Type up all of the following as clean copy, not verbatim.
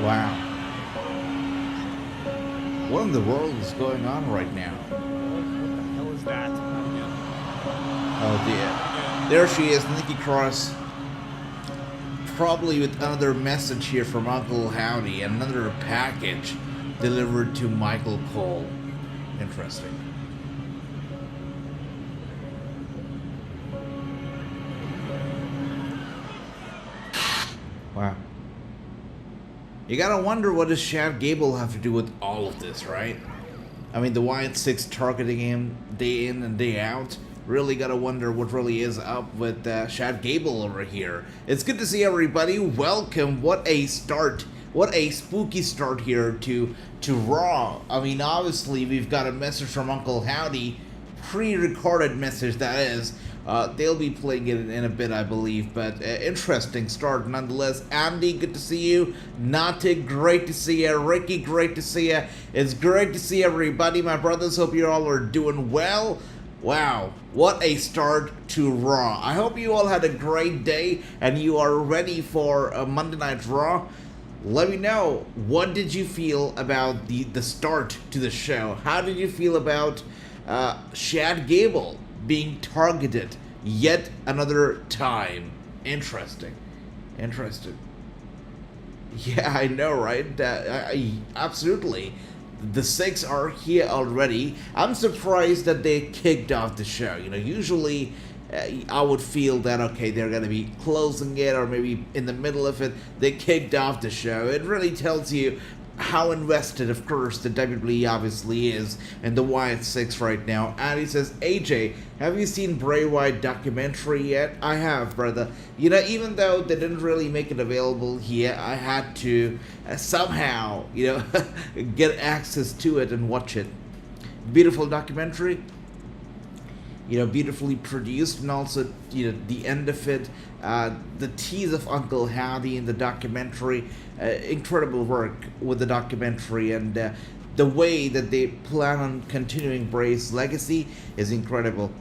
Wow. What in the world is going on right now? What the hell is that? Oh dear. There she is, Nikki Cross. Probably with another message here from Uncle Howdy, another package delivered to Michael Cole. Interesting. Wow. You gotta wonder, what does Chad Gable have to do with all of this, right? I mean, the Wyatt 6 targeting him day in and day out. Really gotta wonder what really is up with Chad Gable over here. It's good to see everybody. Welcome. What a start. What a spooky start here to Raw. I mean, obviously, we've got a message from Uncle Howdy. Pre-recorded message, that is. They'll be playing it in a bit, I believe, but interesting start nonetheless. Andy, good to see you. Nate, great to see you. Ricky, great to see you. It's great to see everybody. My brothers, hope you all are doing well. Wow, what a start to Raw. I hope you all had a great day and you are ready for a Monday Night Raw. Let me know, what did you feel about the start to the show? How did you feel about Chad Gable being targeted yet another time? Interesting. Yeah, I know, right? Absolutely. The 6 are here already. I'm surprised that they kicked off the show. You know, usually I would feel that, okay, they're going to be closing it or maybe in the middle of it. They kicked off the show. It really tells you how invested, of course, the WWE obviously is in the Wyatt 6 right now. And he says, AJ, have you seen Bray Wyatt documentary yet? I have, brother. You know, even though they didn't really make it available here, I had to somehow, you know, get access to it and watch it. Beautiful documentary. You know, beautifully produced, and also, you know, the end of it, the tease of Uncle Howdy in the documentary, incredible work with the documentary, and the way that they plan on continuing Bray's legacy is incredible.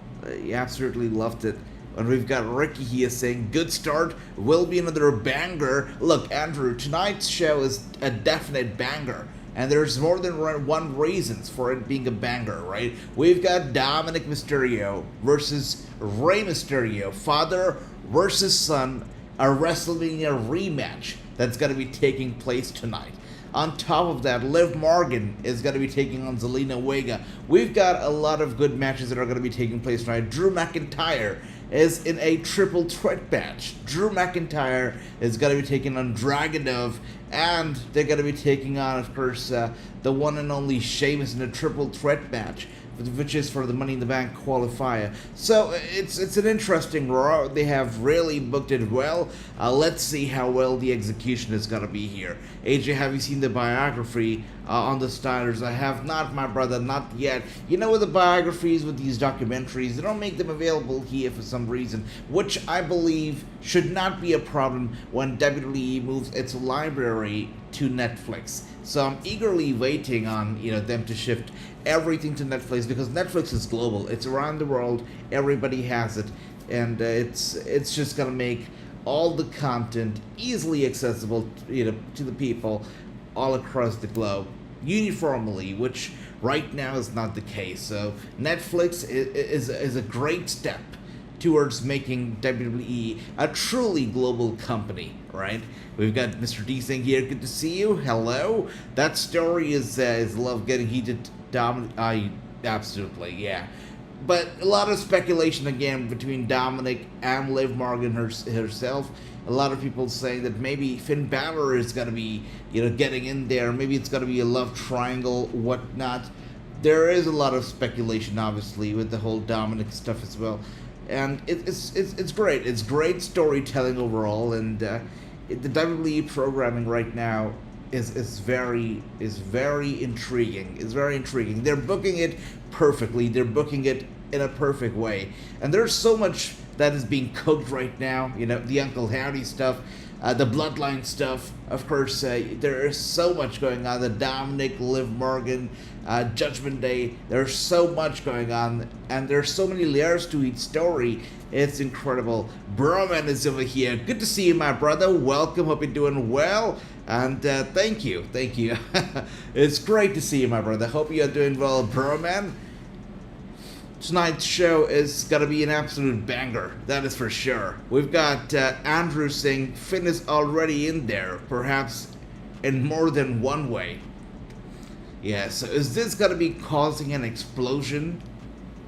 You absolutely loved it. And we've got Ricky here saying, good start, will be another banger. Look, Andrew, tonight's show is a definite banger. And there's more than one reasons for it being a banger, right? We've got Dominik Mysterio versus Rey Mysterio, father versus son, a WrestleMania rematch that's going to be taking place tonight. On top of that, Liv Morgan is going to be taking on Zelina Vega. We've got a lot of good matches that are going to be taking place tonight. Drew McIntyre is in a triple threat match. Drew McIntyre is going to be taking on Dragunov, and they're going to be taking on, of course, the one and only Sheamus in a triple threat match, which is for the Money in the Bank qualifier. So it's an interesting Raw. They have really booked it well. Let's see how well the execution is going to be here. AJ, have you seen the biography on the Stylers? I have not, my brother, not yet. You know, with the biographies, with these documentaries, they don't make them available here for some reason, which I believe should not be a problem when WWE moves its library to Netflix. So I'm eagerly waiting on, you know, them to shift everything to Netflix, because Netflix is global. It's around the world. Everybody has it, and it's just gonna make all the content easily accessible, you know, to the people all across the globe uniformly, which right now is not the case. So Netflix is a great step towards making WWE a truly global company, right? We've got Mr. D saying here, good to see you. Hello. That story is love getting heated. Absolutely, yeah. But a lot of speculation again between Dominic and Liv Morgan herself. A lot of people saying that maybe Finn Balor is going to be, you know, getting in there. Maybe it's going to be a love triangle, whatnot. There is a lot of speculation, obviously, with the whole Dominic stuff as well. And it's great. It's great storytelling overall, and the WWE programming right now is very intriguing. It's very intriguing. They're booking it perfectly. They're booking it in a perfect way. And there's so much that is being cooked right now. You know, the Uncle Howdy stuff, the Bloodline stuff. Of course, there is so much going on. The Dominic, Liv Morgan, Judgment Day. There's so much going on, and there's so many layers to each story. It's incredible. Bron is over here. Good to see you, my brother. Welcome. Hope you're doing well. And thank you. It's great to see you, my brother. Hope you're doing well, Bron. Tonight's show is gonna be an absolute banger, that is for sure. We've got Andrew saying Finn is already in there, perhaps in more than one way. Yeah, so is this gonna be causing an explosion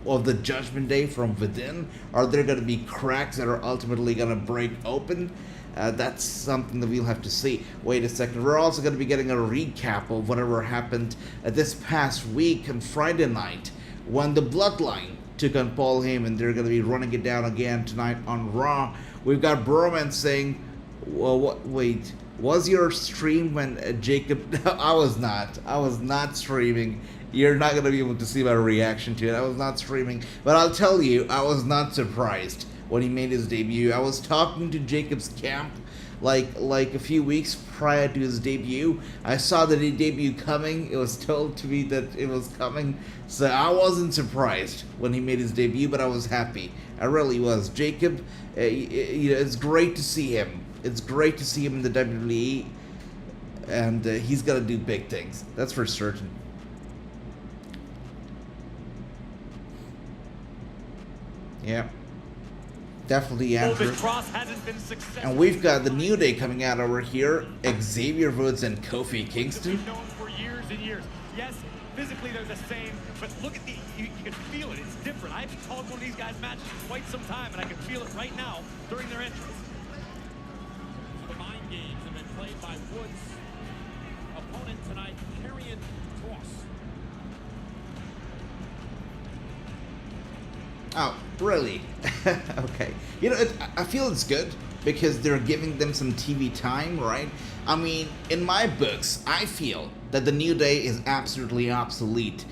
of the Judgment Day from within? Are there gonna be cracks that are ultimately gonna break open? That's something that we'll have to see. Wait a second, we're also gonna be getting a recap of whatever happened this past week on Friday night, when the Bloodline took on Paul Heyman. They're going to be running it down again tonight on Raw. We've got Bron saying, well, wait, was your stream when Jacob... No, I was not streaming. You're not going to be able to see my reaction to it. I was not streaming. But I'll tell you, I was not surprised when he made his debut. I was talking to Jacob's camp like a few weeks prior to his debut. I saw the debut coming. It was told to me that it was coming, so I wasn't surprised when he made his debut, but I was happy. I really was. Jacob, it's great to see him. It's great to see him in the WWE, and he's gonna do big things. That's for certain. Yeah. Definitely, Andrew. And we've got the New Day coming out over here. Xavier Woods and Kofi Kingston. Known for years and years. Yes, physically they're the same, but look at you can feel it. It's different. I haven't called one of these guys matches in quite some time, and I can feel it right now during their entrance. The mind games have been played by Woods. Opponent tonight, Karrion Kross. Oh, really? Okay. You know, I feel it's good because they're giving them some TV time, right? I mean, in my books, I feel that the New Day is absolutely obsolete.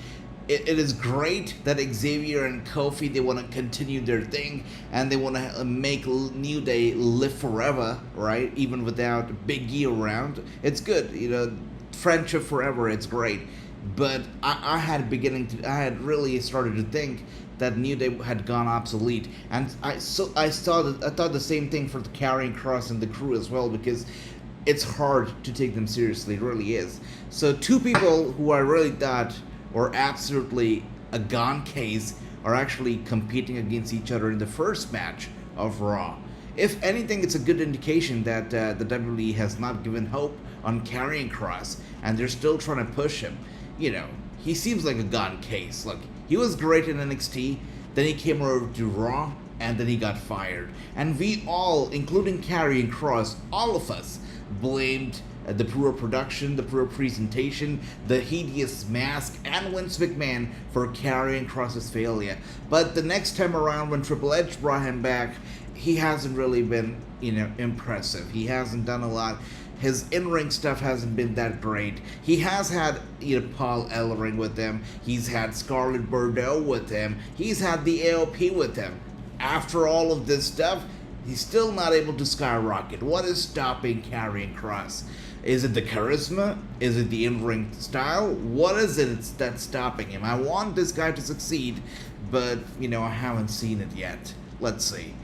It is great that Xavier and Kofi, they want to continue their thing, and they want to make New Day live forever, right? Even without Big E around. It's good, you know, friendship forever, it's great. But I had really started to think that New Day had gone obsolete, and I thought the same thing for the Karrion Kross and the crew as well, because it's hard to take them seriously. It really is. So two people who I really thought were absolutely a gone case are actually competing against each other in the first match of Raw. If anything, it's a good indication that the WWE has not given hope on Karrion Kross, and they're still trying to push him. You know, he seems like a gone case. Look, he was great in NXT, then he came over to Raw, and then he got fired. And we all, including Karrion Kross, all of us, blamed the poor production, the poor presentation, the hideous mask, and Vince McMahon for Karrion Kross's failure. But the next time around, when Triple H brought him back, he hasn't really been, you know, impressive. He hasn't done a lot. His in-ring stuff hasn't been that great. He has had, you know, Paul Ellering with him. He's had Scarlett Bordeaux with him. He's had the AOP with him. After all of this stuff, he's still not able to skyrocket. What is stopping Karrion Kross? Is it the charisma? Is it the in-ring style? What is it that's stopping him? I want this guy to succeed, but, you know, I haven't seen it yet. Let's see.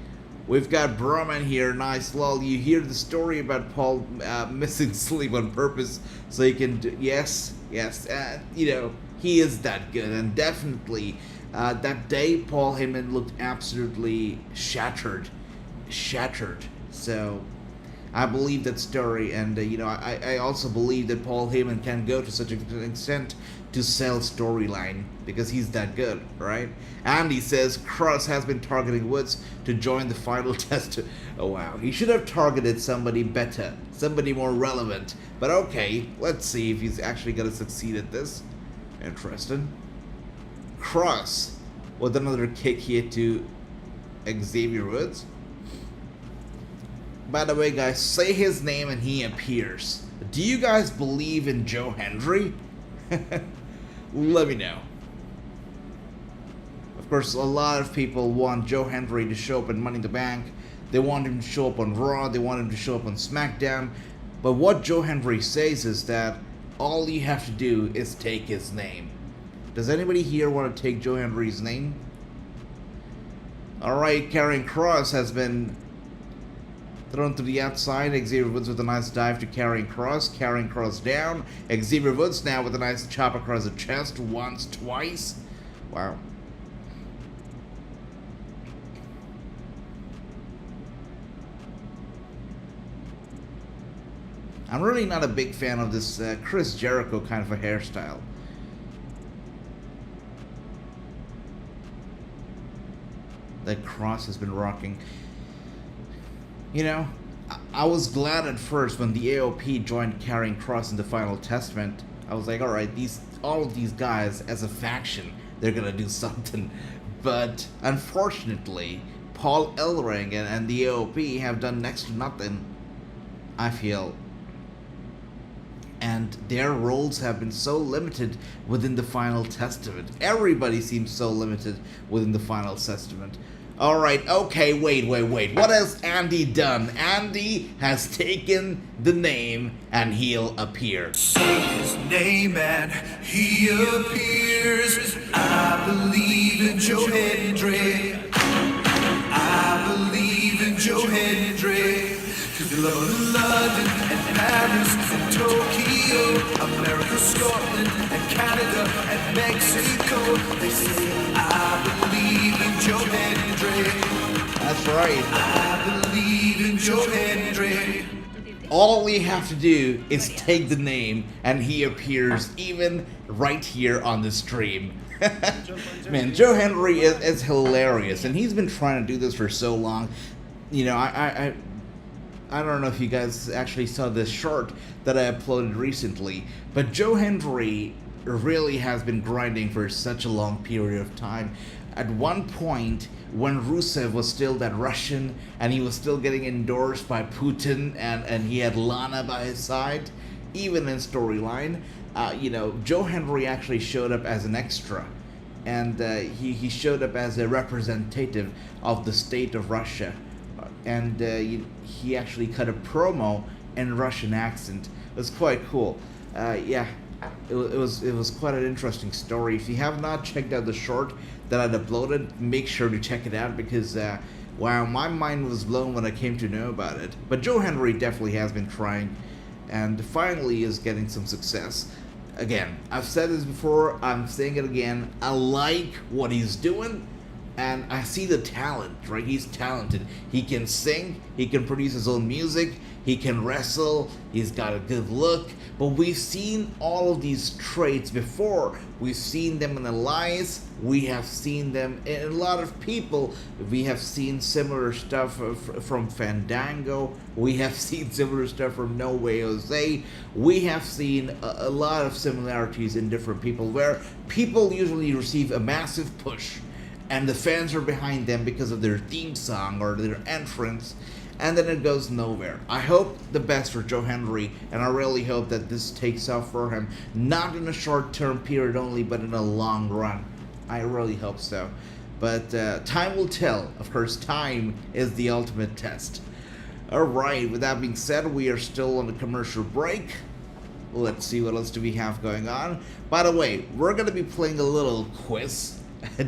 We've got Bron here. Nice lull. You hear the story about Paul missing sleep on purpose so he can do... Yes. You know, he is that good. And definitely, that day, Paul Heyman looked absolutely shattered. So, I believe that story. And, you know, I also believe that Paul Heyman can go to such an extent to sell storyline, because he's that good, right? And he says Kross has been targeting Woods to join the final test. Oh wow, he should have targeted somebody better, somebody more relevant. But okay, let's see if he's actually gonna succeed at this. Interesting. Kross with another kick here to Xavier Woods. By the way, guys, say his name and he appears. Do you guys believe in Joe Hendry? Let me know. Of course, a lot of people want Joe Hendry to show up in Money in the Bank. They want him to show up on Raw. They want him to show up on SmackDown. But what Joe Hendry says is that all you have to do is take his name. Does anybody here want to take Joe Hendry's name? Alright, Karrion Kross has been thrown to the outside. Xavier Woods with a nice dive to Karrion Kross. Karrion Kross down. Xavier Woods now with a nice chop across the chest. Once, twice. Wow. I'm really not a big fan of this Chris Jericho kind of a hairstyle. That Kross has been rocking. You know, I was glad at first when the AOP joined Karrion Kross in the Final Testament. I was like, alright, all of these guys as a faction, they're gonna do something. But unfortunately, Paul Ellering and the AOP have done next to nothing, I feel. And their roles have been so limited within the Final Testament. Everybody seems so limited within the Final Testament. Alright, okay, wait. What has Andy done? Andy has taken the name and he'll appear. Say his name and he appears. I believe in Joe Hendry. I believe in Joe Hendry. Cause they love London and Paris and Tokyo, America, Scotland and Canada and Mexico. They say I believe in Joe Hendry. That's right. I believe in Joe Hendry. All we have to do is take the name and he appears even right here on the stream. Man, Joe Hendry is hilarious, and he's been trying to do this for so long. You know, I don't know if you guys actually saw this short that I uploaded recently, but Joe Hendry really has been grinding for such a long period of time. At one point, when Rusev was still that Russian, and he was still getting endorsed by Putin, and he had Lana by his side, even in storyline, you know, Joe Hendry actually showed up as an extra. And he showed up as a representative of the state of Russia. And he actually cut a promo in Russian accent. It was quite cool. Yeah, it was quite an interesting story. If you have not checked out the short that I'd uploaded, make sure to check it out, because wow, my mind was blown when I came to know about it. But Joe Hendry definitely has been trying, and finally is getting some success. Again, I've said this before, I'm saying it again, I like what he's doing, and I see the talent, right? He's talented. He can sing, he can produce his own music, he can wrestle, he's got a good look, but we've seen all of these traits before. We've seen them in Elias, we have seen them in a lot of people. We have seen similar stuff from Fandango, we have seen similar stuff from No Way Jose, we have seen a lot of similarities in different people, where people usually receive a massive push, and the fans are behind them because of their theme song or their entrance, and then it goes nowhere. I hope the best for Joe Hendry, and I really hope that this takes off for him, not in a short-term period only, but in a long run. I really hope so. But time will tell. Of course, time is the ultimate test. Alright, with that being said, we are still on a commercial break. Let's see what else do we have going on. By the way, we're going to be playing a little quiz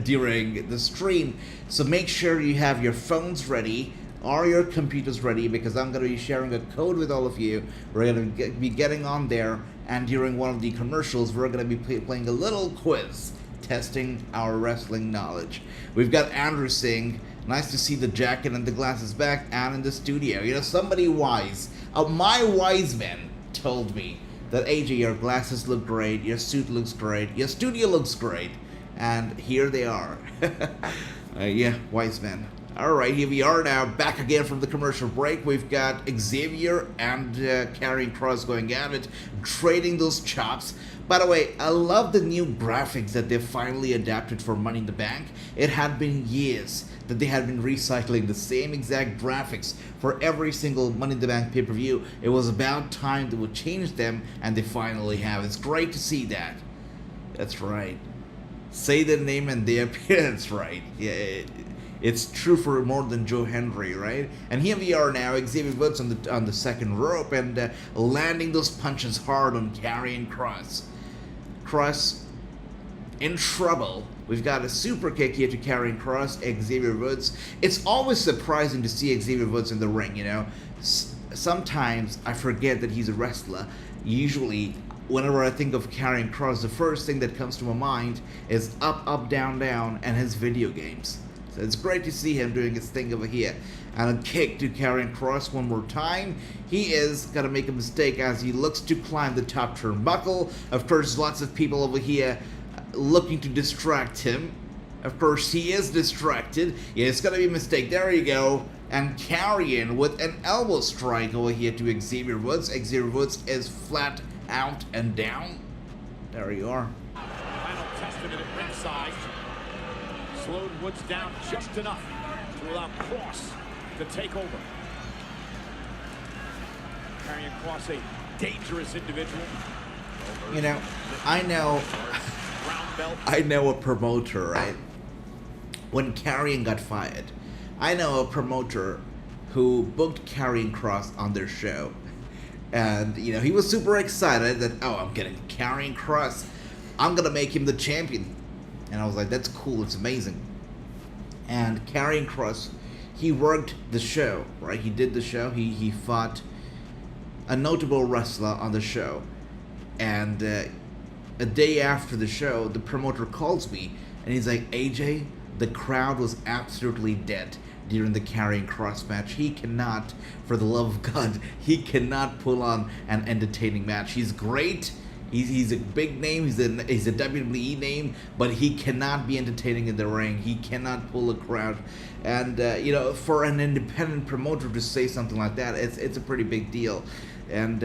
during the stream, so make sure you have your phones ready or your computers ready, because I'm going to be sharing a code with all of you. We're going to be getting on there, and during one of the commercials we're going to be playing a little quiz, testing our wrestling knowledge. We've got Andrew Singh, nice to see the jacket and the glasses back and in the studio. You know, somebody wise, my wise man told me that, AJ, your glasses look great, your suit looks great, your studio looks great. And here they are. Yeah, wise men. Alright, here we are now, back again from the commercial break. We've got Xavier and Karrion Kross going at it, trading those chops. By the way, I love the new graphics that they finally adapted for Money in the Bank. It had been years that they had been recycling the same exact graphics for every single Money in the Bank pay-per-view. It was about time they would change them, and they finally have. It's great to see that. That's right. say the name and the appearance right. Yeah, it's true for more than Joe Hendry, right? And here we are now, Xavier Woods on the second rope and landing those punches hard on Karrion Kross. Kross in trouble. We've got a super kick here to Karrion Kross, Xavier Woods. It's always surprising to see Xavier Woods in the ring, you know. Sometimes I forget that he's a wrestler. Usually, whenever I think of Karrion Kross, the first thing that comes to my mind is up, up, down, down, and his video games. So it's great to see him doing his thing over here. And a kick to Karrion Kross one more time. He is gonna make a mistake as he looks to climb the top turnbuckle. Of course, lots of people over here looking to distract him. Of course, he is distracted. Yeah, it's gonna be a mistake. There you go. And Karrion with an elbow strike over here to Xavier Woods. Xavier Woods is flat out and down. There you are. Final testament at ringside. Slowed Woods down just enough to allow Kross to take over. Karrion Kross, a dangerous individual. You know, I know a promoter, right? When Karrion got fired, I know a promoter who booked Karrion Kross on their show. And, you know, he was super excited that, oh, I'm getting Karrion Kross. I'm going to make him the champion. And I was like, that's cool. It's amazing. And Karrion Kross, he worked the show, right? He did the show. He fought a notable wrestler on the show. And a day after the show, the promoter calls me. And he's like, AJ, the crowd was absolutely dead during the Karrion Kross match. He cannot, for the love of God, he cannot pull on an entertaining match. He's great. He's a big name. He's a WWE name, but he cannot be entertaining in the ring. He cannot pull a crowd. And you know, for an independent promoter to say something like that, it's a pretty big deal. And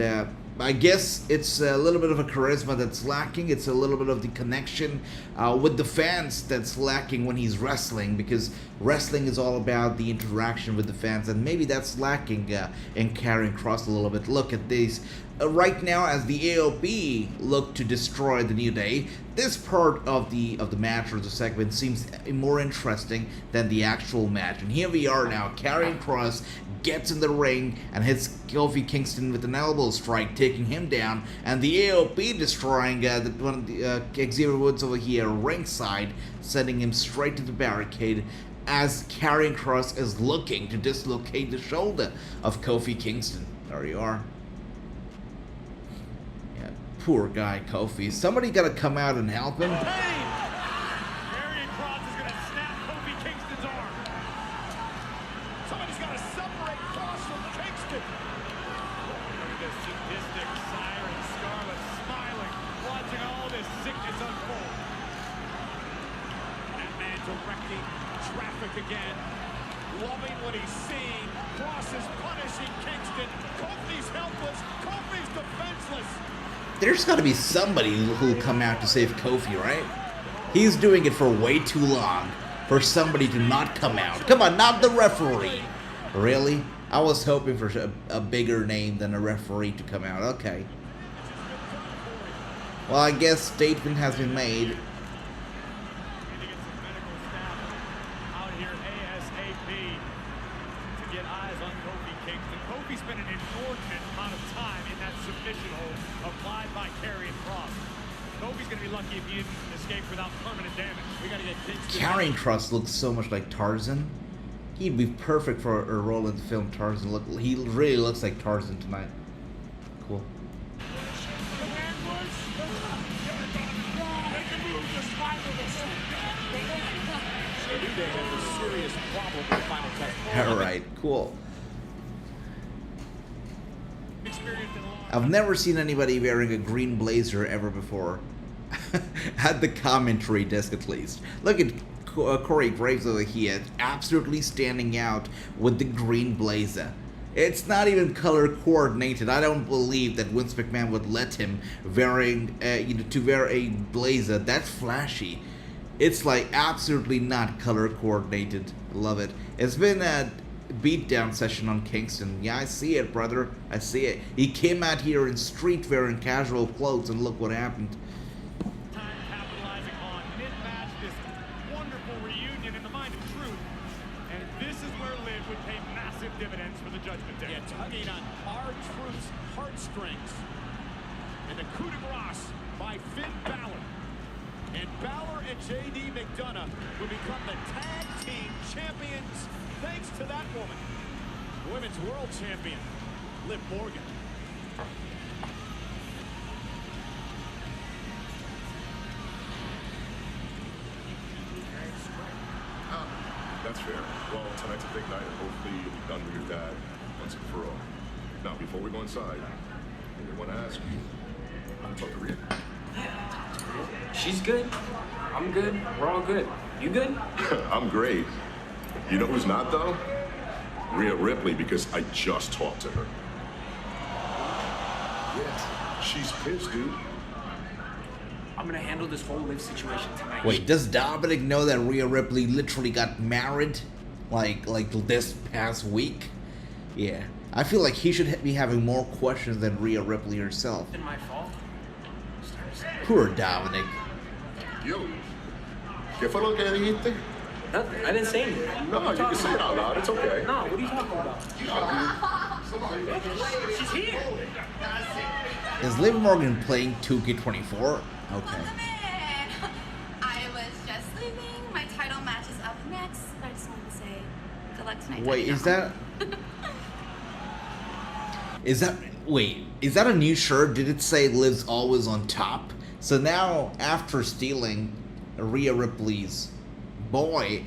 I guess it's a little bit of a charisma that's lacking. It's a little bit of the connection with the fans that's lacking when he's wrestling, because wrestling is all about the interaction with the fans, and maybe that's lacking in Karrion Kross a little bit. Look at these. Right now, as the AOP look to destroy the New Day, this part of the match or the segment seems more interesting than the actual match. And here we are now. Karrion Kross gets in the ring and hits Kofi Kingston with an elbow strike, taking him down, and the AOP destroying one of the Xavier Woods over here ringside, sending him straight to the barricade as Karrion Kross is looking to dislocate the shoulder of Kofi Kingston. There you are. Yeah, poor guy Kofi. Somebody gotta come out and help him. Karrion Kross is going to snap Kofi Kingston's arm. Somebody's got to separate Kross from Kingston. Look at this sadistic siren Scarlet smiling, watching all this sickness unfold. That man directing traffic again, loving what he's seeing. Kross is punishing Kingston. Kofi's helpless. Kofi's defenseless. There's got to be somebody who'll come out to save Kofi, right? He's doing it for way too long for somebody to not come out. Come on, not the referee. Really? I was hoping for a bigger name than a referee to come out. Okay. Well, I guess statement has been made. Karrion Kross looks so much like Tarzan. He'd be perfect for a role in the film Tarzan. Look, he really looks like Tarzan tonight. Cool. Alright, cool. I've never seen anybody wearing a green blazer ever before. At the commentary desk, at least. Look at Corey Graves over here, absolutely standing out with the green blazer. It's not even color coordinated. I don't believe that Vince McMahon would let him to wear a blazer that's flashy. It's like absolutely not color coordinated. Love it. It's been a beatdown session on Kingston. Yeah, I see it, brother. I see it. He came out here in street wearing casual clothes, and look what happened. played on R-Truth's heartstrings. And the coup de grace by Finn Balor. And Balor and JD McDonough will become the tag team champions thanks to that woman. Women's world champion, Liv Morgan. That's fair. Well, tonight's a big night, and hopefully you'll be done with your dad once and for all. Now, before we go inside, I want to ask you, I'm talking to Rhea. She's good. I'm good. We're all good. You good? I'm great. You know who's not, though? Rhea Ripley, because I just talked to her. Yeah, she's pissed, dude. I'm gonna handle this whole Liv situation tonight. Wait, does Dominic know that Rhea Ripley literally got married? Like this past week? Yeah. I feel like he should be having more questions than Rhea Ripley herself. It's my fault. Poor Dominic. Yo, ¿qué fue lo que dijiste? Nothing. I didn't say anything. No, you can say it out loud. It's okay. No, what are you talking about? She's here. Is Liv Morgan playing 2K24? Okay. I was just leaving. My title match is up next. I just wanted to say good luck tonight. Wait, is that a new shirt? Did it say Liv's always on top? So now, after stealing Rhea Ripley's boy,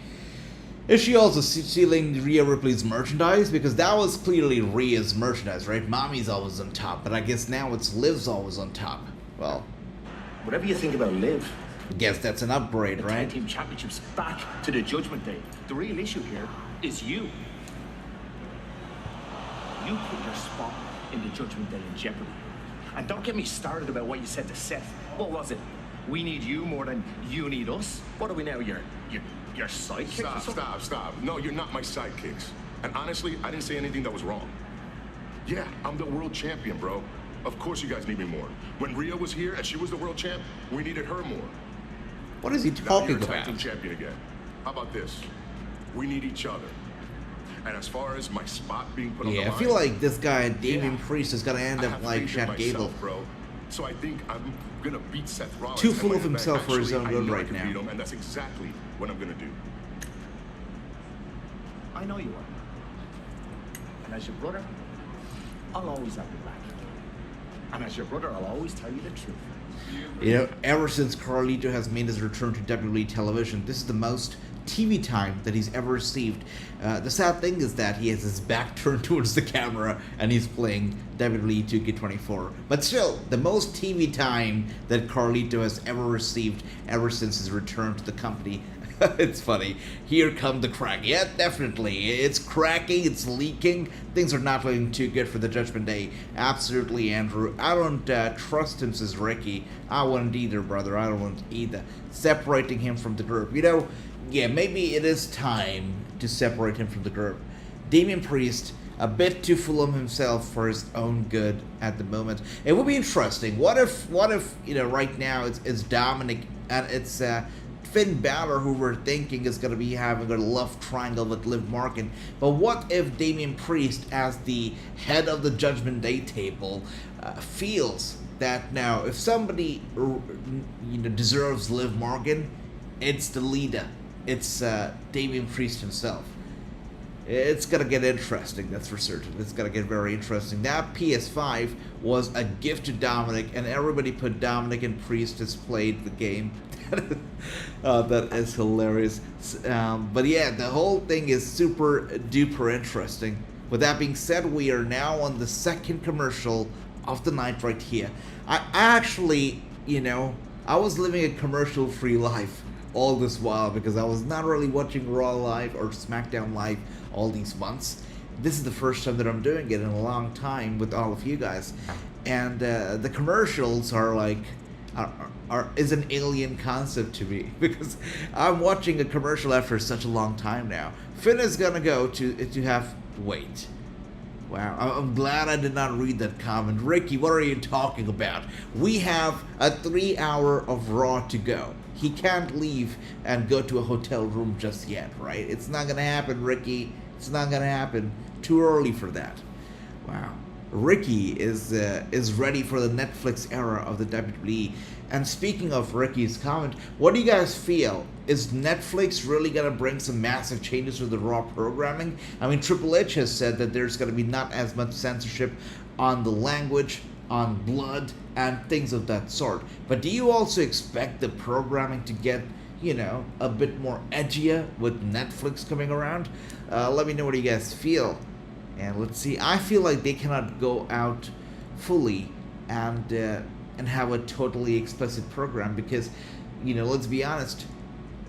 is she also stealing Rhea Ripley's merchandise? Because that was clearly Rhea's merchandise, right? Mommy's always on top, but I guess now it's Liv's always on top. Well, whatever you think about Liv, I guess that's an upgrade, the right? Tag Team Championship's back to the Judgment Day. The real issue here is you. You put your spot in the Judgment Day in jeopardy. And don't get me started about what you said to Seth. What was it? We need you more than you need us? What are we now, your sidekicks? Stop. No, you're not my sidekicks. And honestly, I didn't say anything that was wrong. Yeah, I'm the world champion, bro. Of course you guys need me more. When Rhea was here and she was the world champ, we needed her more. What is he Now talking you're a about? tag team champion again. How about this? We need each other. And as far as my spot being put on the Yeah, line, I feel like this guy, Damian Priest, is gonna end I up have like faith in Chad myself, Gable. bro. So I think I'm gonna beat Seth Rollins. Too And full when of I'm back, himself for his actually, own I good know I right can now. beat him, and that's exactly what I'm gonna do. I know you are. And as your brother, I'll always have your back. And as your brother, I'll always tell you the truth. You know, ever since Carlito has made his return to WWE television, this is the most TV time that he's ever received. The sad thing is that he has his back turned towards the camera and he's playing WWE 2K24. But still, the most TV time that Carlito has ever received ever since his return to the company. It's funny. Here come the crack. Yeah, definitely. It's cracking. It's leaking. Things are not looking too good for the Judgment Day. Absolutely, Andrew. I don't trust him, says Ricky. I wouldn't either, brother. I don't want either. Separating him from the group. You know, yeah, maybe it is time to separate him from the group. Damian Priest, a bit too full of himself for his own good at the moment. It would be interesting. What if you know, right now it's Dominic and it's Finn Balor, who we're thinking is going to be having a love triangle with Liv Morgan. But what if Damian Priest, as the head of the Judgment Day table, feels that now if somebody deserves Liv Morgan, it's the leader. It's Damian Priest himself. It's going to get interesting, that's for certain. It's going to get very interesting. That PS5 was a gift to Dominic, and everybody put Dominic and Priest has played the game. That is hilarious. But yeah, the whole thing is super duper interesting. With that being said, we are now on the second commercial of the night right here. I actually, I was living a commercial-free life all this while because I was not really watching Raw Live or SmackDown Live all these months. This is the first time that I'm doing it in a long time with all of you guys. And the commercials are like... is an alien concept to me because I'm watching a commercial after such a long time now. Finn is gonna go to have wait. Wow, I'm glad I did not read that comment. Ricky, what are you talking about? We have a 3 hour of Raw to go. He can't leave and go to a hotel room just yet, right? It's not gonna happen, Ricky. It's not gonna happen. Too early for that. Wow. Ricky is ready for the Netflix era of the WWE. And speaking of Ricky's comment, what do you guys feel? Is Netflix really going to bring some massive changes to the Raw programming? I mean, Triple H has said that there's going to be not as much censorship on the language, on blood, and things of that sort. But do you also expect the programming to get, you know, a bit more edgier with Netflix coming around? Let me know what you guys feel. And let's see, I feel like they cannot go out fully and have a totally explicit program because, you know, let's be honest,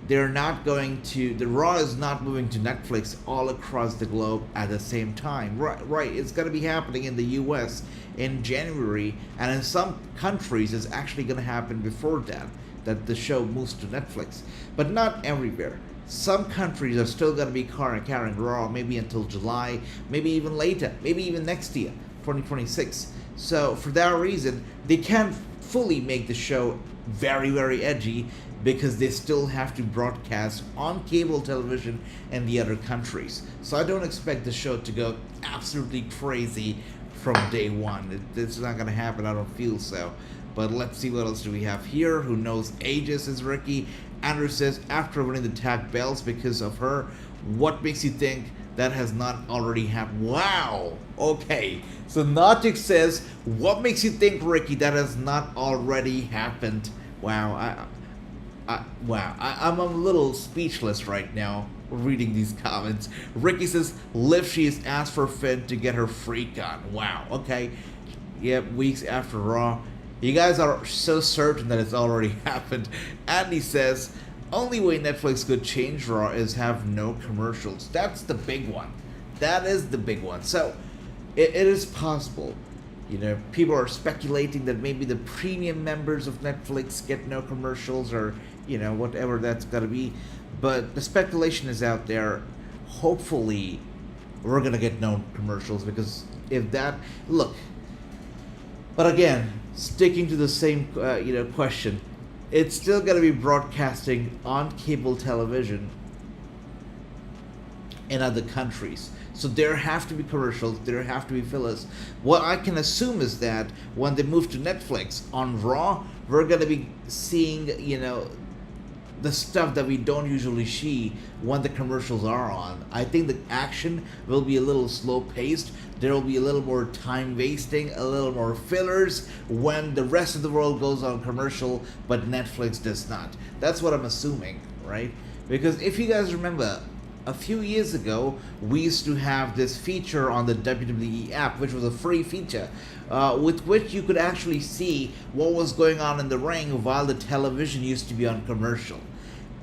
they're not going to, the Raw is not moving to Netflix all across the globe at the same time. Right, it's going to be happening in the US in January, and in some countries it's actually going to happen before that the show moves to Netflix, but not everywhere. Some countries are still going to be carrying Raw maybe until July, maybe even later, maybe even next year, 2026. So for that reason, they can't fully make the show very, very edgy because they still have to broadcast on cable television in the other countries. So I don't expect the show to go absolutely crazy from day one. It's not going to happen, I don't feel so. But let's see what else do we have here. Who knows ages is Ricky. Andrew says, after winning the tag belts because of her, what makes you think that has not already happened? Wow. Okay. So Nautic says, what makes you think, Ricky, that has not already happened? Wow. I'm a little speechless right now reading these comments. Ricky says, Liv, she has asked for Finn to get her freak on. Wow. Okay. Yep. Weeks after Raw. You guys are so certain that it's already happened. Andy says, only way Netflix could change Raw is have no commercials. That's the big one. That is the big one. So, it is possible. You know, people are speculating that maybe the premium members of Netflix get no commercials or, you know, whatever that's gotta be. But the speculation is out there. Hopefully, we're gonna get no commercials because if that... Look. But again, sticking to the same, question, it's still going to be broadcasting on cable television in other countries. So there have to be commercials, there have to be fillers. What I can assume is that when they move to Netflix on Raw, we're going to be seeing, the stuff that we don't usually see when the commercials are on. I think the action will be a little slow paced. There will be a little more time wasting, a little more fillers when the rest of the world goes on commercial, but Netflix does not. That's what I'm assuming, right? Because if you guys remember, a few years ago, we used to have this feature on the WWE app, which was a free feature, with which you could actually see what was going on in the ring while the television used to be on commercial.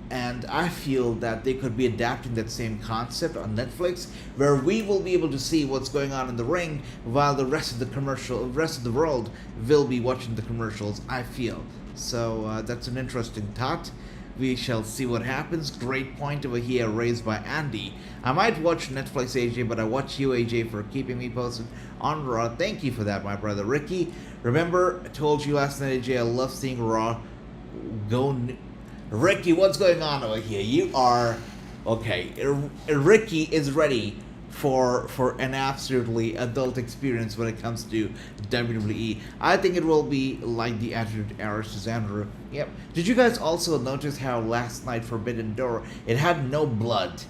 And I feel that they could be adapting that same concept on Netflix, where we will be able to see what's going on in the ring while the rest of the world will be watching the commercials, I feel. So that's an interesting thought. We shall see what happens. Great point over here raised by Andy. I might watch Netflix, AJ, but I watch you, AJ, for keeping me posted on Raw. Thank you for that, my brother Ricky. Remember, I told you last night, AJ, I love seeing Raw. Ricky, what's going on over here? You are... Okay, Ricky is ready for an absolutely adult experience when it comes to WWE. I think it will be like the Attitude Era to Andrew. Yep. Did you guys also notice how last night Forbidden Door, it had no blood?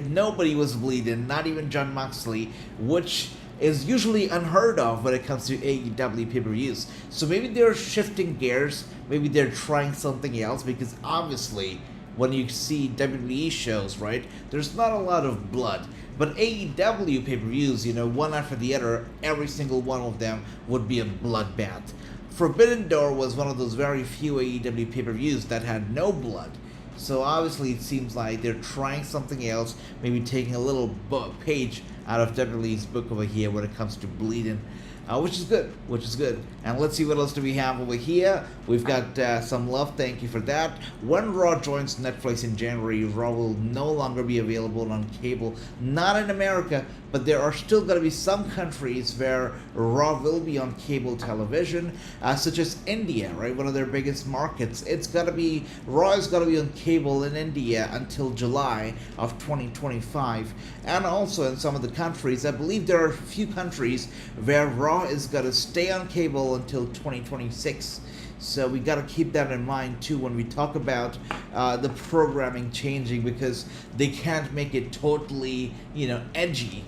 Nobody was bleeding, not even Jon Moxley, which is usually unheard of when it comes to AEW pay-per-views. So maybe they're shifting gears, maybe they're trying something else, because obviously when you see WWE shows, right, there's not a lot of blood. But AEW pay-per-views, one after the other, every single one of them would be a bloodbath. Forbidden Door was one of those very few AEW pay-per-views that had no blood. So obviously it seems like they're trying something else, maybe taking a little page out of WWE's book over here when it comes to bleeding, which is good. And let's see what else do we have over here. We've got some love, thank you for that. When Raw joins Netflix in January, Raw will no longer be available on cable, not in America, but there are still going to be some countries where Raw will be on cable television, such as India, right, one of their biggest markets. Raw is going to be on cable in India until July of 2025, and also in some of the countries. I believe there are a few countries where Raw is going to stay on cable until 2026. So we got to keep that in mind too when we talk about the programming changing, because they can't make it totally, edgy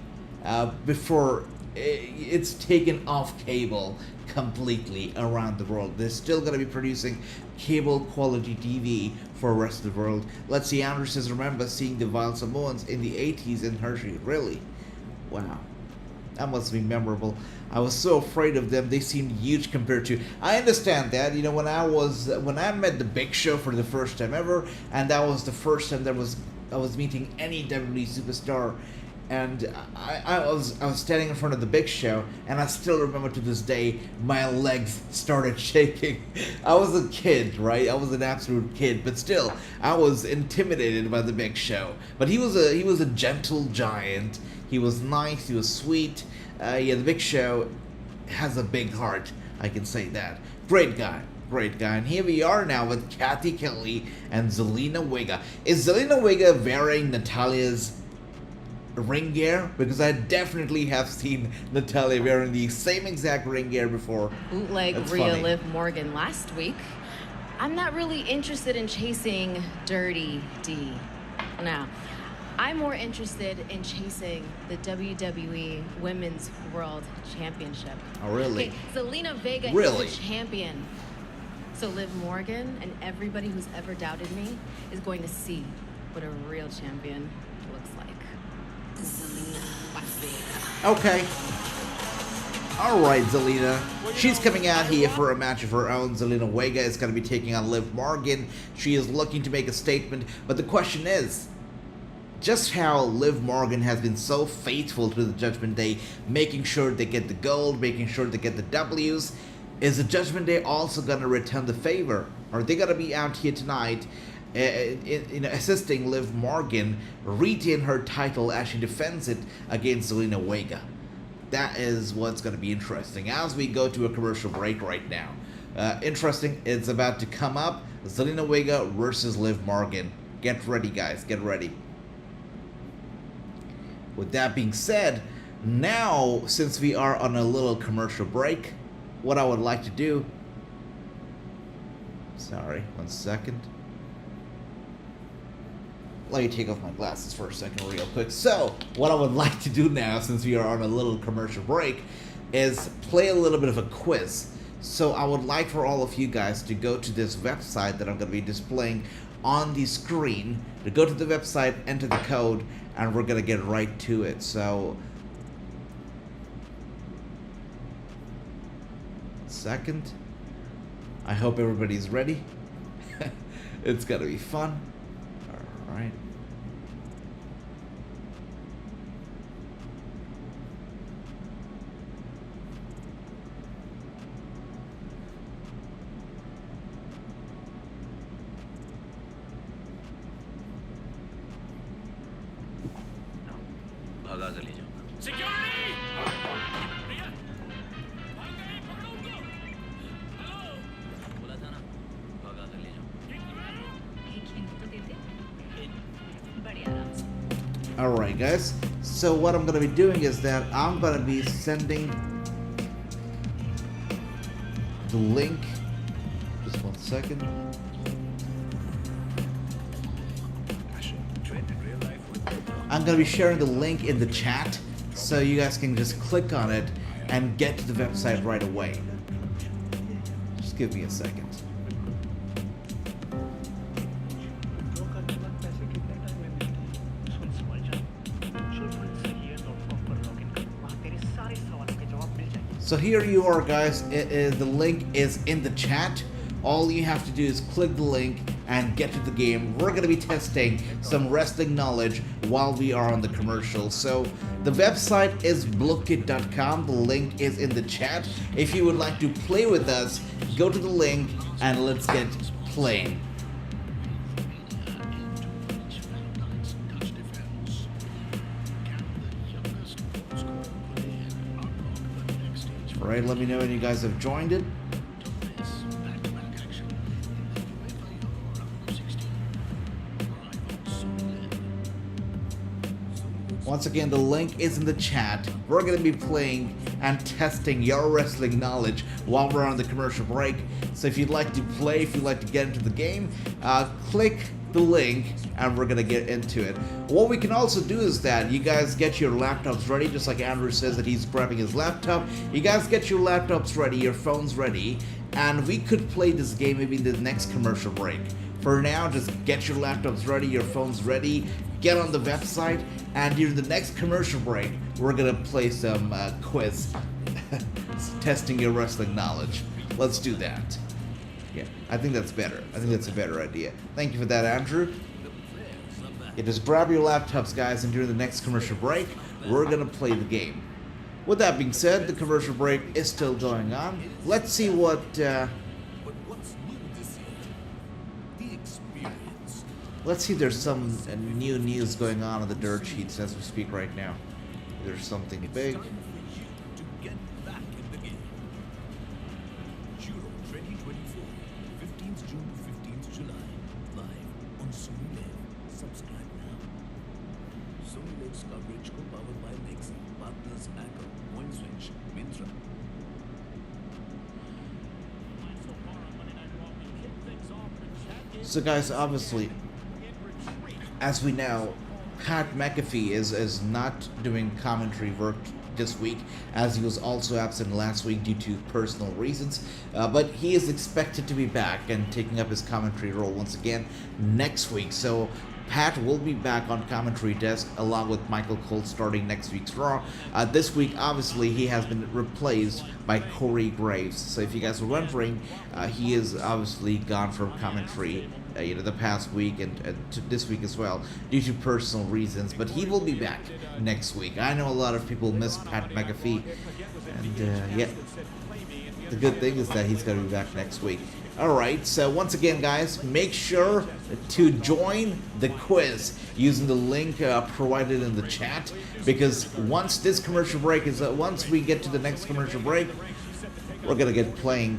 before it's taken off cable completely around the world. They're still going to be producing cable quality TV for the rest of the world. Let's see, Andrew says, remember seeing the Vile Samoans in the 80s in Hershey. Really? Wow. That must be memorable. I was so afraid of them. They seemed huge compared to... I understand that. When I met the Big Show for the first time ever, and that was the first time I was meeting any WWE superstar, and I was standing in front of the Big Show, and I still remember to this day my legs started shaking. I was a kid, right? I was an absolute kid, but still I was intimidated by the Big Show. But he was a gentle giant. He was nice. He was sweet. The Big Show has a big heart. I can say that. Great guy. And here we are now with Kathy Kelly and Zelina Vega. Is Zelina Vega wearing Natalia's ring gear? Because I definitely have seen Natalia wearing the same exact ring gear before. Bootleg Rhea Liv Morgan last week. I'm not really interested in chasing Dirty D. Now, I'm more interested in chasing the WWE Women's World Championship. Oh, really? Okay, Zelina Vega Really? is the champion. So Liv Morgan and everybody who's ever doubted me is going to see what a real champion looks like. Zelina Vega. Okay. Alright, Zelina. She's coming out here for a match of her own. Zelina Vega is going to be taking on Liv Morgan. She is looking to make a statement, but the question is, just how Liv Morgan has been so faithful to the Judgment Day, making sure they get the gold, making sure they get the W's, is the Judgment Day also going to return the favor? Are they going to be out here tonight assisting Liv Morgan retain her title as she defends it against Zelina Vega? That is what's going to be interesting as we go to a commercial break right now. Interesting, it's about to come up. Zelina Vega versus Liv Morgan. Get ready, guys, get ready. With that being said, now, since we are on a little commercial break, what I would like to do... Sorry, 1 second. Let me take off my glasses for a second real quick. So, what I would like to do now, since we are on a little commercial break, is play a little bit of a quiz. So I would like for all of you guys to go to this website that I'm going to be displaying on the screen, to go to the website, enter the code, and we're going to get right to it. So, second. I hope everybody's ready. It's going to be fun. All right. Alright guys, so what I'm going to be doing is that I'm going to be sending the link, just 1 second. I'm going to be sharing the link in the chat, so you guys can just click on it and get to the website right away. Just give me a second. So here you are guys, the link is in the chat. All you have to do is click the link and get to the game. We're going to be testing some wrestling knowledge while we are on the commercial. So the website is blookit.com. The link is in the chat. If you would like to play with us, go to the link and let's get playing. Alright, let me know when you guys have joined it. Once again, the link is in the chat. We're going to be playing and testing your wrestling knowledge while we're on the commercial break. So if you'd like to play, if you'd like to get into the game, click the link and we're going to get into it. What we can also do is that you guys get your laptops ready, just like Andrew says that he's grabbing his laptop. You guys get your laptops ready, your phones ready, and we could play this game maybe in the next commercial break. For now, just get your laptops ready, your phones ready, get on the website, and during the next commercial break, we're gonna play some quiz, testing your wrestling knowledge. Let's do that. Yeah, I think that's better. I think that's a better idea. Thank you for that, Andrew. Yeah, just grab your laptops, guys, and during the next commercial break, we're gonna play the game. With that being said, the commercial break is still going on. Let's see what... Let's see if there's some new news going on the dirt sheets as we speak right now. There's something big. So guys, obviously, as we know, Pat McAfee is not doing commentary work this week, as he was also absent last week due to personal reasons, but he is expected to be back and taking up his commentary role once again next week. So Pat will be back on commentary desk along with Michael Cole starting next week's Raw. This week, obviously, he has been replaced by Corey Graves. So if you guys were wondering, he is obviously gone from commentary the past week and this week as well due to personal reasons, but he will be back next week. I know a lot of people miss Pat McAfee, and yeah, the good thing is that he's going to be back next week. Alright, so once again, guys, make sure to join the quiz using the link provided in the chat, because once this commercial break is once we get to the next commercial break, we're gonna get playing.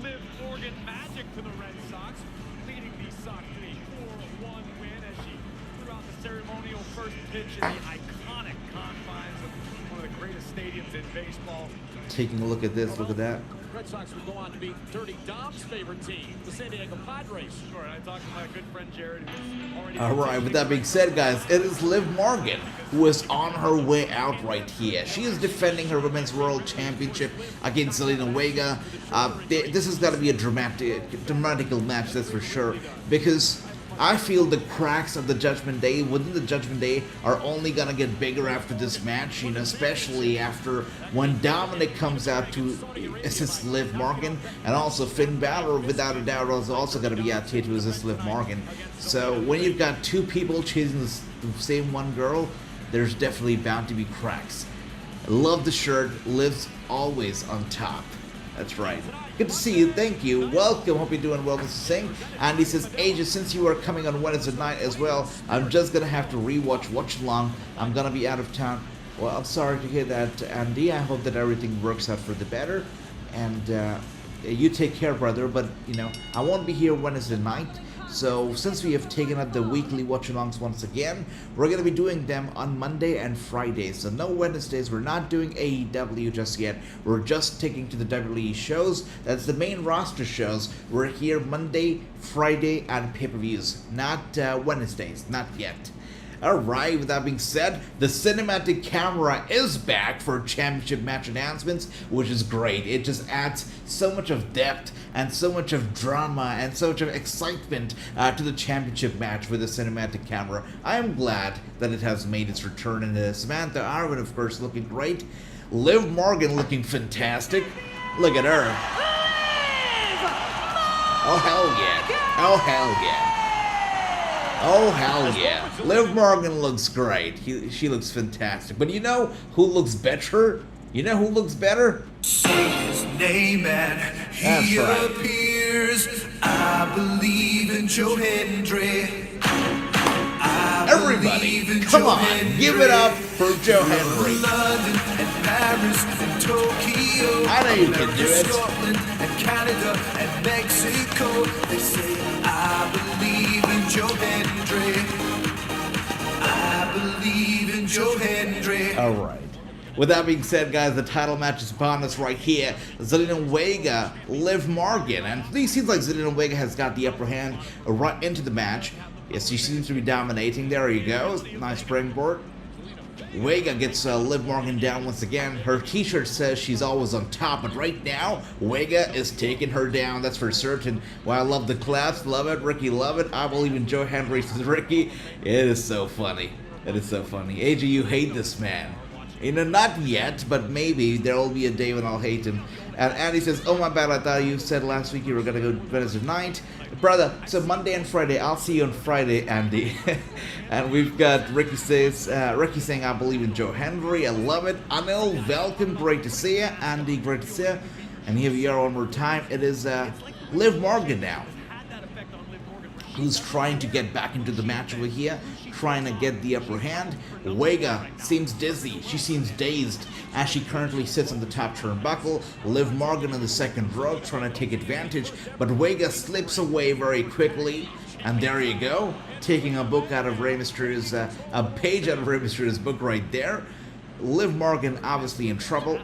Liv Morgan magic to the Red Sox, leading the Sox to a 4-1 win as she threw out the ceremonial first pitch in the iconic confines of one of the greatest stadiums in baseball. Taking a look at this, look at that. Red Sox would go on to beat Dirty Dom's favorite team, the San Diego Padres. Sure, I talked to my good friend Jared, who was already... Alright, with that being said, guys, it is Liv Morgan who is on her way out right here. She is defending her Women's World Championship against Zelina Vega. This is going to be a dramatical match, that's for sure, because I feel the cracks of the Judgment Day, within the Judgment Day, are only going to get bigger after this match, especially after when Dominic comes out to assist Liv Morgan, and also Finn Balor, without a doubt, is also going to be out here to assist Liv Morgan. So when you've got two people chasing the same one girl, there's definitely bound to be cracks. I love the shirt. Liv's always on top. That's right. Good to see you. Thank you. Welcome. Hope you're doing well, Mr. Singh. And he says, Asia, since you are coming on Wednesday night as well, I'm just going to have to rewatch Watchalong. I'm going to be out of town. Well, I'm sorry to hear that, Andy. I hope that everything works out for the better. And you take care, brother. But, I won't be here Wednesday night. So since we have taken up the weekly watch-alongs once again, we're going to be doing them on Monday and Friday. So no Wednesdays. We're not doing AEW just yet. We're just sticking to the WWE shows. That's the main roster shows. We're here Monday, Friday, and pay-per-views. Not Wednesdays. Not yet. Alright, with that being said, the cinematic camera is back for championship match announcements, which is great. It just adds so much of depth and so much of drama and so much of excitement to the championship match with the cinematic camera. I am glad that it has made its return, and Samantha Arvin, of course, looking great. Liv Morgan looking fantastic. Look at her. Oh, hell yeah. Oh, hell yeah. Oh, hell yeah. Liv Morgan looks great. She looks fantastic. But you know who looks better? You know who looks better? Say his name and he appears. I believe in Joe Hendry. Everybody, come on, give it up for Joe Hendry. London and Paris and Tokyo. I know you can do it. Scotland and Canada and Mexico. They say I believe in Joe Hendry. I believe in Joe Hendry. All right. With that being said, guys, the title match is upon us right here. Zelina Vega, Liv Morgan. And it seems like Zelina Vega has got the upper hand right into the match. Yes, she seems to be dominating. There you go. Nice springboard. Vega gets Liv Morgan down once again. Her t-shirt says she's always on top, but right now, Vega is taking her down. That's for certain. Well, I love the claps. Love it. Ricky, love it. I believe in Joe Hendry, says Ricky. It is so funny. It is so funny. AJ, you hate this man. You know, not yet, but maybe there will be a day when I'll hate him. And Andy says, oh my bad, I thought you said last week you were going to go Wednesday night. Brother, so Monday and Friday, I'll see you on Friday, Andy. And we've got Ricky saying, I believe in Joe Hendry, I love it. Anil, welcome, great to see you. Andy, great to see you. And here we are one more time. It is Liv Morgan now, who's trying to get back into the match over here, trying to get the upper hand. Vega seems dizzy, she seems dazed as she currently sits on the top turnbuckle. Liv Morgan on the second row trying to take advantage, but Vega slips away very quickly. And there you go, taking a book out of Rey Mysterio's, a page out of Rey Mysterio's book right there. Liv Morgan obviously in trouble,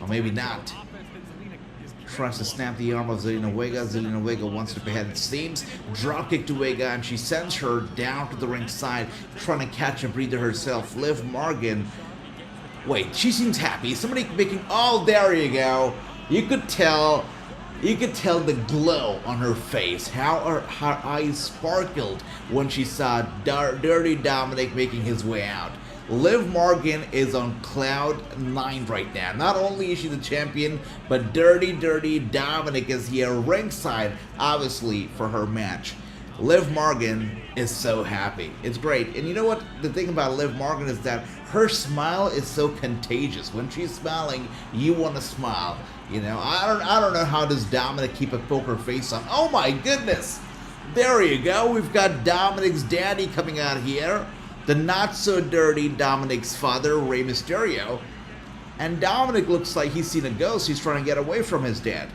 or maybe not. Tries to snap the arm of Zelina Vega. Zelina Vega wants to behead, it seems. Dropkick to Vega, and she sends her down to the ringside, trying to catch a breather herself. Liv Morgan. Wait, she seems happy. Somebody making. Oh, there you go. You could tell the glow on her face. How her eyes sparkled when she saw Dirty Dominic making his way out. Liv Morgan is on cloud 9 right now. Not only is she the champion, but Dirty Dominic is here ringside, obviously, for her match. Liv Morgan is so happy. It's great. And you know what? The thing about Liv Morgan is that her smile is so contagious. When she's smiling, you want to smile. You know, I don't know how does Dominic keep a poker face on. Oh my goodness! There you go. We've got Dominic's daddy coming out here. The not-so-dirty Dominic's father, Rey Mysterio. And Dominic looks like he's seen a ghost. He's trying to get away from his dad.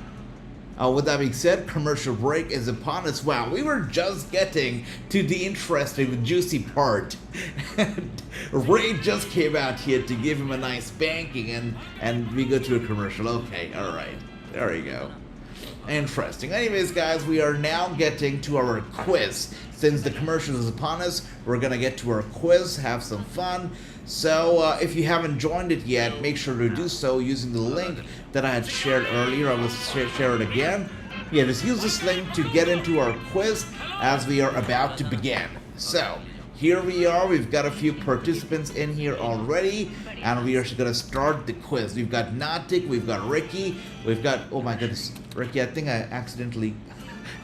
With that being said, commercial break is upon us. Wow, we were just getting to the interesting, juicy part. And Rey just came out here to give him a nice spanking, and we go to a commercial. Okay, alright. There you go. Interesting. Anyways, guys, we are now getting to our quiz. Since the commercial is upon us, we're going to get to our quiz, have some fun. So, if you haven't joined it yet, make sure to do so using the link that I had shared earlier. I will share it again. Yeah, just use this link to get into our quiz as we are about to begin. So, here we are. We've got a few participants in here already, and we are going to start the quiz. We've got Natik, we've got Ricky, we've got, oh my goodness, Ricky, I think I accidentally,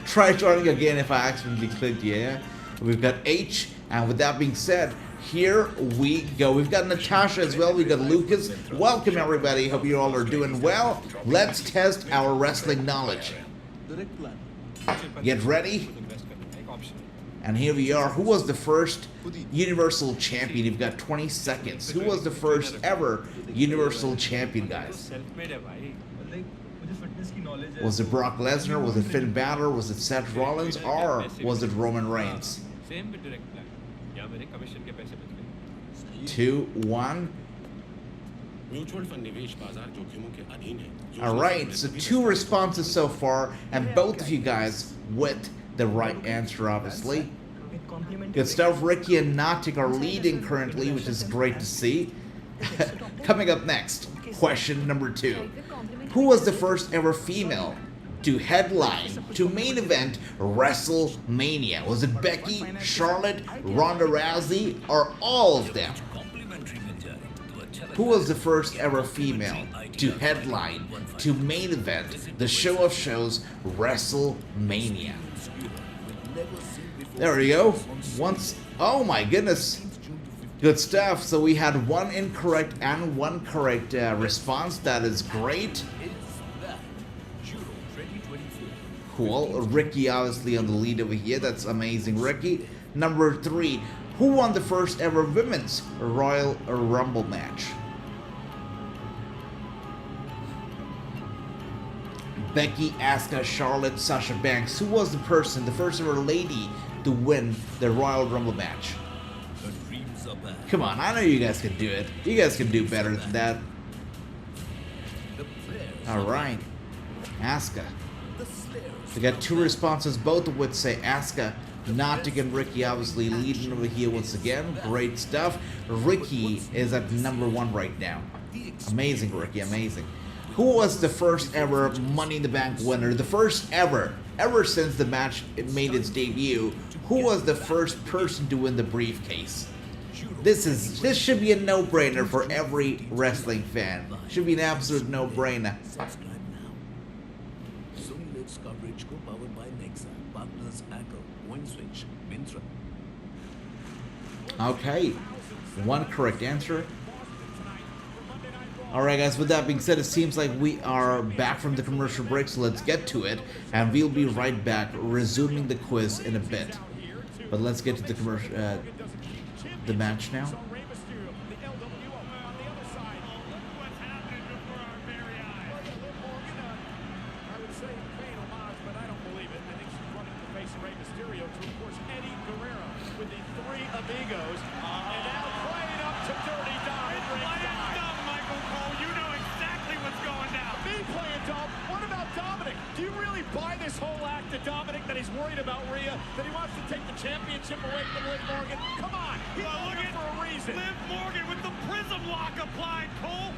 try joining again if I accidentally clicked, yeah. We've got H, and with that being said, here we go. We've got Natasha as well, we've got Lucas. Welcome everybody, hope you all are doing well. Let's test our wrestling knowledge. Get ready. And here we are. Who was the first Universal Champion? You've got 20 seconds. Who was the first ever Universal Champion, guys? Was it Brock Lesnar? Was it Finn Balor? Was it Seth Rollins? Or was it Roman Reigns? 2, 1. Alright, so 2 responses so far, and both of you guys with the right answer, obviously. Good stuff. Ricky and Natik are leading currently, which is great to see. Coming up next, question number 2. Who was the first ever female to headline, to main event WrestleMania? Was it Becky, Charlotte, Ronda Rousey, or all of them? Who was the first ever female to headline, to main event the show of shows WrestleMania? There we go. Oh my goodness. Good stuff. So we had 1 incorrect and 1 correct response. That is great. Cool. Ricky obviously on the lead over here. That's amazing, Ricky. Number 3. Who won the first ever women's Royal Rumble match? Becky, Asuka, Charlotte, Sasha Banks. Who was the person, the first ever lady to win the Royal Rumble match. Come on, I know you guys can do it. You guys can do better than that. Alright. Asuka. We got 2 responses, both of which say Asuka. Natick and Ricky obviously leading over here once again. Great stuff. Ricky is at number 1 right now. Amazing, Ricky, amazing. Who was the first ever Money in the Bank winner? The first ever since the match made its debut. Who was the first person to win the briefcase? This should be a no-brainer for every wrestling fan. Should be an absolute no-brainer. Okay, 1 correct answer. Alright guys, with that being said, it seems like we are back from the commercial break, so let's get to it, and we'll be right back, resuming the quiz in a bit. But let's get to the commercial, the match now. Rey Mysterio to, of course, Eddie Guerrero with the 3 amigos, and now playing up to Dirty Dom. Playing dumb, Michael Cole. You know exactly what's going down. Me playing dumb? What about Dominic? Do you really buy this whole act of Dominic that he's worried about Rhea, that he wants to take the championship away from Liv Morgan? Come on, he's looking for a reason. Liv Morgan with the prism lock applied, Cole.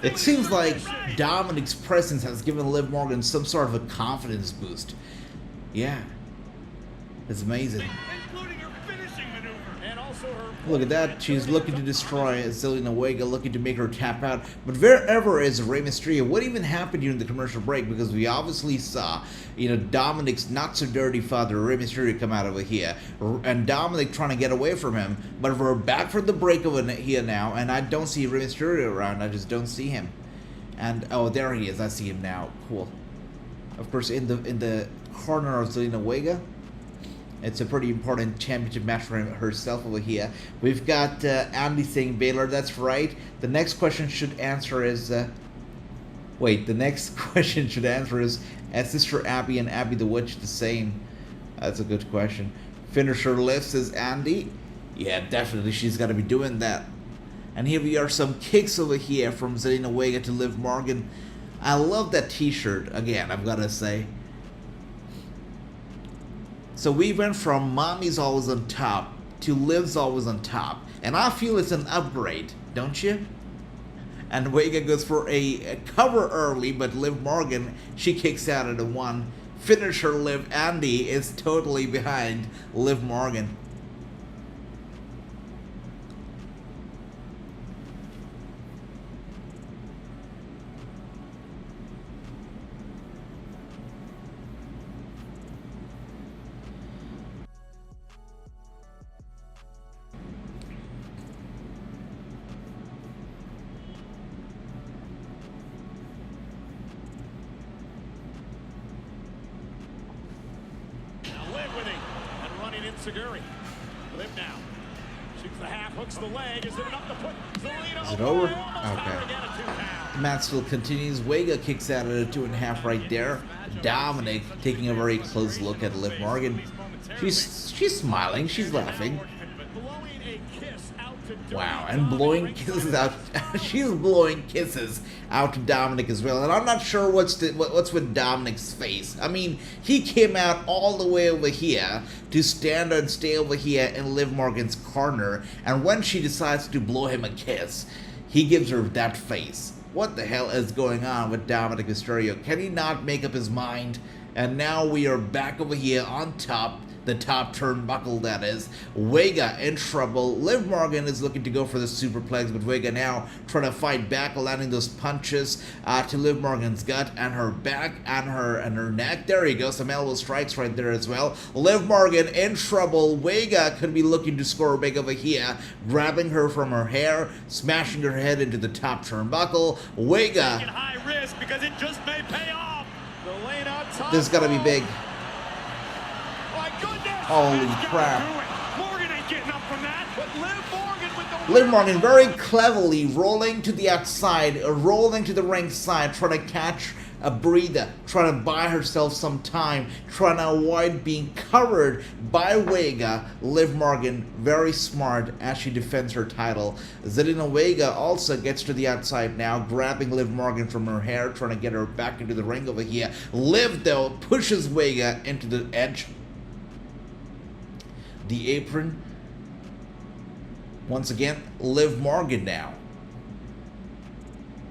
It seems like Dominic's presence has given Liv Morgan some sort of a confidence boost. Yeah. It's amazing. Look at that. She's looking to destroy Zelina Vega, looking to make her tap out. But wherever is Rey Mysterio? What even happened during the commercial break? Because we obviously saw, you know, Dominic's not so dirty father, Rey Mysterio, come out over here. And Dominic trying to get away from him. But we're back from the break over here now. And I don't see Rey Mysterio around. I just don't see him. And, oh, there he is. I see him now. Cool. Of course, in the corner of Zelina Vega. It's a pretty important championship match for herself over here. We've got Andy saying Baylor. That's right. The next question should answer is... wait, the next question should answer is Sister Abby and Abby the Witch the same? That's a good question. Finisher lifts says Andy. Yeah, definitely she's got to be doing that. And here we are, some kicks over here from Zelina Vega to Liv Morgan. I love that t-shirt, again, I've got to say. So we went from Mommy's always on top to Liv's always on top. And I feel it's an upgrade, don't you? And Vega goes for a cover early, but Liv Morgan, she kicks out at a 1. Finisher Liv Andy is totally behind Liv Morgan. Seguri. Liv now. Shoots the half, hooks the leg. Is it enough to put Zelina? Is it over? Okay. The match still continues. Vega kicks out at a 2.5 right there. Dominic taking a very close look at Liv Morgan. She's smiling. She's laughing. Wow, and blowing kisses out. She's blowing kisses out to Dominic as well. And I'm not sure what's with Dominic's face. I mean, he came out all the way over here to stand and stay over here in Liv Morgan's corner. And when she decides to blow him a kiss, he gives her that face. What the hell is going on with Dominik Mysterio? Can he not make up his mind? And now we are back over here on top. The top turnbuckle, that is. Vega in trouble. Liv Morgan is looking to go for the superplex, but Vega now trying to fight back, landing those punches to Liv Morgan's gut and her back and her neck. There you go, some elbow strikes right there as well. Liv Morgan in trouble. Vega could be looking to score big over here, grabbing her from her hair, smashing her head into the top turnbuckle. Vega. High risk because it just may pay off. This is gonna be big. Holy crap. Morgan ain't getting up from that, but Liv Morgan very cleverly rolling to the outside, rolling to the ring side, trying to catch a breather, trying to buy herself some time, trying to avoid being covered by Vega. Liv Morgan, very smart as she defends her title. Zelina Vega also gets to the outside now, grabbing Liv Morgan from her hair, trying to get her back into the ring over here. Liv, though, pushes Vega into the edge. The apron. Once again, Liv Morgan now.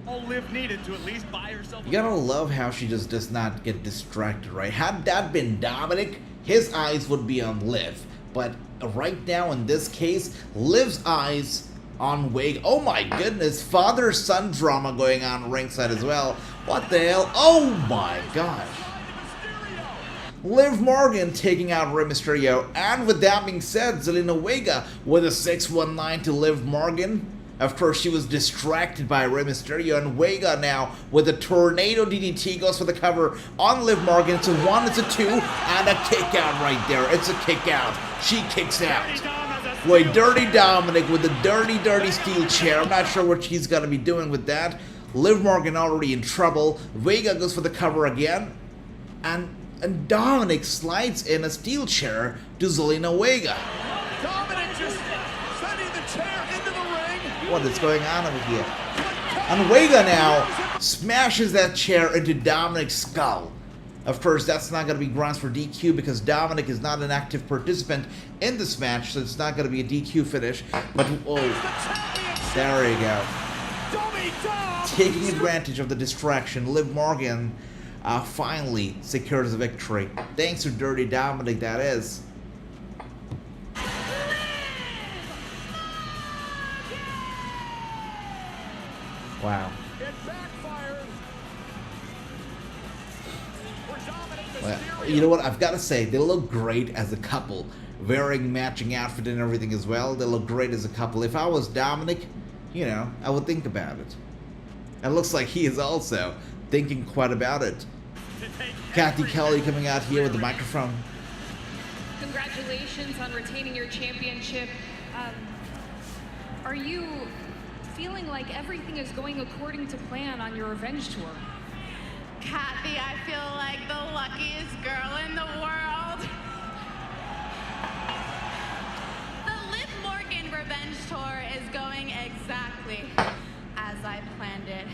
All Liv needed to at least buy herself. You gotta love how she just does not get distracted, right? Had that been Dominic, his eyes would be on Liv. But right now, in this case, Liv's eyes on Vega. Oh my goodness, father-son drama going on ringside as well. What the hell? Oh my gosh. Liv Morgan taking out Rey Mysterio, and with that being said, Zelina Vega with a 619 to Liv Morgan. Of course, she was distracted by Rey Mysterio, and Vega now with a tornado DDT goes for the cover on Liv Morgan. It's a 1, it's a 2, and a kick out right there. It's a kick out. She kicks out. Wait, Dirty Dominic with a dirty steel chair. I'm not sure what she's gonna be doing with that. Liv Morgan already in trouble. Vega goes for the cover again, and Dominic slides in a steel chair to Zelina Vega. Dominic just sending the chair into the ring. What is going on over here? And Vega now smashes that chair into Dominic's skull. Of course, that's not going to be grounds for DQ because Dominic is not an active participant in this match, so it's not going to be a DQ finish. But, oh, there you go. Taking advantage of the distraction, Liv Morgan finally secures a victory. Thanks to Dirty Dominic, that is. Wow. Well, you know what? I've got to say, they look great as a couple. Wearing matching outfit and everything as well. They look great as a couple. If I was Dominic, you know, I would think about it. It looks like he is also thinking quite about it. Kathy Kelly coming out here with the microphone. Congratulations on retaining your championship. Are you feeling like everything is going according to plan on your revenge tour? Kathy, I feel like the luckiest girl in the world. The Liv Morgan revenge tour is going exactly as I planned it.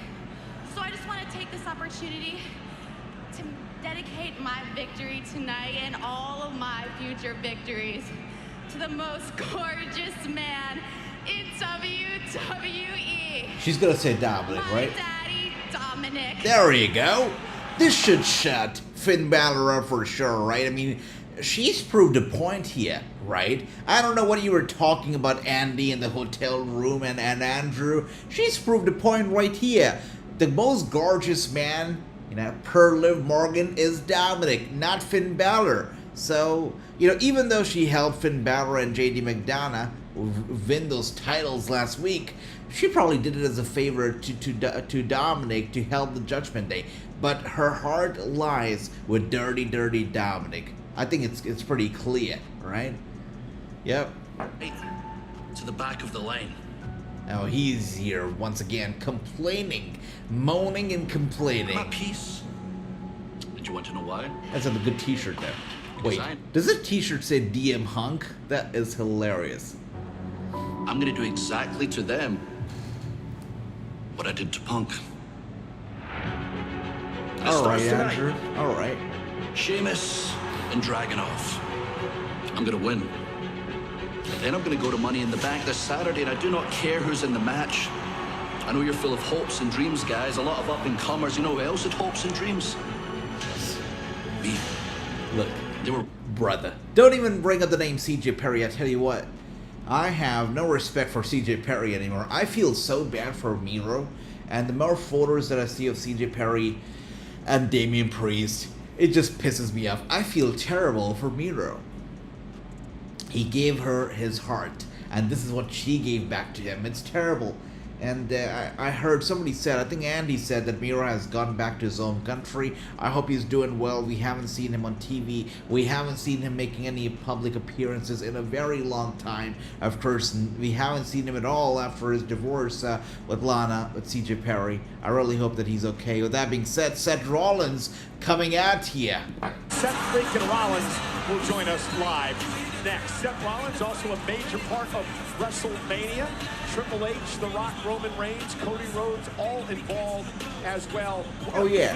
So I just want to take this opportunity to dedicate my victory tonight and all of my future victories to the most gorgeous man in WWE. She's gonna say Dominic, right? Daddy, Dominic. There you go. This should shut Finn Balor up for sure, right? I mean, she's proved a point here, right? I don't know what you were talking about, Andy, in the hotel room and Andrew. She's proved a point right here. The most gorgeous man, you know, per Liv Morgan is Dominic, not Finn Balor. So, you know, even though she helped Finn Balor and JD McDonough win those titles last week, she probably did it as a favor to Dominic to help the Judgment Day. But her heart lies with Dirty Dominic. I think it's pretty clear, right? Yep. To the back of the line. Now he's here once again, complaining, moaning and complaining. I'm at peace. And you want to know why? That's a good t-shirt there. Wait, does the t-shirt say DM Hunk? That is hilarious. I'm gonna do exactly to them what I did to Punk. Alright, Andrew. Alright. Sheamus and Dragunov. I'm gonna win. Then I'm gonna go to Money in the Bank this Saturday, and I do not care who's in the match. I know you're full of hopes and dreams, guys. A lot of up-and-comers. You know who else had hopes and dreams? Me. Look, they were... Brother, don't even bring up the name CJ Perry. I tell you what, I have no respect for CJ Perry anymore. I feel so bad for Miro, and the more photos that I see of CJ Perry and Damian Priest, it just pisses me off. I feel terrible for Miro. He gave her his heart, and this is what she gave back to him. It's terrible. And I heard somebody said, I think Andy said that Miro has gone back to his home country. I hope he's doing well. We haven't seen him on TV. We haven't seen him making any public appearances in a very long time. Of course, we haven't seen him at all after his divorce with Lana, with CJ Perry. I really hope that he's okay. With that being said, Seth Rollins coming out here. Seth freaking Rollins will join us live next. Seth Rollins, also a major part of WrestleMania. Triple H, The Rock, Roman Reigns, Cody Rhodes, all involved as well. Oh yeah,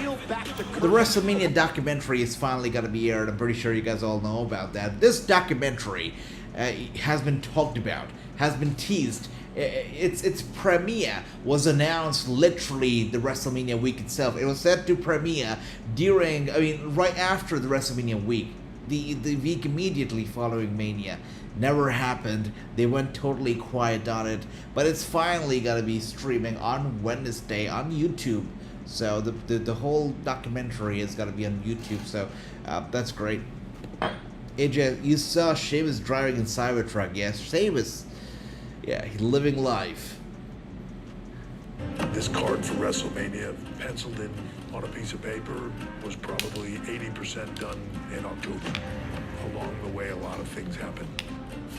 the WrestleMania documentary is finally going to be aired. I'm pretty sure you guys all know about that. This documentary has been talked about, has been teased. Its premiere was announced literally the WrestleMania week itself. It was set to premiere during, right after the WrestleMania week. The week immediately following Mania. Never happened. They went totally quiet on it. But it's finally going to be streaming on Wednesday on YouTube. So the whole documentary is going to be on YouTube. So that's great. AJ, you saw Sheamus driving in Cybertruck. Yes, Sheamus. Yeah, he's living life. This card for WrestleMania, penciled in on a piece of paper, was probably 80% done in October. Along the way, a lot of things happened.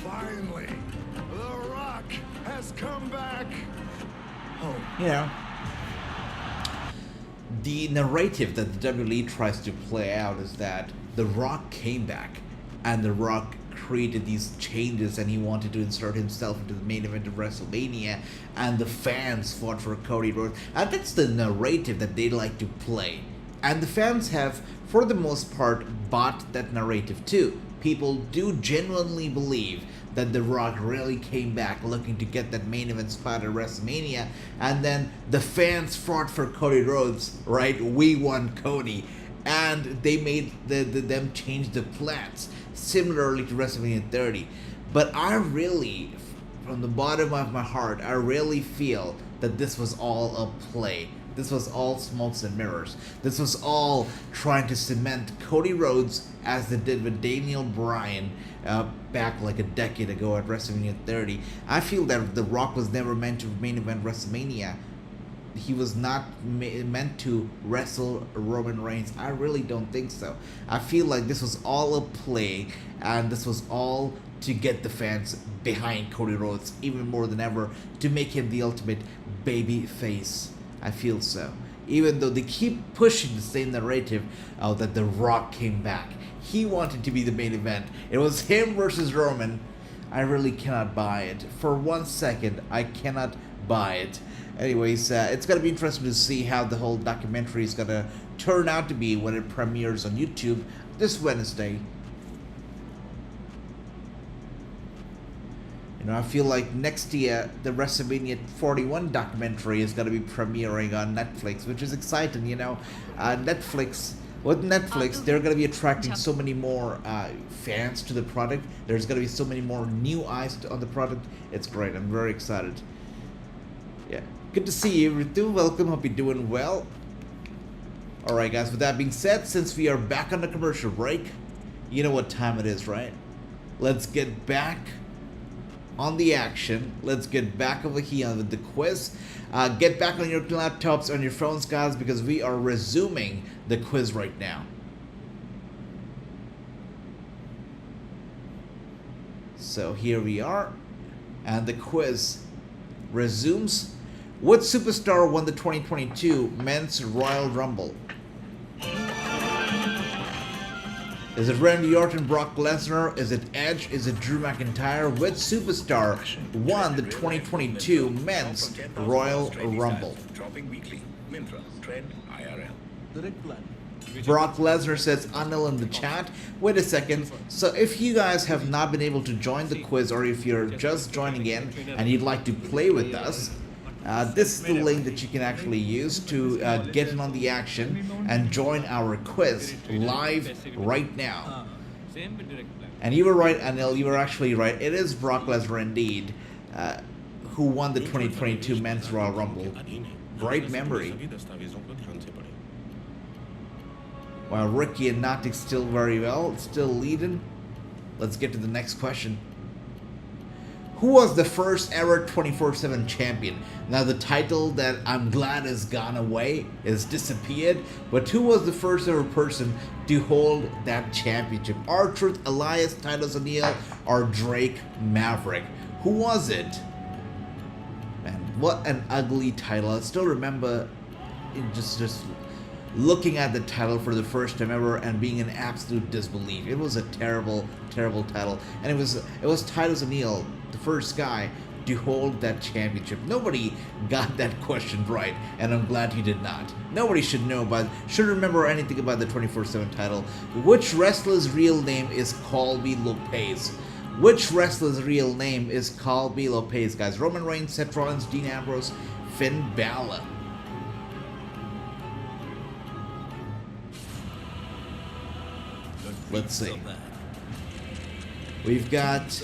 Finally, The Rock has come back. Oh, you know, the narrative that the WWE tries to play out is that The Rock came back, and The Rock created these changes, and he wanted to insert himself into the main event of WrestleMania, and the fans fought for Cody Rhodes. And that's the narrative that they like to play. And the fans have, for the most part, bought that narrative too. People do genuinely believe that The Rock really came back looking to get that main event spot at WrestleMania, and then the fans fought for Cody Rhodes, right? We won Cody. And they made them change the plans, similarly to WrestleMania 30. But I really, from the bottom of my heart, I really feel that this was all a play. This was all smokes and mirrors. This was all trying to cement Cody Rhodes as they did with Daniel Bryan back like a decade ago at WrestleMania 30. I feel that The Rock was never meant to main event WrestleMania. He was not meant to wrestle Roman Reigns. I really don't think so. I feel like this was all a play, and this was all to get the fans behind Cody Rhodes even more than ever, to make him the ultimate baby face. I feel so. Even though they keep pushing the same narrative that The Rock came back. He wanted to be the main event. It was him versus Roman. I really cannot buy it. For 1 second, I cannot buy it. Anyways, it's going to be interesting to see how the whole documentary is going to turn out to be when it premieres on YouTube this Wednesday. You know, I feel like next year the WrestleMania 41 documentary is going to be premiering on Netflix, which is exciting, you know. With Netflix, they're going to be attracting so many more fans to the product. There's going to be so many more new eyes on the product. It's great. I'm very excited. Yeah. Good to see you, Ritu. Welcome. Hope you're doing well. Alright, guys. With that being said, since we are back on the commercial break, you know what time it is, right? Let's get back on the action. Let's get back over here with the quiz. Get back on your laptops, on your phones, guys, because we are resuming the quiz right now. So here we are, and the quiz resumes. What superstar won the 2022 Men's Royal Rumble? Is it Randy Orton, Brock Lesnar? Is it Edge? Is it Drew McIntyre? Which superstar won the 2022 Men's Royal Rumble? Brock Lesnar says Anil in the chat. Wait a second. So if you guys have not been able to join the quiz, or if you're just joining in and you'd like to play with us, this is the link that you can actually use to get in on the action and join our quiz live right now. And you were right, Anil, you were actually right. It is Brock Lesnar indeed who won the 2022 Men's Royal Rumble. Great memory. While Ricky and Natic still very well, still leading. Let's get to the next question. Who was the first ever 24/7 champion? Now the title that I'm glad has gone away, has disappeared, but who was the first ever person to hold that championship? R-Truth, Elias, Titus O'Neil, or Drake Maverick? Who was it? Man, what an ugly title. I still remember just looking at the title for the first time ever and being in absolute disbelief. It was a terrible, terrible title. And it was Titus O'Neil, the first guy to hold that championship. Nobody got that question right, and I'm glad he did not. Nobody should remember anything about the 24/7 title. Which wrestler's real name is Colby Lopez? Which wrestler's real name is Colby Lopez, guys? Roman Reigns, Seth Rollins, Dean Ambrose, Finn Balor. Let's see. We've got...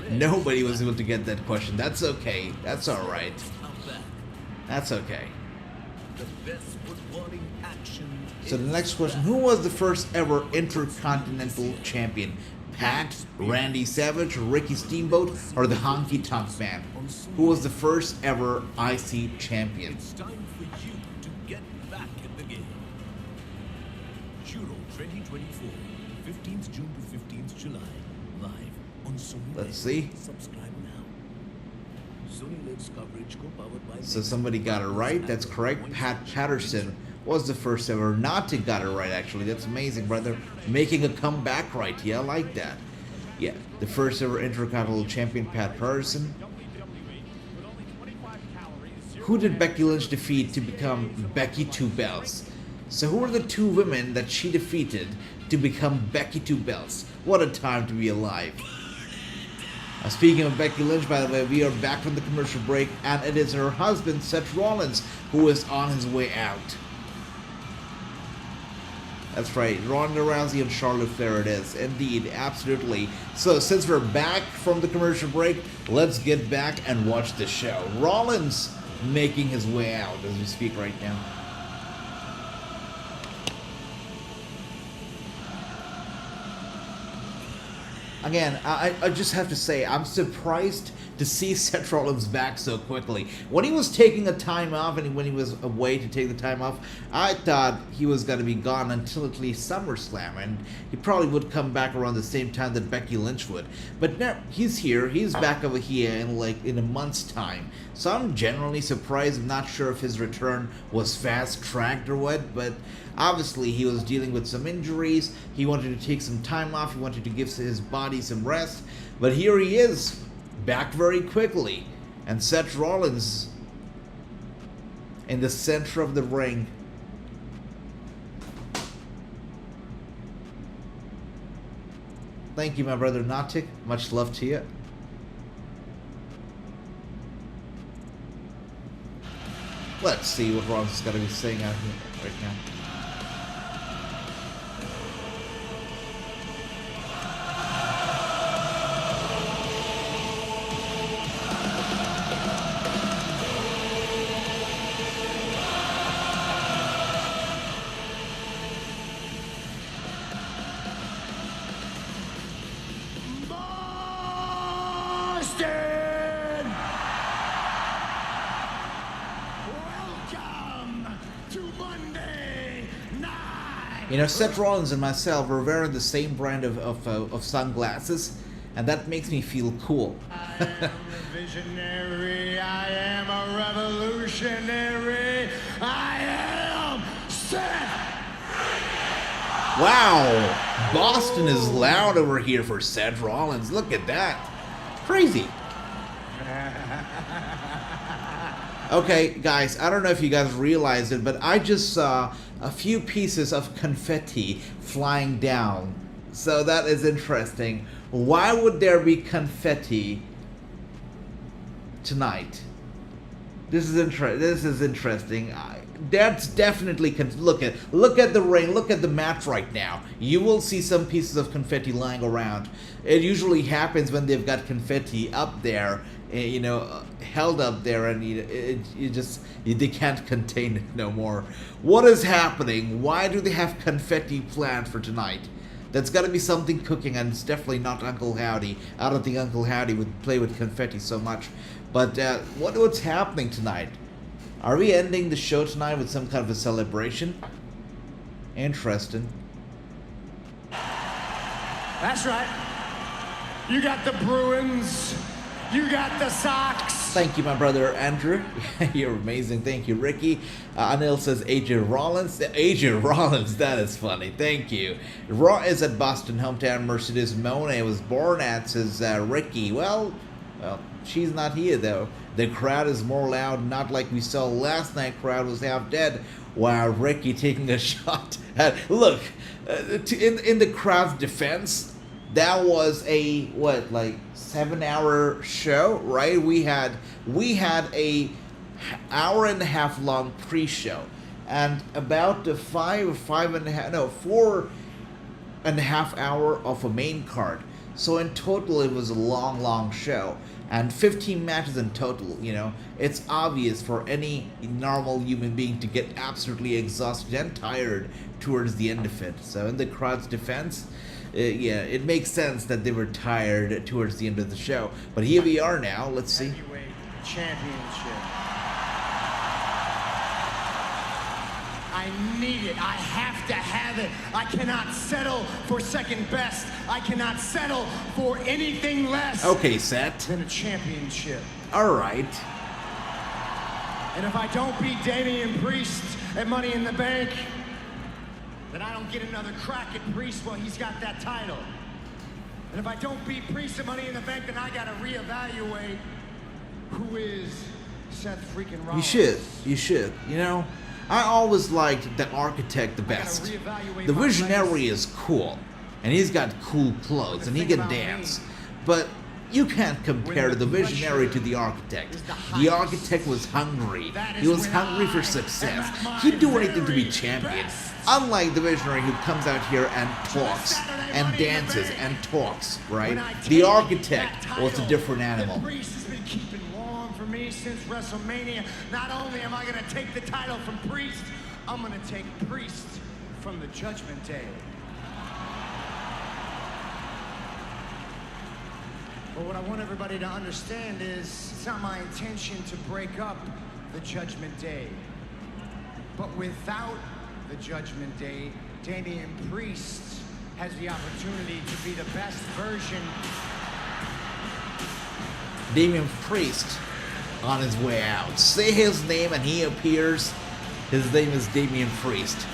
Nobody was able to get that question. That's okay. That's alright. That's okay. So the next question, who was the first ever Intercontinental Champion? Pat, Randy Savage, Ricky Steamboat, or the Honky Tonk Man? Who was the first ever IC Champion? It's time for you to get back in the game. Euro 2024, 15th June to 15th July, live on Sony. Let's see. Subscribe now. Sony Lives coverage co-powered by... So somebody got it right. That's correct. Pat Patterson was the first ever. Nati got it right, actually. That's amazing, brother. Making a comeback right here. I like that. Yeah, the first ever Intercontinental Champion, Pat Patterson. Who did Becky Lynch defeat to become Becky Two Belts? So who were the two women that she defeated to become Becky Two Belts? What a time to be alive. Speaking of Becky Lynch, by the way, we are back from the commercial break, and it is her husband, Seth Rollins, who is on his way out. That's right, Ronda Rousey and Charlotte Flair it is. Indeed, absolutely. So since we're back from the commercial break, let's get back and watch the show. Rollins making his way out as we speak right now. Again, I just have to say, I'm surprised to see Seth Rollins back so quickly. When he was taking a time off and when he was away to take the time off, I thought he was going to be gone until at least SummerSlam, and he probably would come back around the same time that Becky Lynch would. But no, he's here. He's back over here in a month's time. So I'm genuinely surprised. I'm not sure if his return was fast-tracked or what, but obviously he was dealing with some injuries. He wanted to take some time off. He wanted to give his body some rest. But here he is, back very quickly. And Seth Rollins in the center of the ring. Thank you, my brother Natik. Much love to you. Let's see what Rollins is going to be saying out here right now. You know, Seth Rollins and myself are wearing the same brand of sunglasses, and that makes me feel cool. I am a visionary, I am a revolutionary, I am Seth! Wow! Boston is loud over here for Seth Rollins. Look at that. Crazy. Okay, guys, I don't know if you guys realized it, but I just saw a few pieces of confetti flying down. So that is interesting. Why would there be confetti tonight? This is interesting. That's definitely look at the ring, look at the mat right now. You will see some pieces of confetti lying around. It usually happens when they've got confetti up there, you know, held up there, and they can't contain it no more. What is happening? Why do they have confetti planned for tonight? That's got to be something cooking, and it's definitely not Uncle Howdy. I don't think Uncle Howdy would play with confetti so much. But what's happening tonight? Are we ending the show tonight with some kind of a celebration? Interesting. That's right. You got the Bruins. You got the Sox. Thank you, my brother Andrew. You're amazing. Thank you, Ricky. Anil says AJ Rollins. AJ Rollins, that is funny. Thank you. Raw is at Boston. Hometown Mercedes Moné was born at, says Ricky. Well, she's not here, though. The crowd is more loud, not like we saw last night. Crowd was half dead. Wow, Ricky taking a shot at... Look, in the crowd's defense, that was a, what, like 7-hour show, right? We had a hour and a half long pre-show, and about the 4.5 hour of a main card. So in total, it was a long show, and 15 matches in total. You know, it's obvious for any normal human being to get absolutely exhausted and tired towards the end of it. So in the crowd's defense, yeah, it makes sense that they were tired towards the end of the show. But here we are now. Let's see. Heavyweight championship. I need it. I have to have it. I cannot settle for second best. I cannot settle for anything less. Okay, Seth. Than a championship. All right. And if I don't beat Damian Priest at Money in the Bank, then I don't get another crack at Priest while he's got that title. And if I don't beat Priest at Money in the Bank, then I gotta reevaluate who is Seth freaking Rollins. You should. You know, I always liked the Architect the best. The Visionary is cool, and he's got cool clothes, and he can dance. But you can't compare the Visionary to the Architect. The Architect was hungry. He was hungry for success. He'd do anything to be champion. Unlike the Visionary, who comes out here and talks and dances and talks, right? The Architect was a different animal. Priest has been keeping warm for me since WrestleMania. Not only am I going to take the title from Priest, I'm going to take Priest from the Judgment Day. But what I want everybody to understand is it's not my intention to break up the Judgment Day. But without the Judgment Day, Damian Priest has the opportunity to be the best version. Damian Priest on his way out. Say his name and he appears. His name is Damian Priest.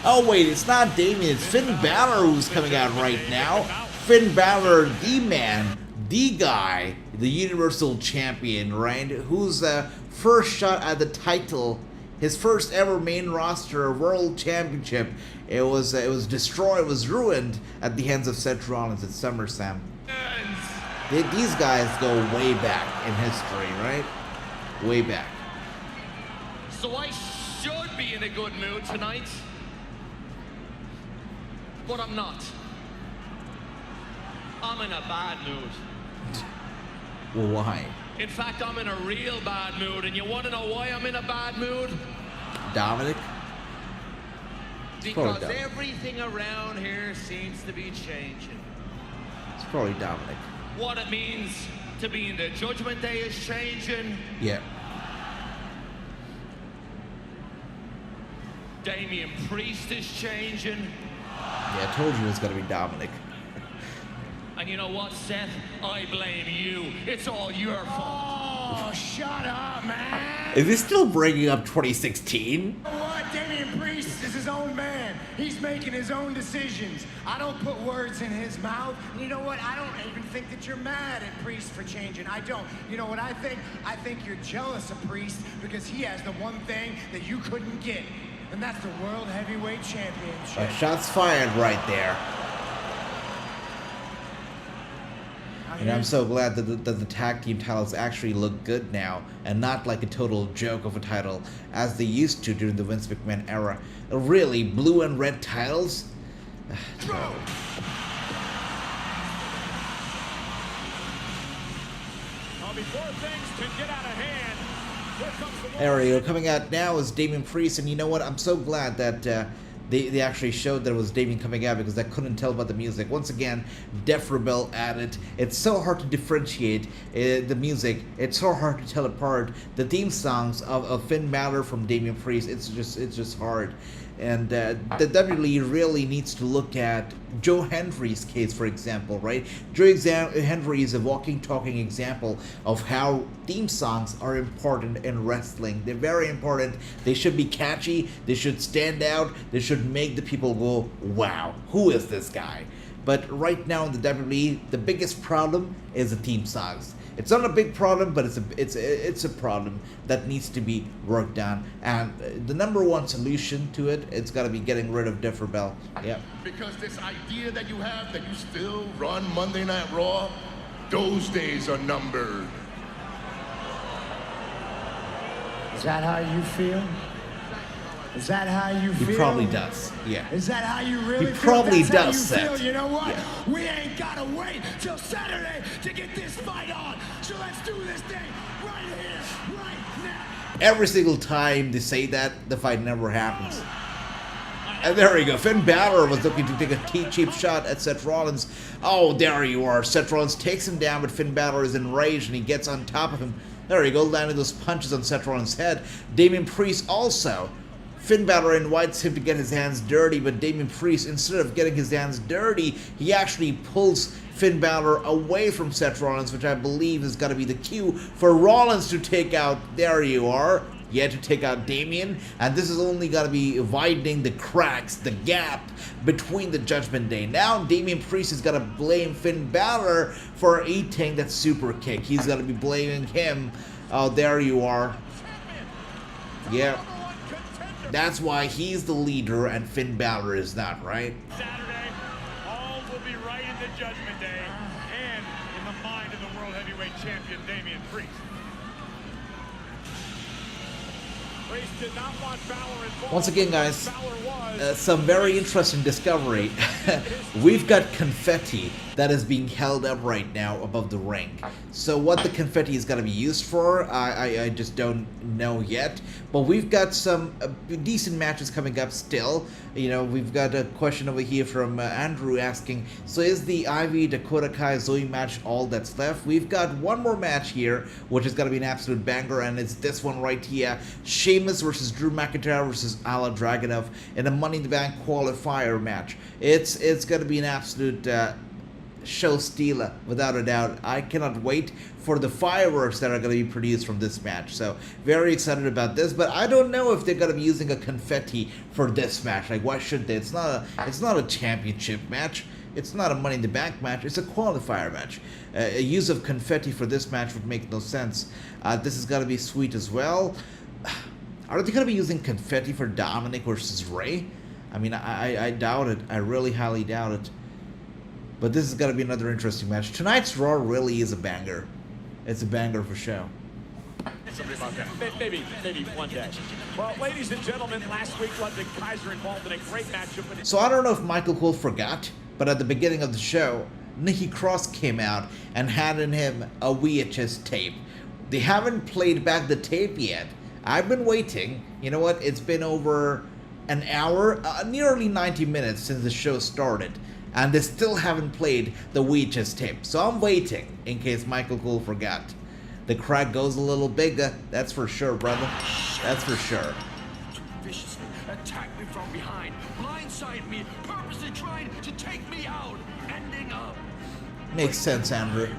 Oh wait, it's not Damian, it's Finn Balor who's coming out right now. Finn Balor, the man, the guy, the Universal Champion, right? Whose first shot at the title, his first ever main roster World Championship, it was destroyed, it was ruined at the hands of Seth Rollins at SummerSlam. These guys go way back in history, right? Way back. So I should be in a good mood tonight, but I'm not. I'm in a bad mood. Well, why? In fact, I'm in a real bad mood, and you want to know why I'm in a bad mood? Dominic? Because everything around here seems to be changing. It's probably Dominic. What it means to be in the Judgment Day is changing. Yeah. Damian Priest is changing. Yeah, I told you it was going to be Dominic. And you know what, Seth? I blame you. It's all your fault. Oh, shut up, man. Is he still bringing up 2016? You know what? Damian Priest is his own man. He's making his own decisions. I don't put words in his mouth. You know what? I don't even think that you're mad at Priest for changing. I don't. You know what I think? I think you're jealous of Priest because he has the one thing that you couldn't get, and that's the World Heavyweight Championship. Shots fired right there. And I'm so glad that the tag team titles actually look good now, and not like a total joke of a title, as they used to during the Vince McMahon era. Really, blue and red titles? Now, before things can get out of hand, here comes the There we go. Coming out now is Damian Priest, and you know what? I'm so glad that they actually showed that it was Damian coming out because I couldn't tell about the music. Once again, Def Rebel added. It's so hard to differentiate the music. It's so hard to tell apart the theme songs of Finn Balor from Damian Priest. It's just hard. And the WWE really needs to look at Joe Hendry's case, for example, right? Joe Hendry is a walking, talking example of how theme songs are important in wrestling. They're very important. They should be catchy. They should stand out. They should make the people go, wow, who is this guy? But right now in the WWE, the biggest problem is the theme songs. It's not a big problem, but it's a problem that needs to be worked on. And the number one solution to it, it's got to be getting rid of Def Rebel. Yeah. Because this idea that you have that you still run Monday Night Raw, those days are numbered. Is that how you feel? Is that how you feel? He probably does, yeah. Is that how you really feel? He probably does, how you Seth. Feel. You know what? Yeah. We ain't gotta wait till Saturday to get this fight on. So let's do this thing right here, right now. Every single time they say that, the fight never happens. And there we go. Finn Balor was looking to take a cheap shot at Seth Rollins. Oh, there you are. Seth Rollins takes him down, but Finn Balor is enraged and he gets on top of him. There you go, landing those punches on Seth Rollins' head. Damian Priest also. Finn Balor invites him to get his hands dirty, but Damian Priest, instead of getting his hands dirty, he actually pulls Finn Balor away from Seth Rollins, which I believe is going to be the cue for Rollins to take out, there you are, to take out Damian, and this is only going to be widening the cracks, the gap between the Judgment Day. Now Damian Priest is going to blame Finn Balor for eating that super kick. He's going to be blaming him. Oh, there you are. Yeah. That's why he's the leader and Finn Balor is not, right? Saturday, all will be right in the Judgment Day and in the mind of the World Heavyweight Champion, Damian Priest. Priest did not want Balor involved. Once again, guys, some very interesting discovery. We've got confetti that is being held up right now above the ring. So what the confetti is going to be used for, I just don't know yet. But we've got some decent matches coming up still. You know, we've got a question over here from Andrew asking, so is the Ivy, Dakota Kai, Zoe match all that's left? We've got one more match here, which is going to be an absolute banger, and it's this one right here. Sheamus versus Drew McIntyre versus Ala Dragunov in a Money in the Bank qualifier match. It's going to be an absolute show stealer, without a doubt. I cannot wait for the fireworks that are going to be produced from this match. So very excited about this, but I don't know if they're going to be using a confetti for this match. Like, why should they? It's not a championship match. It's not a Money in the Bank match. It's a qualifier match. A use of confetti for this match would make no sense. This is going to be sweet as well. Are they going to be using confetti for Dominic versus Rey? I mean, I doubt it. I really highly doubt it. But this is going to be another interesting match. Tonight's Raw really is a banger. It's a banger for show. Maybe one day. Well, ladies and gentlemen, last week Ludwig Kaiser involved in a great matchup. So I don't know if Michael Cole forgot, but at the beginning of the show, Nikki Cross came out and handed him a VHS tape. They haven't played back the tape yet. I've been waiting. You know what? It's been over an hour, nearly 90 minutes since the show started. And they still haven't played the VHS tape. So I'm waiting in case Michael Cole forgot. The crack goes a little bigger, that's for sure, brother. That's for sure. Viciously attack me from behind, blindside me, purposely trying to take me out, ending up. Makes sense, Andrew.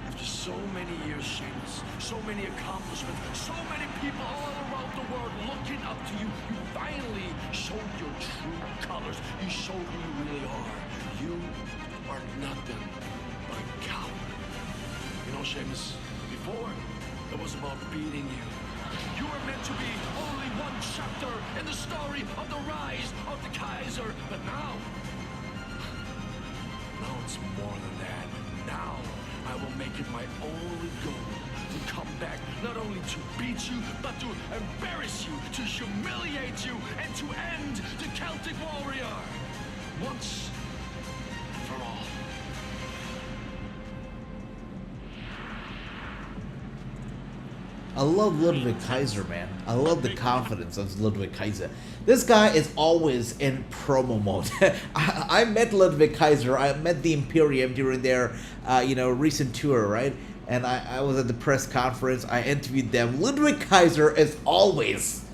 After so many years, Sheamus, so many accomplishments, so many people all around the world looking up to you, you finally showed your true colors. You showed who you really are. You are nothing but a coward. You know, Sheamus, before, it was about beating you. You were meant to be only one chapter in the story of the rise of the Kaiser. But now it's more than that. Now, I will make it my only goal to come back, not only to beat you, but to embarrass you, to humiliate you, and to end the Celtic warrior. Once and for all. I love Ludwig Kaiser, man. I love the confidence of Ludwig Kaiser. This guy is always in promo mode. I met Ludwig Kaiser. I met the Imperium during their, recent tour, right? And I was at the press conference. I interviewed them. Ludwig Kaiser is always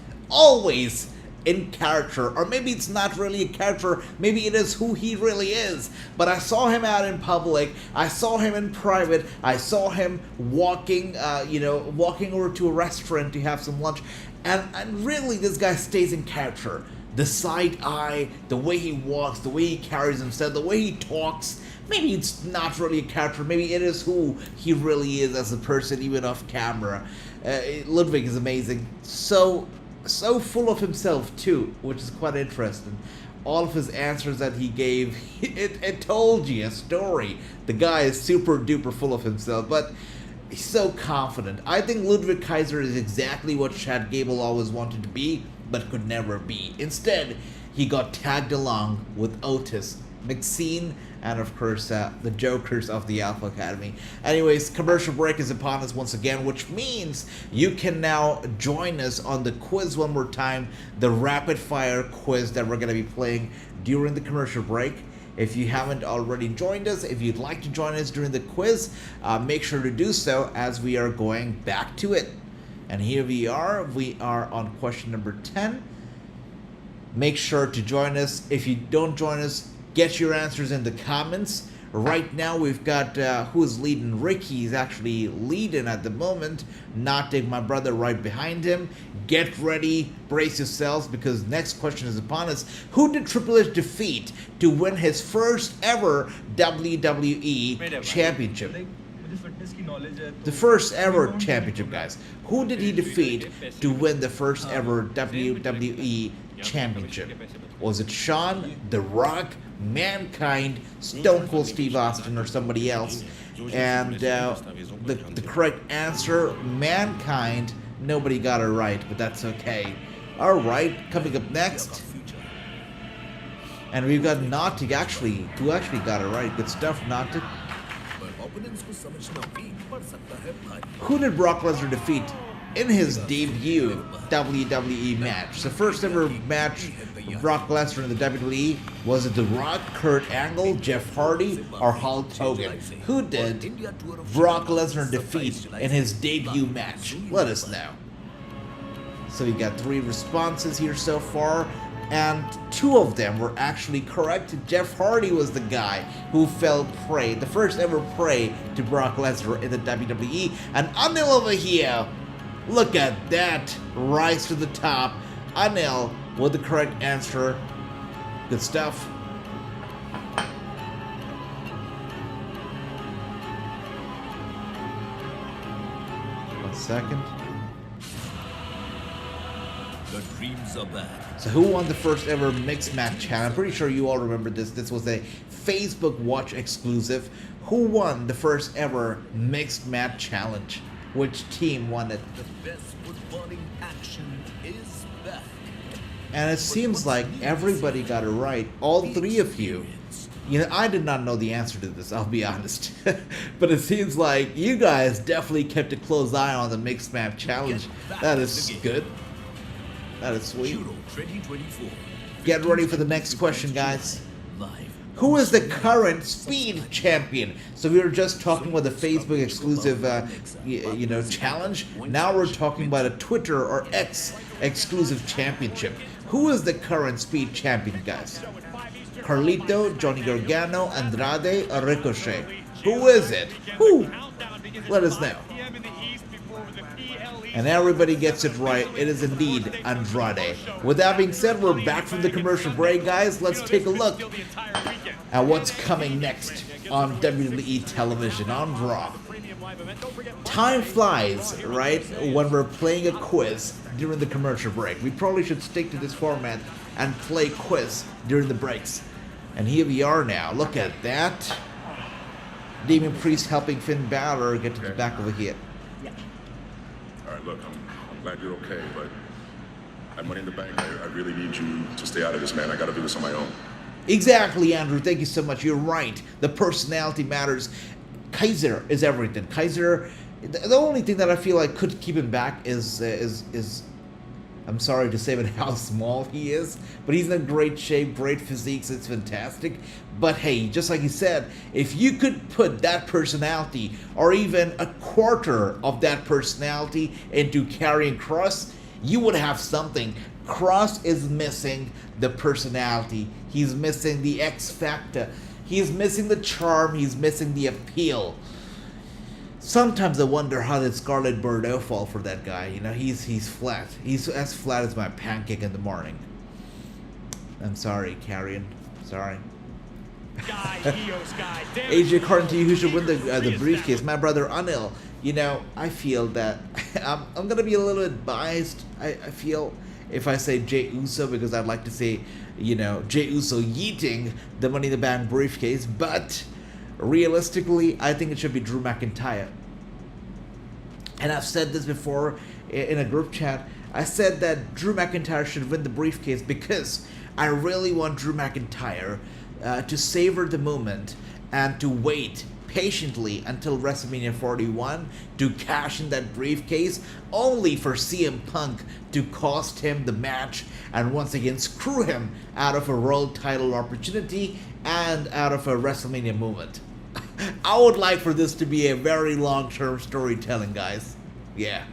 in character, or maybe it's not really a character, maybe it is who he really is. But I saw him out in public, I saw him in private, I saw him walking over to a restaurant to have some lunch, and really this guy stays in character. The side eye, the way he walks, the way he carries himself, the way he talks. Maybe it's not really a character, maybe it is who he really is as a person, even off camera. Ludwig is amazing. So full of himself too, which is quite interesting. All of his answers that he gave, it told you a story. The guy is super duper full of himself, but he's so confident. I think Ludwig Kaiser is exactly what Chad Gable always wanted to be, but could never be. Instead, he got tagged along with Otis, Maxine, and of course the Jokers of the Alpha Academy. Anyways, commercial break is upon us once again, which means you can now join us on the quiz one more time, the rapid fire quiz that we're going to be playing during the commercial break. If you haven't already joined us, if you'd like to join us during the quiz, make sure to do so as we are going back to it. And here we are on question number 10. Make sure to join us. If you don't join us, get your answers in the comments. Right now we've got who's leading. Ricky's actually leading at the moment. Notic, my brother, right behind him. Get ready, brace yourselves, because next question is upon us. Who did Triple H defeat to win his first ever WWE Championship? The first ever championship, guys. Who did he defeat to win the first ever WWE Championship? Was it Shawn, The Rock, Mankind, Stone Cold Steve Austin, or somebody else? And the correct answer, Mankind. Nobody got it right, but that's okay. Alright, coming up next. And we've got Notic, who actually got it right. Good stuff, Notic. Who did Brock Lesnar defeat in his debut WWE match? The first ever match Brock Lesnar in the WWE, was it The Rock, Kurt Angle, Jeff Hardy, or Hulk Hogan? Who did Brock Lesnar defeat in his debut match? Let us know. So we got 3 responses here so far, and 2 of them were actually correct. Jeff Hardy was the guy who fell prey, the first ever prey to Brock Lesnar in the WWE. And Anil over here, look at that, rise to the top. Anil with the correct answer. Good stuff. One second. The dreams are back. So who won the first ever mixed match challenge? I'm pretty sure you all remember this. This was a Facebook Watch exclusive. Who won the first ever mixed match challenge? Which team won it? The best footballing action is back. And it seems like everybody got it right. All 3 of you. You know, I did not know the answer to this, I'll be honest. But it seems like you guys definitely kept a close eye on the mixed match challenge. That is good. That is sweet. Get ready for the next question, guys. Who is the current Speed Champion? So we were just talking about the Facebook exclusive, challenge. Now we're talking about a Twitter or X exclusive championship. Who is the current Speed Champion, guys? Carlito, Johnny Gargano, Andrade, or Ricochet? Who is it? Who? Let us know. And everybody gets it right. It is indeed Andrade. With that being said, we're back from the commercial break, guys. Let's take a look at what's coming next on WWE television, on Raw. Time flies, right, when we're playing a quiz during the commercial break. We probably should stick to this format and play quiz during the breaks. And here we are now. Look at that. Damian Priest helping Finn Balor get to the back over here. Look, I'm glad you're okay, but at Money in the Bank, I really need you to stay out of this, man. I got to do this on my own. Exactly, Andrew. Thank you so much. You're right. The personality matters. Kaiser is everything. Kaiser The only thing that I feel like could keep him back is I'm sorry to say, but how small he is. But he's in great shape, great physique, so it's fantastic. But hey, just like he said, if you could put that personality, or even a quarter of that personality into Karrion Kross, you would have something. Kross is missing the personality. He's missing the X factor. He's missing the charm. He's missing the appeal. Sometimes I wonder how did Scarlett Bordeaux fall for that guy. You know, he's flat. He's as flat as my pancake in the morning. I'm sorry, Karrion. Sorry. AJ, according to you, who should win the briefcase? My brother Anil. You know, I feel that I'm gonna be a little bit biased. I feel if I say Jey Uso, because I'd like to say, you know, Jey Uso yeeting the Money in the Bank briefcase, but realistically, I think it should be Drew McIntyre. And I've said this before in a group chat. I said that Drew McIntyre should win the briefcase because I really want Drew McIntyre to savor the moment and to wait patiently until WrestleMania 41 to cash in that briefcase, only for CM Punk to cost him the match and once again screw him out of a world title opportunity and out of a WrestleMania moment. I would like for this to be a very long-term storytelling, guys. Yeah.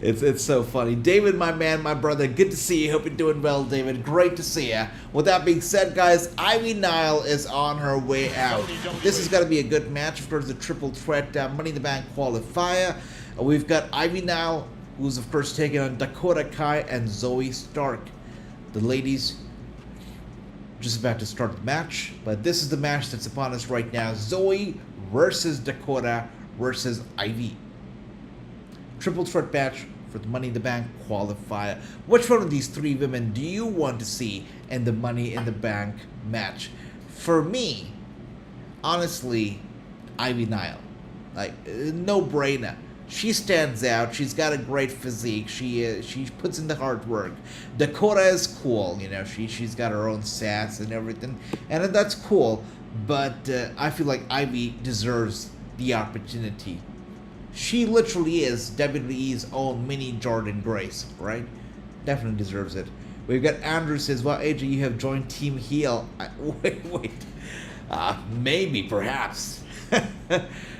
It's so funny. David, my man, my brother, good to see you. Hope you're doing well, David. Great to see you. With that being said, guys, Ivy Nile is on her way out. This is going to be a good match. Of course, the triple threat Money in the Bank qualifier. We've got Ivy Nile, who's, of course, taking on Dakota Kai and Zoe Stark. The ladies just about to start the match, but this is the match that's upon us right now. Zoe versus Dakota versus Ivy. Triple threat match for the Money in the Bank qualifier. Which one of these three women do you want to see in the Money in the Bank match? For me, honestly, Ivy Nile. Like, no brainer. She stands out. She's got a great physique. She puts in the hard work. Dakota is cool. You know, she's got her own sass and everything, and that's cool. But I feel like Ivy deserves the opportunity. She literally is WWE's own mini Jordan Grace, right? Definitely deserves it. We've got Andrew says, "Well, AJ, you have joined Team Heel." Wait. Maybe, perhaps.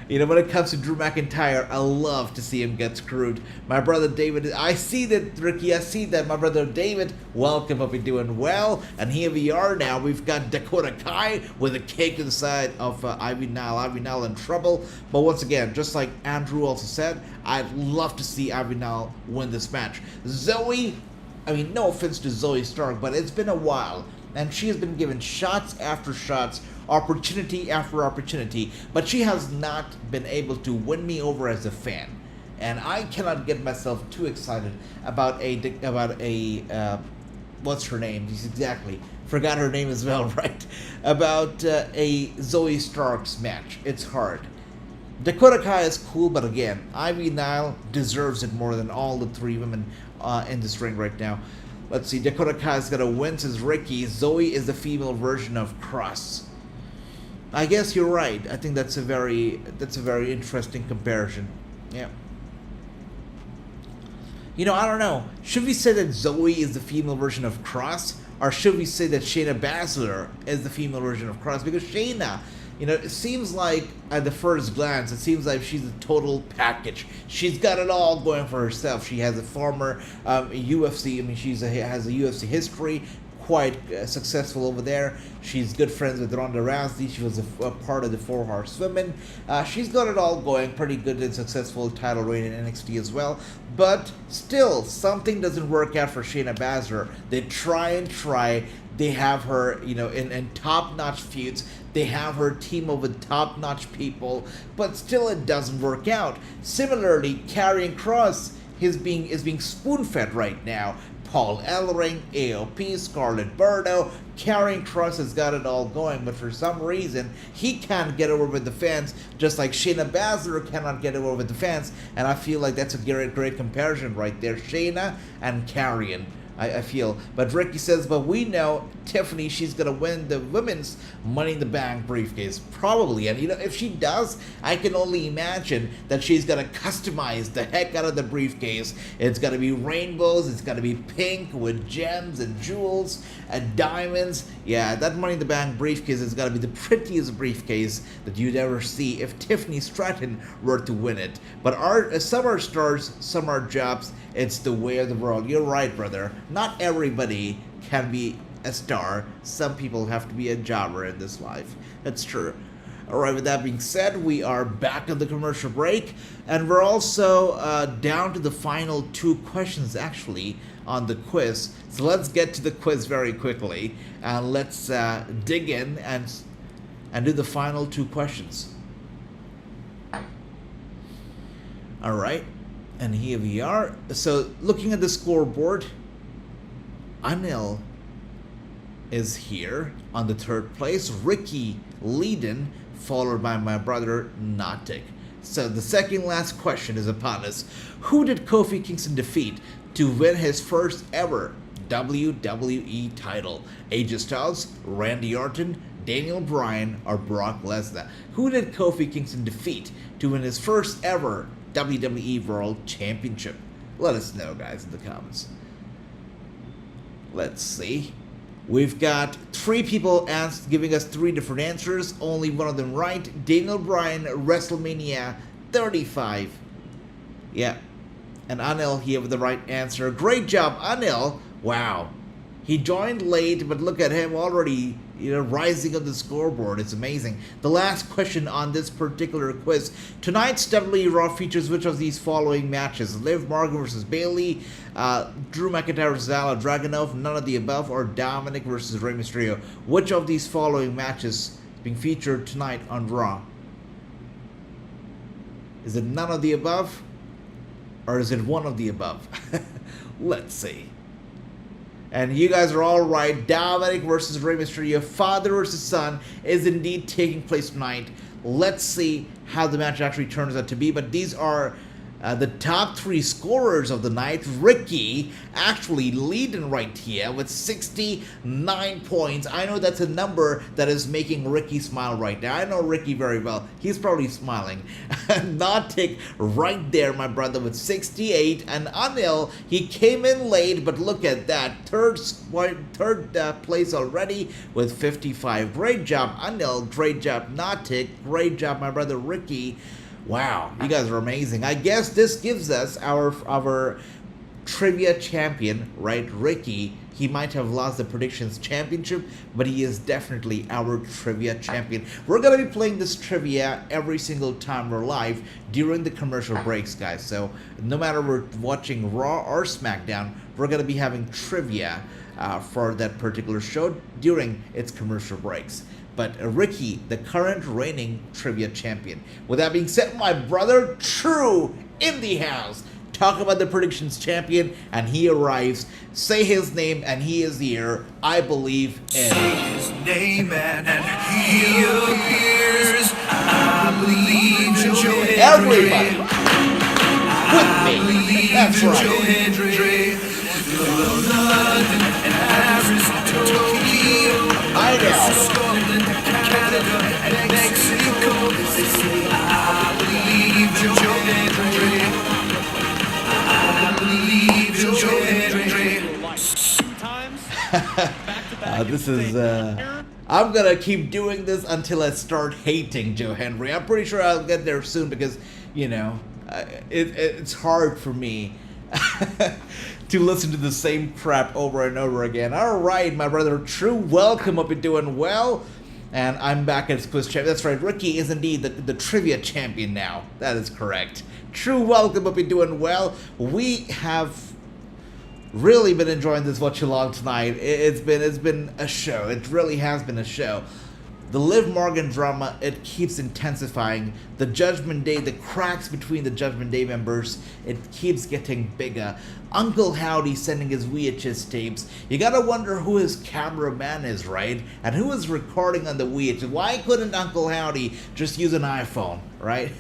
You know, when it comes to Drew McIntyre, I love to see him get screwed. My brother David, I see that, Ricky, I see that. My brother David, welcome, hope you're doing well. And here we are now. We've got Dakota Kai with a kick to the side of Ivy Nile. Ivy Nile in trouble. But once again, just like Andrew also said, I'd love to see Ivy Nile win this match. Zoe, I mean, no offense to Zoe Stark, but it's been a while. And she has been given shots after shots, opportunity after opportunity, but she has not been able to win me over as a fan. And I cannot get myself too excited about a what's her name? Exactly. Forgot her name as well, right? About a Zoe Stark's match. It's hard. Dakota Kai is cool, but again, Ivy Nile deserves it more than all the three women in this ring right now. Let's see, Dakota Kai's gonna win, says Ricky. Zoe is the female version of Kross. I guess you're right. I think that's a very interesting comparison. Yeah. You know, I don't know. Should we say that Zoe is the female version of Kross, or should we say that Shayna Baszler is the female version of Kross? Because Shayna, you know, it seems like at the first glance, it seems like she's a total package. She's got it all going for herself. She has a former UFC. I mean, has a UFC history. Quite successful over there. She's good friends with Ronda Rousey. She was a part of the 4 Horsewomen. She's got it all going. Pretty good and successful title reign in NXT as well. But still, something doesn't work out for Shayna Baszler. They try and try. They have her, you know, in top-notch feuds. They have her team up with top-notch people, but still it doesn't work out. Similarly, Karrion Kross is being spoon-fed right now. Paul Ellering, AOP, Scarlett Bordeaux, Karrion Kross has got it all going, but for some reason, he can't get over with the fans, just like Shayna Baszler cannot get over with the fans, and I feel like that's a great comparison right there. Shayna and Karrion I feel. But Ricky says, but we know Tiffany, she's going to win the women's Money in the Bank briefcase. Probably. And, you know, if she does, I can only imagine that she's going to customize the heck out of the briefcase. It's going to be rainbows. It's going to be pink with gems and jewels and diamonds. Yeah, that Money in the Bank briefcase is going to be the prettiest briefcase that you'd ever see if Tiffany Stratton were to win it. But some are stars, some are jobs. It's the way of the world. You're right, brother. Not everybody can be a star. Some people have to be a jobber in this life. That's true. Alright, with that being said, we are back on the commercial break. And we're also down to the final 2 questions, actually, on the quiz. So let's get to the quiz very quickly. And let's dig in and do the final 2 questions. Alright. And here we are. So, looking at the scoreboard, Anil is here on the 3rd place. Ricky leading, followed by my brother Natik. So, the second last question is upon us. Who did Kofi Kingston defeat to win his first ever WWE title? AJ Styles, Randy Orton, Daniel Bryan, or Brock Lesnar? Who did Kofi Kingston defeat to win his first ever WWE World Championship? Let us know, guys, in the comments. Let's see. We've got 3 people giving us 3 different answers. Only one of them right. Daniel Bryan, WrestleMania 35. Yeah. And Anil here with the right answer. Great job, Anil. Wow. He joined late, but look at him already, you know, rising on the scoreboard. It's amazing. The last question on this particular quiz. Tonight's WWE Raw features which of these following matches? Liv Morgan versus Bayley, Drew McIntyre versus Ilja Dragunov, none of the above, or Dominic versus Rey Mysterio? Which of these following matches being featured tonight on Raw? Is it none of the above? Or is it one of the above? Let's see. And you guys are all right. Dominic versus Rey Mysterio, father versus son, is indeed taking place tonight. Let's see how the match actually turns out to be. But these are the top 3 scorers of the night. Ricky actually leading right here with 69 points. I know that's a number that is making Ricky smile right now. I know Ricky very well. He's probably smiling. Natik right there, my brother, with 68. And Anil, he came in late, but look at that. Third place already with 55. Great job, Anil. Great job, Natik. Great job, my brother Ricky. Wow, you guys are amazing. I guess this gives us our trivia champion, right? Ricky. He might have lost the predictions championship, but he is definitely our trivia champion. We're going to be playing this trivia every single time we're live during the commercial breaks, guys. So no matter we're watching Raw or SmackDown, we're going to be having trivia for that particular show during its commercial breaks. But Ricky, the current reigning trivia champion. With that being said, my brother True in the house. Talk about the predictions champion, and he arrives. Say his name, and he is here. I believe in. Say his name, and he appears. I believe in Joe Hendry. Everybody, with me. That's right. Joe Hendry. London and Paris, Tokyo. I know. Canada and Mexico. I believe in Joe Hendry. I believe in Joe Hendry. This is, I'm gonna keep doing this until I start hating Joe Hendry. I'm pretty sure I'll get there soon because, you know, it's hard for me to listen to the same crap over and over again. Alright, my brother True, welcome. Hope you're doing well. And I'm back as quiz champion. That's right, Ricky is indeed the trivia champion now. That is correct. True, welcome. Hope you're doing well. We have really been enjoying this Watchalong tonight. It's been a show. It really has been a show. The Liv Morgan drama, it keeps intensifying. The Judgment Day, the cracks between the Judgment Day members, it keeps getting bigger. Uncle Howdy sending his VHS tapes. You gotta wonder who his cameraman is, right? And who is recording on the VHS. Why couldn't Uncle Howdy just use an iPhone, right?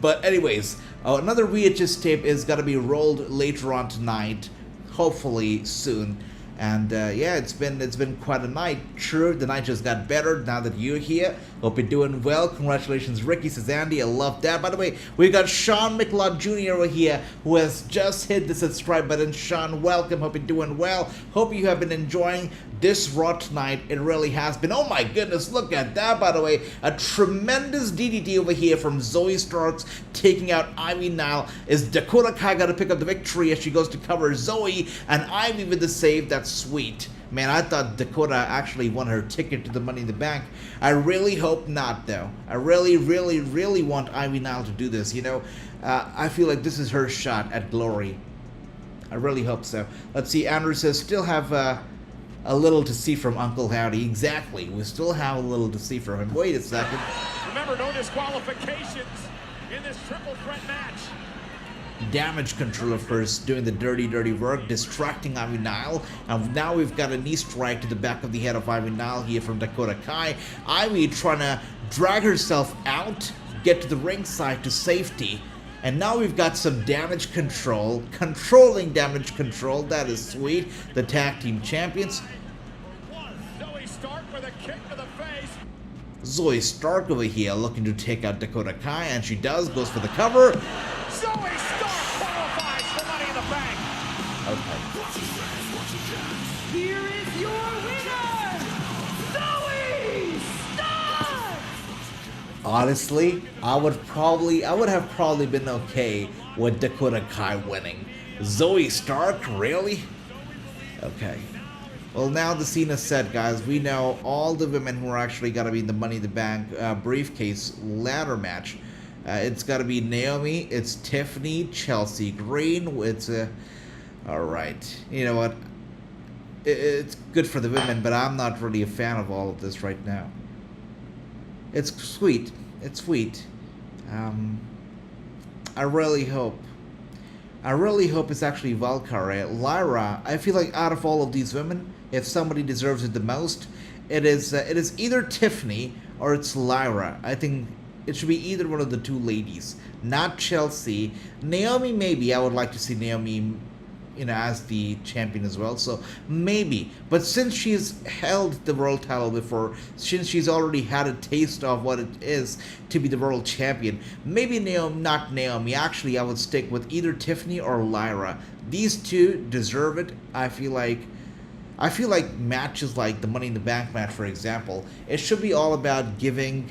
But anyways, another VHS tape is gonna be rolled later on tonight. hopefully soon. And yeah, it's been quite a night. Sure, the night just got better now that you're here. Hope you're doing well. Congratulations, Ricky, says Andy. I love that. By the way, we got Sean McLeod Jr. over here who has just hit the subscribe button. Sean, welcome. Hope you're doing well. Hope you have been enjoying this Raw tonight. It really has been. Oh my goodness, look at that, by the way. A tremendous DDT over here from Zoe Starks taking out Ivy Nile. Is Dakota Kai going to pick up the victory as she goes to cover Zoe, and Ivy with the save? That's sweet. Man, I thought Dakota actually won her ticket to the Money in the Bank. I really hope not, though. I really, really, really want Ivy Nile to do this, you know. I feel like this is her shot at glory. I really hope so. Let's see, Andrew says, still have a little to see from Uncle Howdy. Exactly, we still have a little to see from him. Wait a second. Remember, no disqualifications in this triple threat match. Damage control, of course, doing the dirty work, distracting Ivy Nile. And now we've got a knee strike to the back of the head of Ivy Nile here from Dakota Kai. Ivy trying to drag herself out, get to the ringside to safety. And now we've got some damage control, controlling damage control. That is sweet. The tag team champions. Zoe Stark with a kick to the face. Zoe Stark over here looking to take out Dakota Kai, and she does, goes for the cover. Zoe Stark qualifies for Money in the Bank. Okay. Here is your winner, Zoe Stark! Honestly, I would have probably been okay with Dakota Kai winning. Zoe Stark, really? Okay. Well, now the scene is set, guys. We know all the women who are actually going to be in the Money in the Bank briefcase ladder match. It's got to be Naomi, it's Tiffany, Chelsea Green, it's alright. You know what? It's good for the women, but I'm not really a fan of all of this right now. It's sweet. It's sweet. I really hope it's actually Valkyrie. Lyra, I feel like out of all of these women, if somebody deserves it the most, it is either Tiffany or it's Lyra. I think it should be either one of the two ladies, not Chelsea. Naomi, maybe. I would like to see Naomi, you know, as the champion as well. So maybe. But since she's held the world title before, since she's already had a taste of what it is to be the world champion, maybe Naomi, not Naomi. Actually, I would stick with either Tiffany or Lyra. These two deserve it. I feel like matches like the Money in the Bank match, for example, it should be all about giving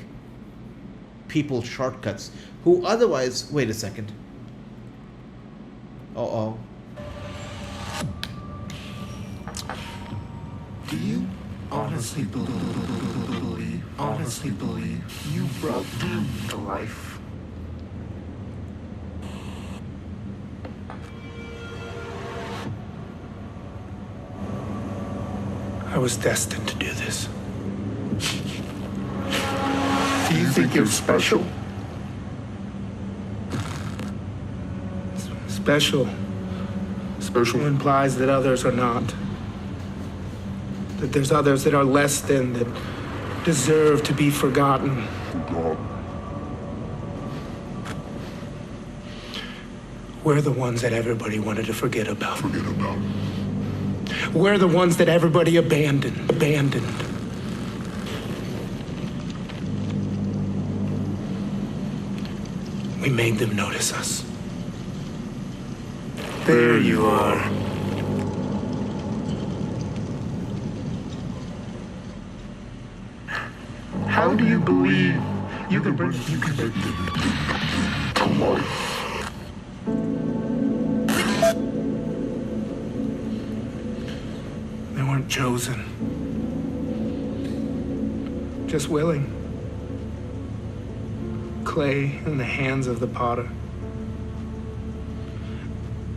people shortcuts who otherwise... Wait a second. Uh-oh. Do you honestly believe you brought Doom to life? I was destined to do this. Do you think you're special? Special implies that others are not. That there's others that are less than, that deserve to be forgotten. We're the ones that everybody wanted to forget about. We're the ones that everybody abandoned. We made them notice us. There you are. How do you believe you can make them to life? They weren't chosen. Just willing. Clay in the hands of the potter.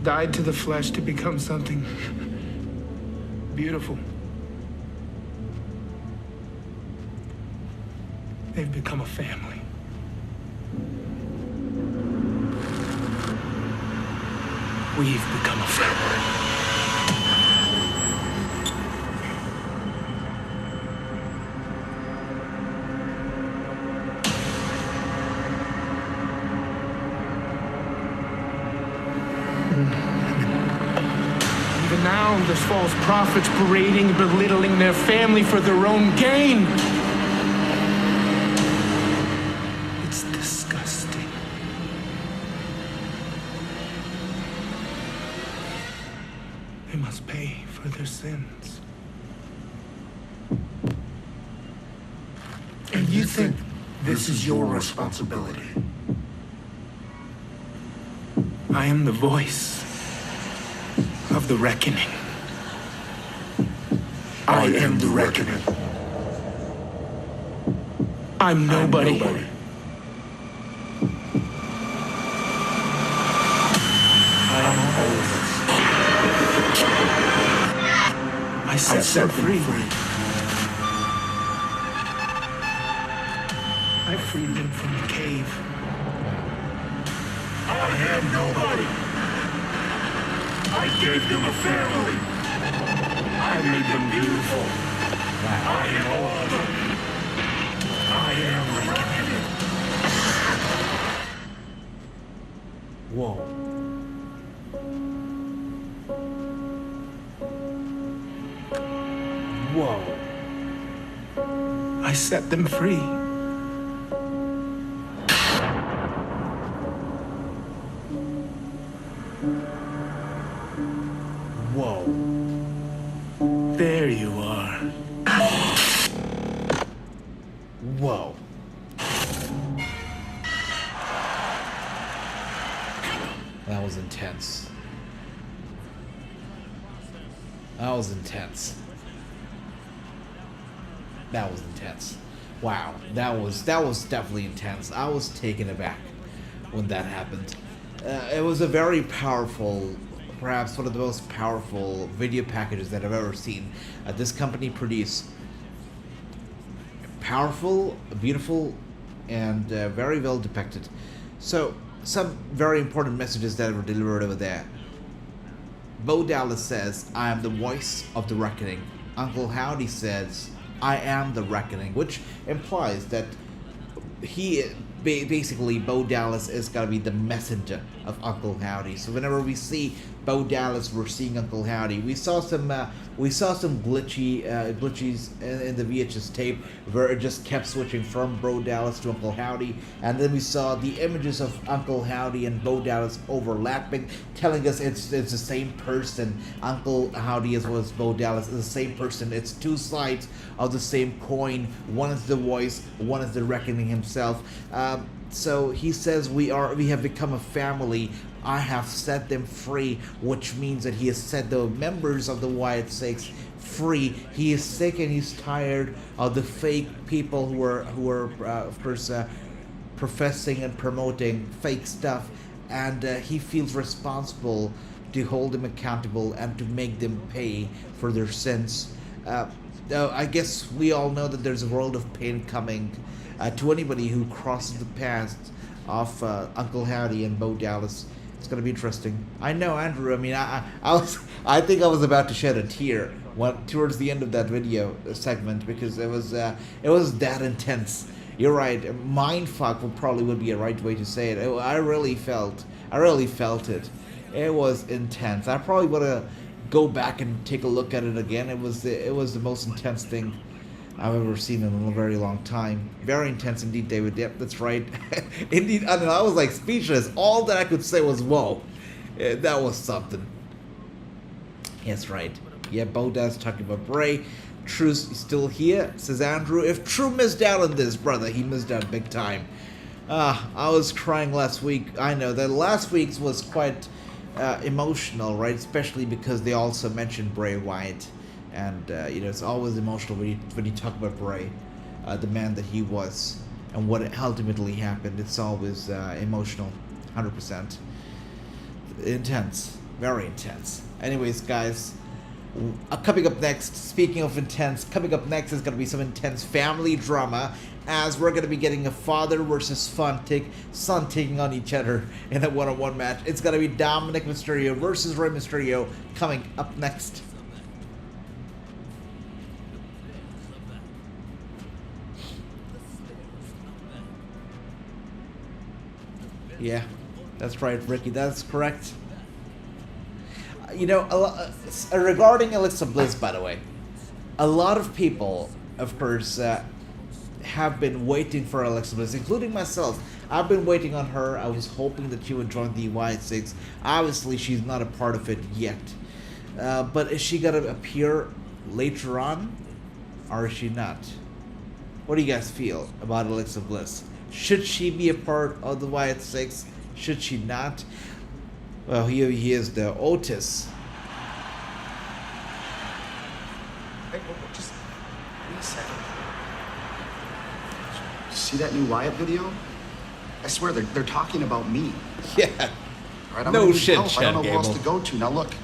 Died to the flesh to become something beautiful. They've become a family. We've become a family. now there's false prophets parading and belittling their family for their own gain. It's disgusting. They must pay for their sins. And you think this is your responsibility? I am the voice of the reckoning. I am the reckoning. I'm nobody. I set them free. I freed them from the cave. I am nobody. I gave them a family. I made them beautiful. I am all of them. I am reckoning. Whoa. Whoa. I set them free. Whoa. There you are. Whoa. That was intense. That was intense. That was intense. Wow, that was definitely intense. I was taken aback when that happened. It was a very powerful, perhaps one of the most powerful video packages that I've ever seen. This company produced powerful, beautiful, and very well depicted. So, some very important messages that were delivered over there. Bo Dallas says, "I am the voice of the reckoning." Uncle Howdy says, "I am the reckoning," which implies that he basically Bo Dallas is gonna be the messenger of Uncle Howdy. So whenever we see Bo Dallas, we're seeing Uncle Howdy. We saw some glitches in the VHS tape where it just kept switching from Bo Dallas to Uncle Howdy, and then we saw the images of Uncle Howdy and Bo Dallas overlapping, telling us it's the same person. Uncle Howdy as well as Bo Dallas is the same person. It's two sides of the same coin. One is the voice, one is the reckoning himself. So he says we have become a family. I have set them free, which means that he has set the members of the Wyatt Six free. He is sick and he's tired of the fake people who are of course professing and promoting fake stuff, and he feels responsible to hold them accountable and to make them pay for their sins. I guess we all know that there's a world of pain coming to anybody who crosses the path of Uncle Howdy and Bo Dallas. It's gonna be interesting. I know, Andrew. I mean, I think I was about to shed a tear towards the end of that video segment, because it was that intense. You're right. Mindfuck would be a right way to say it. I really felt it. It was intense. I probably want to go back and take a look at it again. It was the most intense thing I've ever seen in a very long time. Very intense indeed, David. Yep, that's right. Indeed, I was like speechless. All that I could say was, whoa. That was something. Yes, right. Yeah, Bo Dallas talking about Bray. True's still here, says Andrew. If True missed out on this, brother, he missed out big time. I was crying last week. I know that last week's was quite emotional, right? Especially because they also mentioned Bray Wyatt. And, it's always emotional when you talk about Bray, the man that he was, and what ultimately happened. It's always emotional, 100%. Intense, very intense. Anyways, guys, coming up next, speaking of intense, coming up next is going to be some intense family drama, as we're going to be getting a father versus son taking on each other in a one-on-one match. It's going to be Dominik Mysterio versus Rey Mysterio coming up next. Yeah, that's right, Ricky. That's correct. You know, regarding Alexa Bliss, by the way, a lot of people, of course, have been waiting for Alexa Bliss, including myself. I've been waiting on her. I was hoping that she would join the Wyatt Six. Obviously, she's not a part of it yet. But is she going to appear later on, or is she not? What do you guys feel about Alexa Bliss? Should she be a part of the Wyatt Six? Should she not? Well, here he is, the Otis. Hey, just wait a second. See that new Wyatt video? I swear they're talking about me. Yeah. All right, I'm No gonna need shit, help. I don't know Chad who else Gable. to go to. Now look,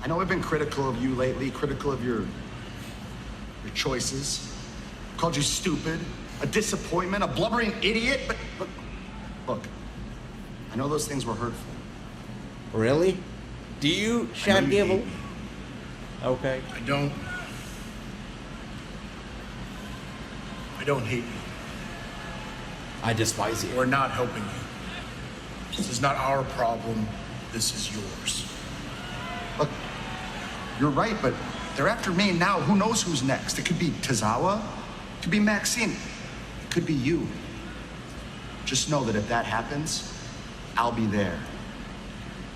I know I've been critical of you lately, critical of your choices. Called you stupid, a disappointment, a blubbering idiot, but look, I know those things were hurtful. Really? Do you, Chad you Gable? hate me. Okay. I don't hate you. I despise you. We're not helping you. This is not our problem. This is yours. Look, you're right, but they're after me now. Who knows who's next? It could be Tozawa, it could be Maxine, it could be you. Just know that if that happens, I'll be there.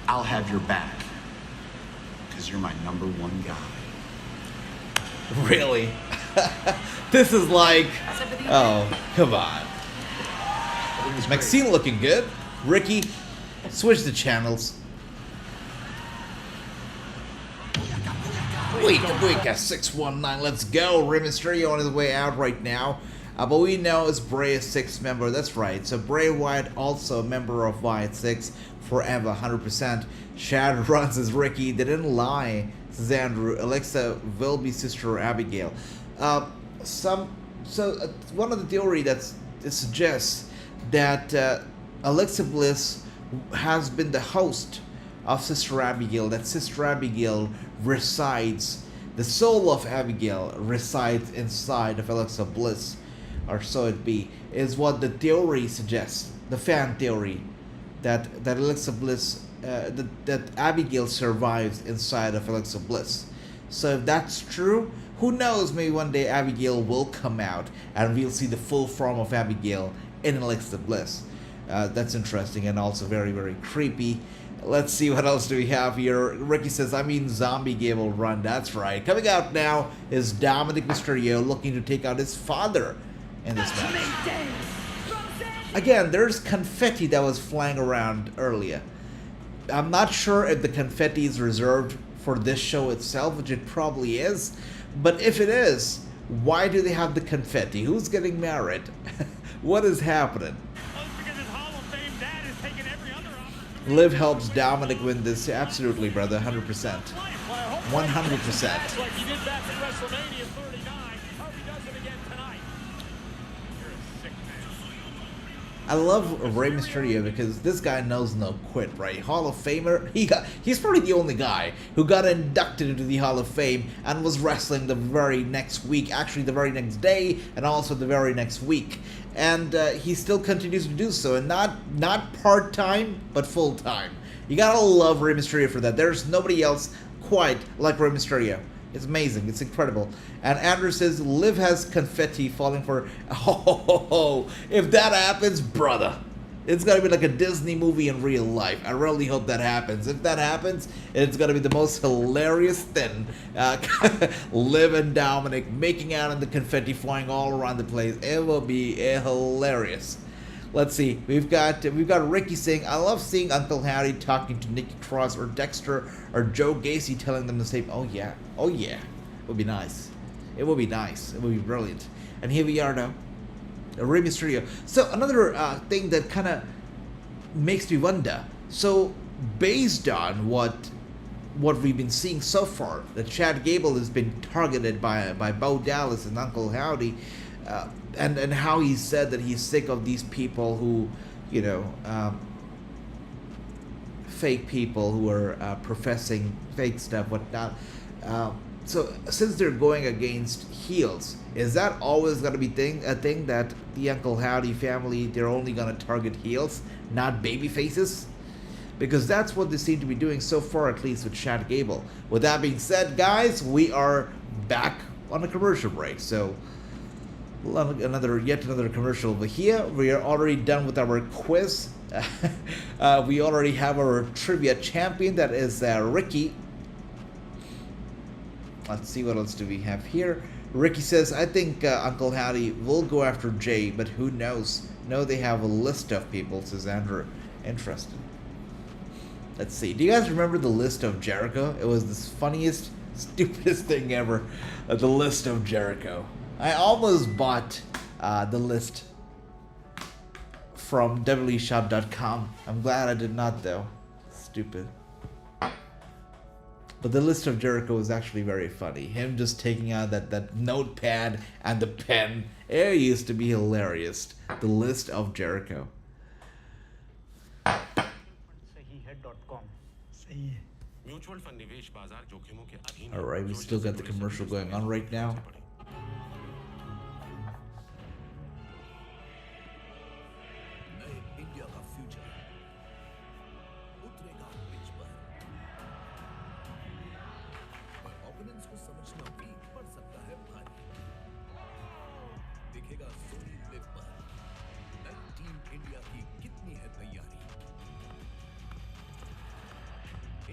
I'll have your back. Because you're my #1 guy. Really? This is like... Oh, come on. Maxine looking good. Ricky, switch the channels. Week at 619. Let's go. Rey Mysterio on his way out right now. But we know it's Bray, a 6th member. That's right. So Bray Wyatt, also a member of Wyatt 6 forever, 100%. Chad runs as Ricky. They didn't lie. This is Andrew. Alexa will be Sister Abigail. One of the theory that suggests that Alexa Bliss has been the host of Sister Abigail, that Sister Abigail resides, the soul of Abigail resides inside of Alexa Bliss, or so it be, is what the theory suggests, the fan theory, that Alexa Bliss, that Abigail survives inside of Alexa Bliss. So if that's true, who knows, maybe one day Abigail will come out and we'll see the full form of Abigail in Alexa Bliss. That's interesting and also very, very creepy. Let's see what else do we have here. Ricky says, I mean Zombie Gable run. That's right. Coming out now is Dominik Mysterio looking to take out his father in this match. Again, there's confetti that was flying around earlier. I'm not sure if the confetti is reserved for this show itself, which it probably is. But if it is, why do they have the confetti? Who's getting married? What is happening? Liv helps Dominic win this. Absolutely, brother. 100%. 100%. Like he did back at WrestleMania 39. Hope he does it again tonight. You're a sick man. I love Rey Mysterio because this guy knows no quit, right? Hall of Famer. He's probably the only guy who got inducted into the Hall of Fame and was wrestling the very next week, actually the very next day, and also the very next week. And he still continues to do so, and not part-time, but full-time. You gotta love Rey Mysterio for that. There's nobody else quite like Rey Mysterio. It's amazing. It's incredible. And Andrew says, Liv has confetti falling for... Oh, if that happens, brother, it's gonna be like a Disney movie in real life. I really hope that happens. If that happens, it's gonna be the most hilarious thing. Liv and Dominic making out and the confetti flying all around the place. It will be hilarious. Let's see. We've got Ricky saying, I love seeing Uncle Howdy talking to Nikki Cross or Dexter or Joe Gacy telling them the same. Oh yeah. Oh yeah. It would be nice. It would be nice. It would be brilliant. And here we are now. Rey Mysterio. So another thing that kind of makes me wonder. So based on what we've been seeing so far, that Chad Gable has been targeted by Bo Dallas and Uncle Howdy, and how he said that he's sick of these people who, you know, fake people who are professing fake stuff, whatnot. So since they're going against heels, is that always going to be a thing that the Uncle Howdy family, they're only going to target heels, not baby faces? because that's what they seem to be doing so far, at least with Chad Gable. With that being said, guys, we are back on a commercial break. So yet another commercial over here. We are already done with our quiz. We already have our trivia champion, that is Ricky. Let's see, what else do we have here. Ricky says, I think Uncle Howdy will go after Jay, but who knows? No, they have a list of people, says Andrew. Interesting. Let's see. Do you guys remember the list of Jericho? It was the funniest, stupidest thing ever. The list of Jericho. I almost bought the list from WWEshop.com. I'm glad I did not, though. Stupid. But the list of Jericho was actually very funny. Him just taking out that notepad and the pen. It used to be hilarious. The list of Jericho. Alright, we still got the commercial going on right now.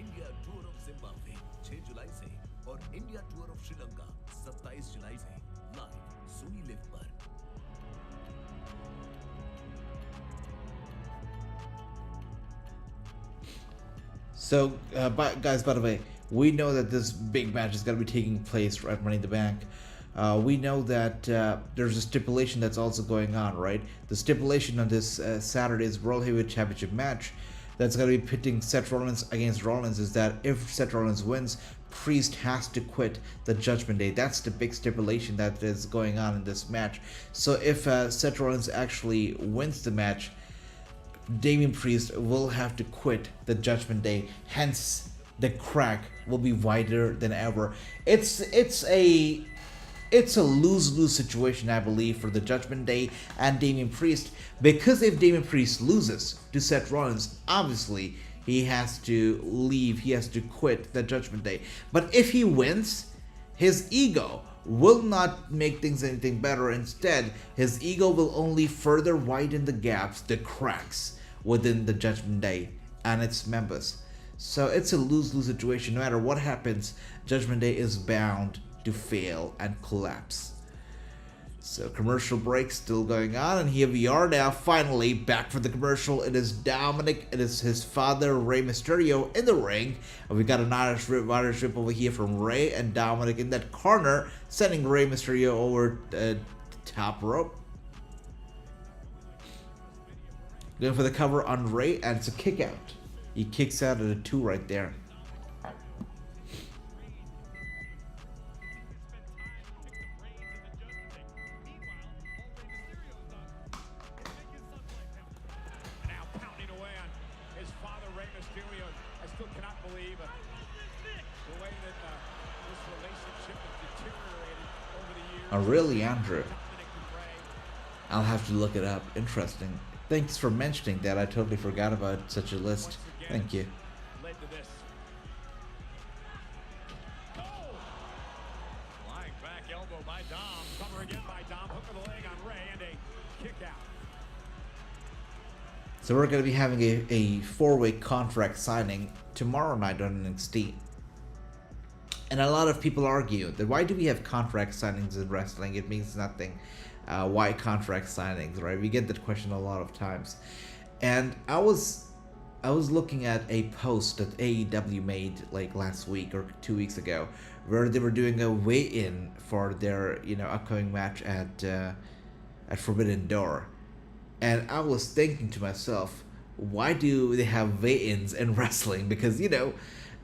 India tour of Zimbabwe 6 जुलाई से और India tour of Sri Lanka 27 जुलाई से live Soni live पर। So, guys, by the way, we know that this big match is going to be taking place at Money in the Bank. We know that there's a stipulation that's also going on, right? The stipulation on this Saturday's World Heavyweight Championship match that's going to be pitting Seth Rollins against Rollins is that if Seth Rollins wins, Priest has to quit the Judgment Day. That's the big stipulation that is going on in this match. So if Seth Rollins actually wins the match, Damian Priest will have to quit the Judgment Day. Hence, the crack will be wider than ever. It's a lose-lose situation, I believe, for the Judgment Day and Damian Priest, because if Damian Priest loses to Seth Rollins, obviously he has to leave, he has to quit the Judgment Day. But if he wins, his ego will not make things anything better. Instead, his ego will only further widen the gaps, the cracks within the Judgment Day and its members. So it's a lose-lose situation. No matter what happens, Judgment Day is bound to fail and collapse. So commercial break still going on, and here we are now, finally back for the commercial. It is Dominic, it is his father Rey Mysterio in the ring, and we got an Irish whip over here from Rey, and Dominic in that corner sending Rey Mysterio over top rope. Going for the cover on Rey, and it's a kick out. He kicks out at a 2 right there. Oh, really, Andrew? I'll have to look it up. Interesting. Thanks for mentioning that. I totally forgot about such a list. Thank you. Lying back elbow by Dom. Cover again by Dom. Hook of the leg on Rey and a kick out. So we're going to be having a 4-way contract signing tomorrow night on NXT. And a lot of people argue that why do we have contract signings in wrestling? It means nothing. Why contract signings, right? We get that question a lot of times. And I was looking at a post that AEW made like last week or 2 weeks ago, where they were doing a weigh-in for their upcoming match at Forbidden Door. And I was thinking to myself, why do they have weigh-ins in wrestling? Because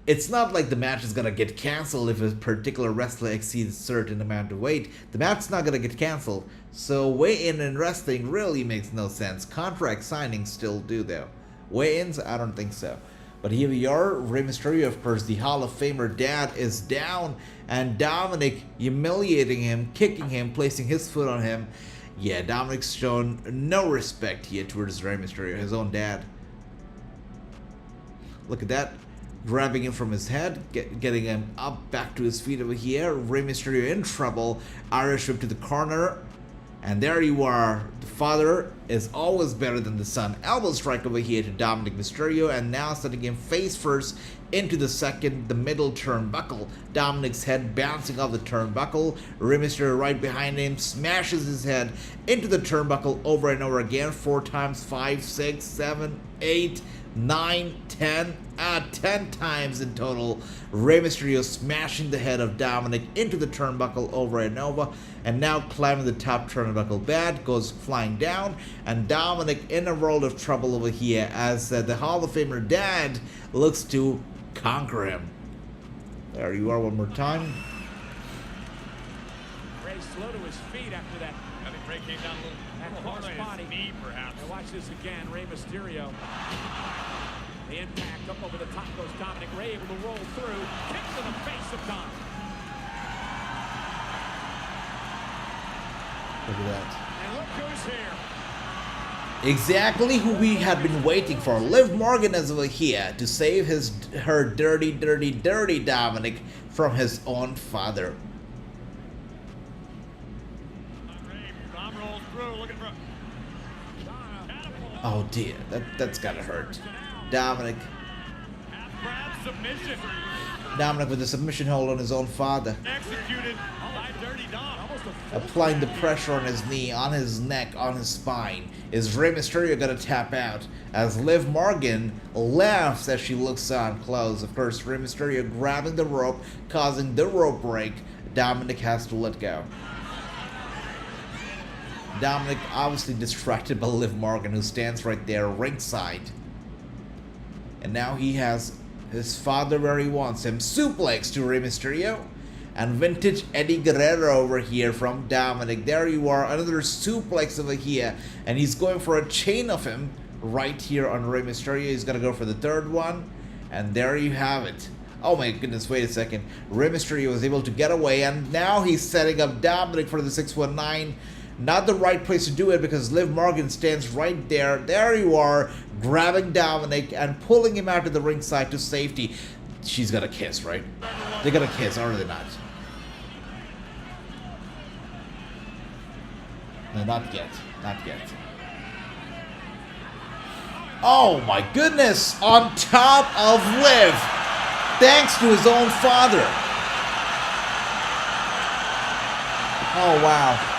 it's not like the match is gonna get canceled if a particular wrestler exceeds a certain amount of weight. The match's not gonna get canceled. So weigh-in in wrestling really makes no sense. Contract signings still do though. Weigh-ins, I don't think so. But here we are. Rey Mysterio, of course, the Hall of Famer dad, is down, and Dominic humiliating him, kicking him, placing his foot on him. Yeah, Dominic's shown no respect here towards Rey Mysterio, his own dad. Look at that. Grabbing him from his head, getting him up back to his feet over here. Rey Mysterio in trouble. Irish whip to the corner. And there you are. The father is always better than the son. Elbow strike over here to Dominik Mysterio. And now sending him face first into the middle turnbuckle. Dominik's head bouncing off the turnbuckle. Rey Mysterio right behind him. Smashes his head into the turnbuckle over and over again. 4 times, 5, 6, 7, 8, 9, 10. 10 times in total. Rey Mysterio smashing the head of Dominik into the turnbuckle over and over, and now climbing the top turnbuckle bad, goes flying down, and Dominik in a world of trouble over here as the Hall of Famer dad looks to conquer him. There you are one more time. Rey slow to his feet after that. I think Rey came down a little hard on his knee, perhaps. Now watch this again, Rey Mysterio. The impact up over the top goes Dominic. Rey able to roll through. Kick to the face of Dom. Look at that. And look who's here. Exactly who we had been waiting for. Liv Morgan is over here to save her dirty Dominic from his own father. Dom rolls through, looking for. Oh dear, that's gotta hurt. Dominic with the submission hold on his own father. Executed by Dirty Dom. Applying the pressure on his knee, on his neck, on his spine. Is Rey Mysterio gonna tap out? As Liv Morgan laughs as she looks on close. Of course, Rey Mysterio grabbing the rope, causing the rope break. Dominic has to let go. Dominic obviously distracted by Liv Morgan, who stands right there ringside. And now he has his father where he wants him. Suplex to Rey Mysterio. And vintage Eddie Guerrero over here from Dominic. There you are, another suplex over here. And he's going for a chain of him right here on Rey Mysterio. He's going to go for the third one. And there you have it. Oh my goodness, wait a second. Rey Mysterio was able to get away. And now he's setting up Dominic for the 619. Not the right place to do it because Liv Morgan stands right there. There you are, grabbing Dominic and pulling him out to the ringside to safety. She's gonna kiss, right? They're gonna kiss, are they not? No, not yet. Not yet. Oh my goodness! On top of Liv! Thanks to his own father. Oh wow.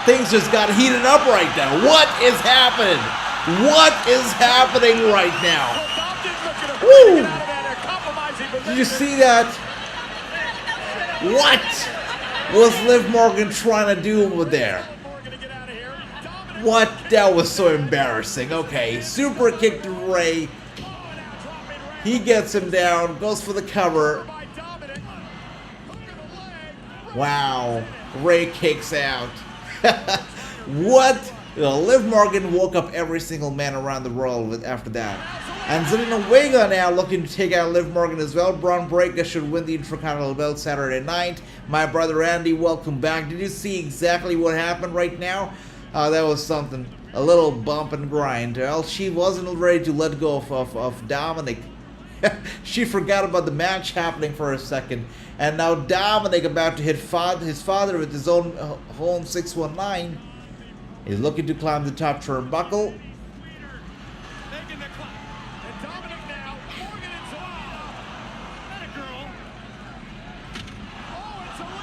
Things just got heated up right now. What is happening? What is happening right now? Woo! Did you see that? What was Liv Morgan trying to do over there? What? That was so embarrassing. Okay, super kick to Rey. He gets him down, goes for the cover. Wow. Rey kicks out. What? Liv Morgan woke up every single man around the world after that. And Zelina Vega now looking to take out Liv Morgan as well. Bron Breakker should win the Intercontinental belt Saturday night. My brother Andy, welcome back. Did you see exactly what happened right now? That was something. A little bump and grind. Well, she wasn't ready to let go of Dominic. She forgot about the match happening for a second. And now Dominic about to hit his father with his own 619. He's looking to climb the top turnbuckle.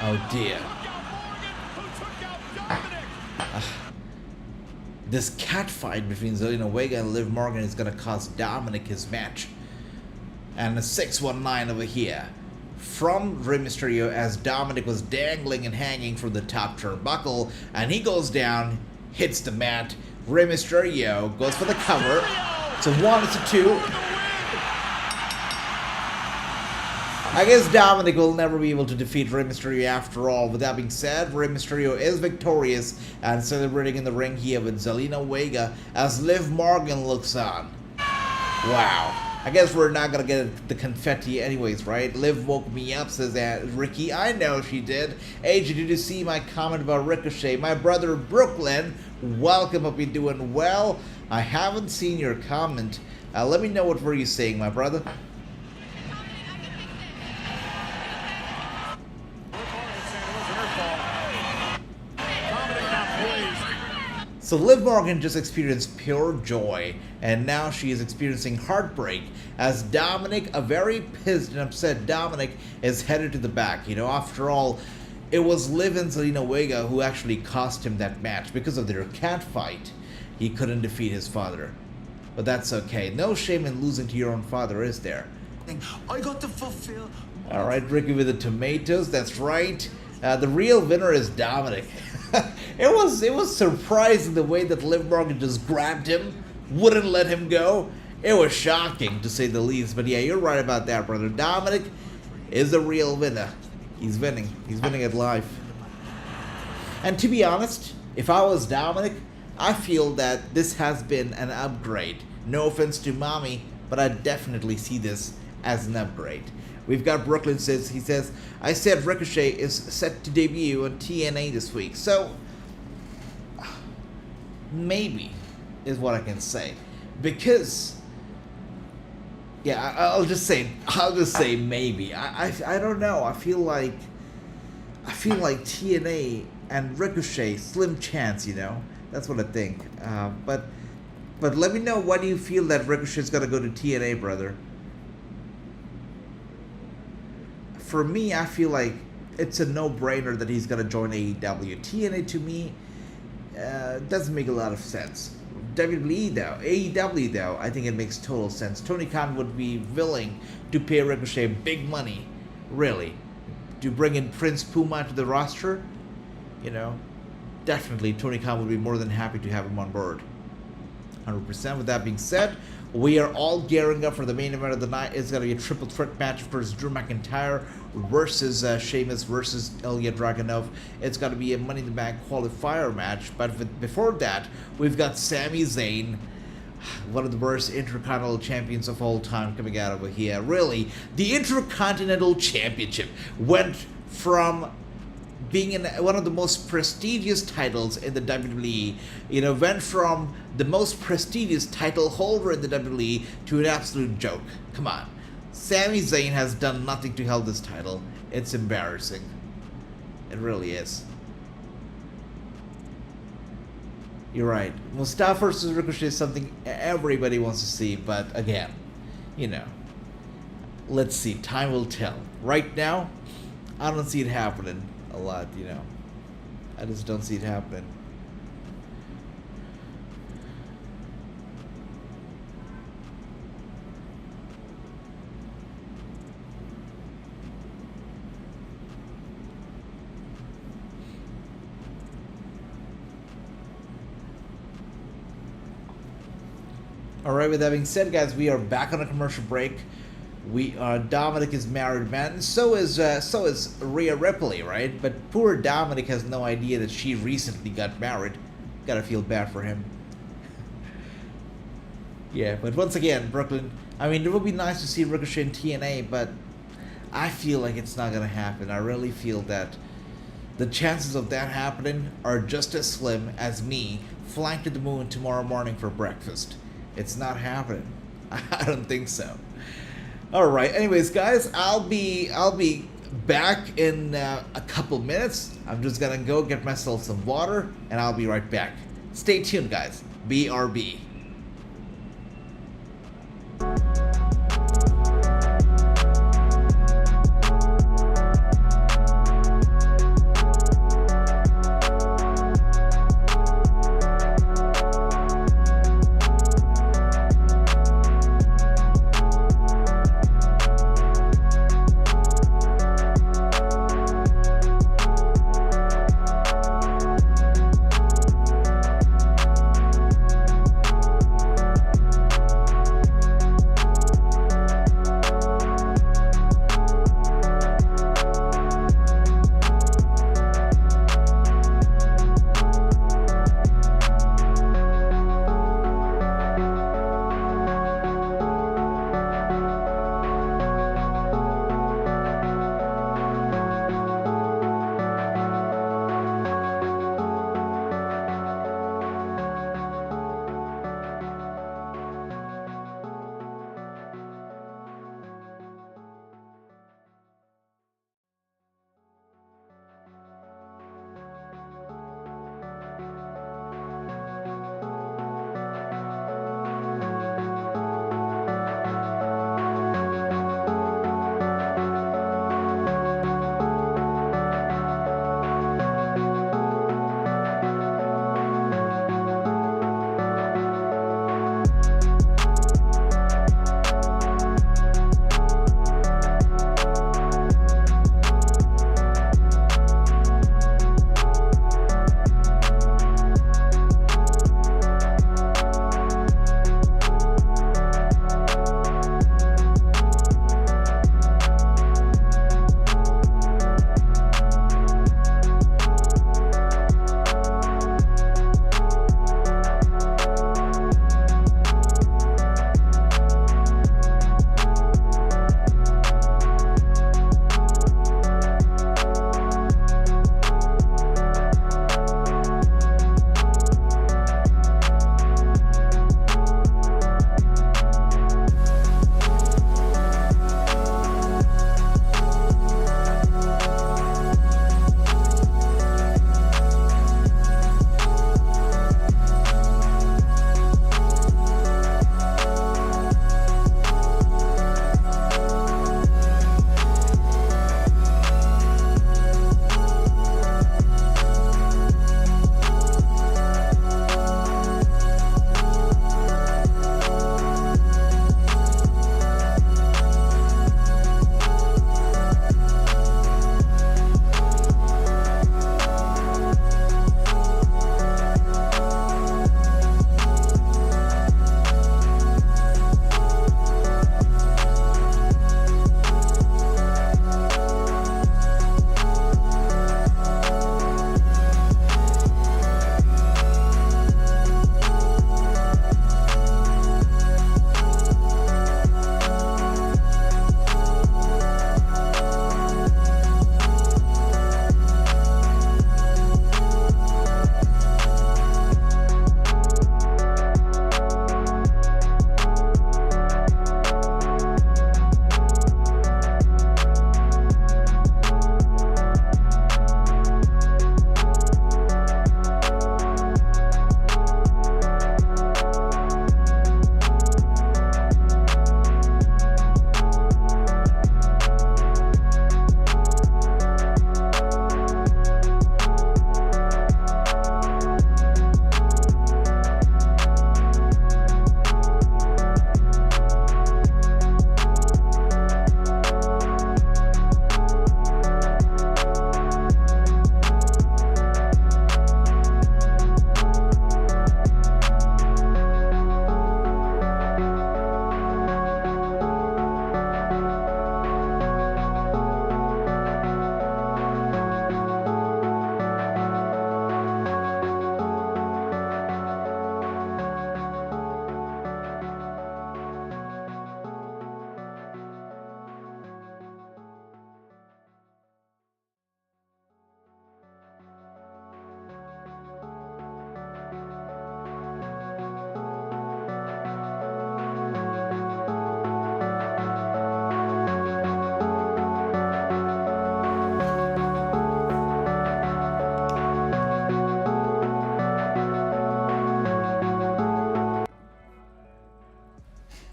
Oh dear. This catfight between Zelina Vega and Liv Morgan is going to cost Dominic his match. And a 619 over here from Rey Mysterio as Dominic was dangling and hanging from the top turnbuckle. And he goes down, hits the mat. Rey Mysterio goes for the cover. It's a 1, it's a 2. I guess Dominic will never be able to defeat Rey Mysterio after all. With that being said, Rey Mysterio is victorious and celebrating in the ring here with Zelina Vega as Liv Morgan looks on. Wow. I guess we're not going to get the confetti anyways, right? Liv woke me up, says Ricky. I know she did. AJ, did you see my comment about Ricochet? My brother Brooklyn, welcome. Hope you're doing well. I haven't seen your comment. Let me know what were you saying, my brother. So Liv Morgan just experienced pure joy, and now she is experiencing heartbreak as Dominic, a very pissed and upset Dominic, is headed to the back. You know, after all, it was Liv and Zelina Vega who actually cost him that match. Because of their cat fight, he couldn't defeat his father. But that's okay. No shame in losing to your own father, is there? I got to fulfill. Alright, Ricky with the tomatoes, that's right. The real winner is Dominic. It was surprising the way that Liv Morgan just grabbed him, wouldn't let him go. It was shocking, to say the least. But yeah, you're right about that, brother. Dominic is the real winner. He's winning. He's winning at life. And to be honest, if I was Dominic, I feel that this has been an upgrade. No offense to Mommy, but I definitely see this as an upgrade. We've got Brooklyn says, he says, I said Ricochet is set to debut on TNA this week. So, maybe is what I can say. Because, yeah, I'll just say maybe. I don't know. I feel like TNA and Ricochet, slim chance, you know. That's what I think. But let me know, why do you feel that Ricochet's got to go to TNA, brother? For me, I feel like it's a no-brainer that he's going to join AEW. TNA, to me, doesn't make a lot of sense. WWE, though, AEW, though, I think it makes total sense. Tony Khan would be willing to pay Ricochet big money, really, to bring in Prince Puma to the roster. You know, definitely Tony Khan would be more than happy to have him on board. 100%. With that being said, we are all gearing up for the main event of the night. It's going to be a triple threat match versus Drew McIntyre versus Sheamus versus Ilya Dragunov. It's going to be a Money in the Bank qualifier match. But before that, we've got Sami Zayn, one of the worst Intercontinental Champions of all time, coming out over here. Really, the Intercontinental Championship went from being in one of the most prestigious titles in the WWE, you know, went from the most prestigious title holder in the WWE to an absolute joke. Come on. Sami Zayn has done nothing to hold this title. It's embarrassing. It really is. You're right. Mustafa versus Ricochet is something everybody wants to see, but again, you know, let's see. Time will tell. Right now, I don't see it happening a lot, you know. I just don't see it happening. Alright, with that being said, guys, we are back on a commercial break. Dominic is married, man. So is Rhea Ripley, right? But poor Dominic has no idea that she recently got married. Gotta feel bad for him. Yeah, but once again, Brooklyn, I mean, it would be nice to see Ricochet in TNA, but I feel like it's not gonna happen. I really feel that the chances of that happening are just as slim as me flying to the moon tomorrow morning for breakfast. It's not happening. I don't think so. Alright, anyways, guys, I'll be back in a couple minutes. I'm just gonna go get myself some water, and I'll be right back. Stay tuned, guys. BRB.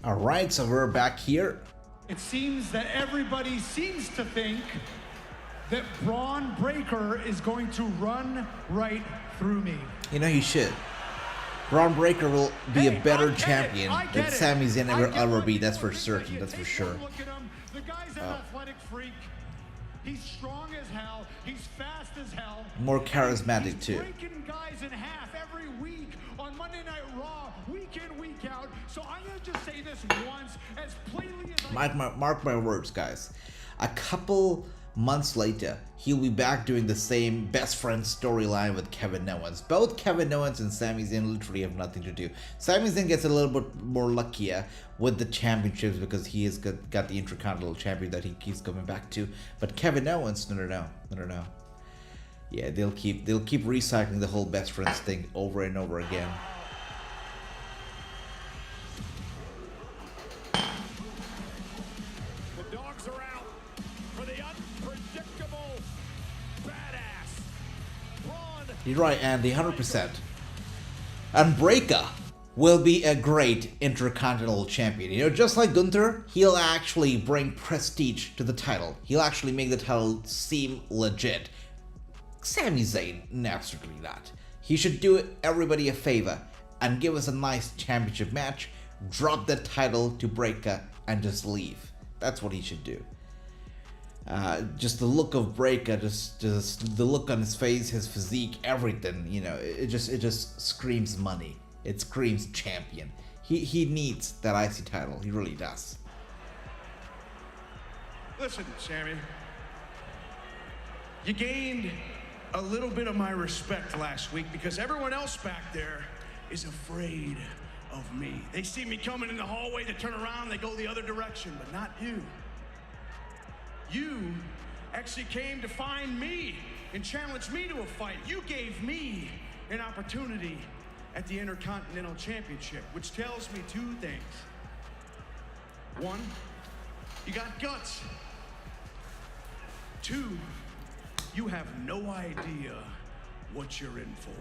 All right, so we're back here. It seems that everybody seems to think that Braun Breaker is going to run right through me. You know, he should. Braun Breaker will be a better champion than Sami Zayn ever be. That's for certain. That's for sure. The guy's an athletic freak. He's strong as hell. He's fast as hell. More charismatic too. Breaking guys in half every week on Monday Night Raw, week in, week out. So I'm gonna just say this once, as plainly as I Mark my words, guys. A couple months later, he'll be back doing the same best friend storyline with Kevin Owens. Both Kevin Owens and Sami Zayn literally have nothing to do. Sami Zayn gets a little bit more luckier with the championships because he has got the Intercontinental Champion that he keeps coming back to. But Kevin Owens, no. Yeah, they'll keep recycling the whole best friends thing over and over again. You're right, Andy, 100%. And Breaker will be a great Intercontinental Champion. You know, just like Gunther, he'll actually bring prestige to the title. He'll actually make the title seem legit. Sami Zayn, absolutely not. He should do everybody a favor and give us a nice championship match, drop the title to Breaker, and just leave. That's what he should do. Just the look of Breaker, just the look on his face, his physique, everything, you know, it just screams money. It screams champion. He needs that IC title. He really does. Listen, Sami. You gained a little bit of my respect last week because everyone else back there is afraid of me. They see me coming in the hallway, they turn around, they go the other direction, but not you. You actually came to find me and challenge me to a fight. You gave me an opportunity at the Intercontinental Championship, which tells me two things. One, you got guts. Two, you have no idea what you're in for.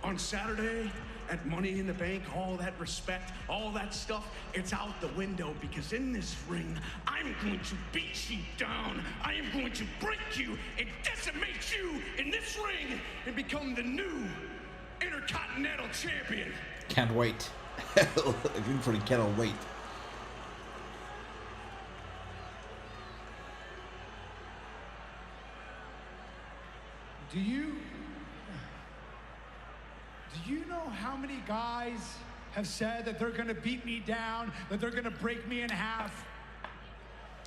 On Saturday, at Money in the Bank, all that respect, all that stuff, it's out the window because in this ring, I'm going to beat you down. I am going to break you and decimate you in this ring and become the new Intercontinental Champion. Can't wait. I literally cannot wait. Do you know how many guys have said that they're gonna beat me down, that they're gonna break me in half?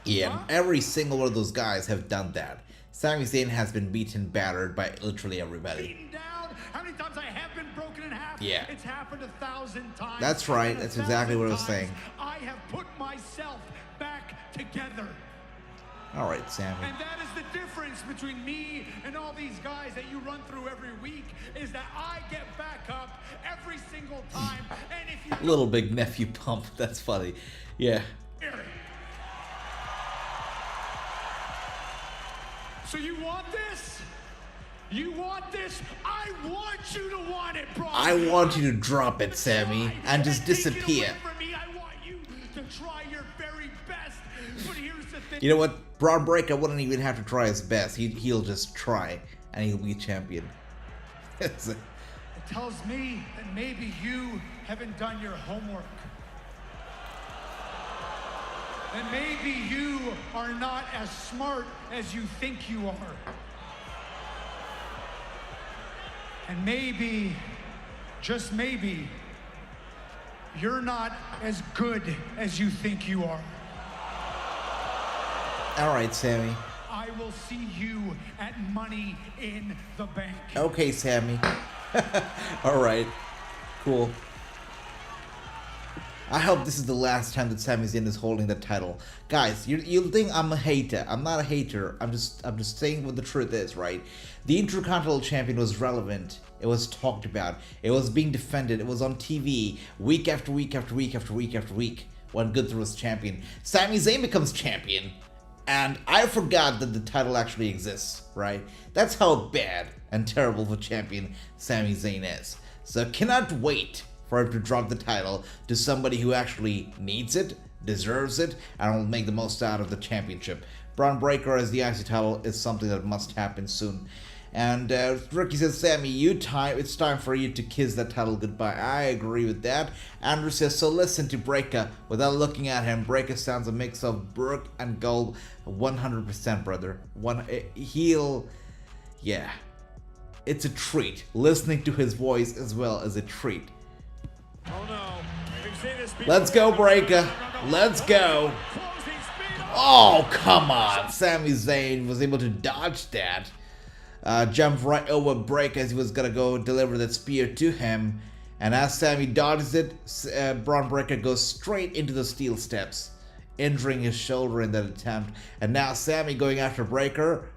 Yeah, huh? Every single one of those guys have done that. Sami Zayn has been beaten, battered by literally everybody. Beaten down? How many times I have been broken in half? Yeah. It's happened 1,000 times. That's right. That's exactly what I was saying. I have put myself back together. All right, Sami. And that is the difference between me and all these guys that you run through every week, is that I get back up every single time. And if you little big nephew pump. That's funny. Yeah. So you want this? You want this? I want you to want it, bro. I want you to drop it, Sami, and just disappear. I want you to try your very best. But here's the thing. You know what? Braun Breaker wouldn't even have to try his best. He'll just try, and he'll be champion. It tells me that maybe you haven't done your homework. And maybe you are not as smart as you think you are. And maybe, just maybe, you're not as good as you think you are. All right, Sami. I will see you at Money in the Bank. Okay, Sami. All right. Cool. I hope this is the last time that Sami Zayn is holding the title. Guys, you'll think I'm a hater. I'm not a hater. I'm just saying what the truth is, right? The Intercontinental Champion was relevant. It was talked about. It was being defended. It was on TV week after week after week after week after week when Gunther was champion. Sami Zayn becomes champion. And I forgot that the title actually exists, right? That's how bad and terrible for champion Sami Zayn is. So cannot wait for him to drop the title to somebody who actually needs it, deserves it, and will make the most out of the championship. Bron Breakker as the IC title is something that must happen soon. And Ricky says, Sami, it's time for you to kiss that title goodbye. I agree with that. Andrew says, so listen to Breakker. Without looking at him, Breakker sounds a mix of Brooke and Gold. 100%, brother. Yeah. It's a treat. Listening to his voice as well as a treat. Oh no. Let's go, Breakker. Let's go. Oh, come on. Sami Zayn was able to dodge that. Jumped right over Breakker as he was gonna go deliver that spear to him. And as Sami dodges it, Bron Breakker goes straight into the steel steps, injuring his shoulder in that attempt. And now Sami going after Breakker.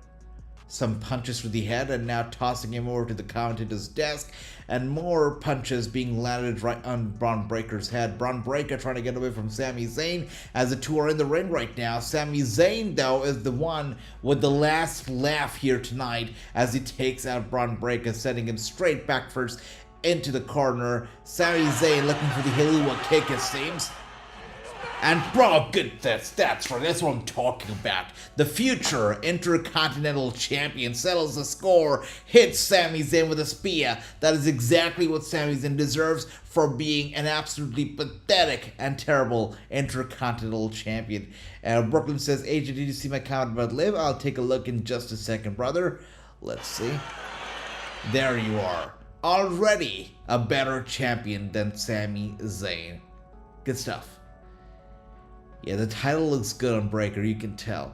Some punches to the head and now tossing him over to the commentator's desk, and more punches being landed right on Bron Breakker's head. Bron Breakker trying to get away from Sami Zayn as the two are in the ring right now. Sami Zayn, though, is the one with the last laugh here tonight as he takes out Bron Breakker, sending him straight back first into the corner. Sami Zayn looking for the Helluva kick, it seems. And bro, good that's right, that's what I'm talking about. The future Intercontinental Champion settles the score, hits Sami Zayn with a spear. That is exactly what Sami Zayn deserves for being an absolutely pathetic and terrible Intercontinental Champion. Brooklyn says, AJ, did you see my comment about Liv? I'll take a look in just a second, brother. Let's see. There you are. Already a better champion than Sami Zayn. Good stuff. Yeah, the title looks good on Breakker, you can tell.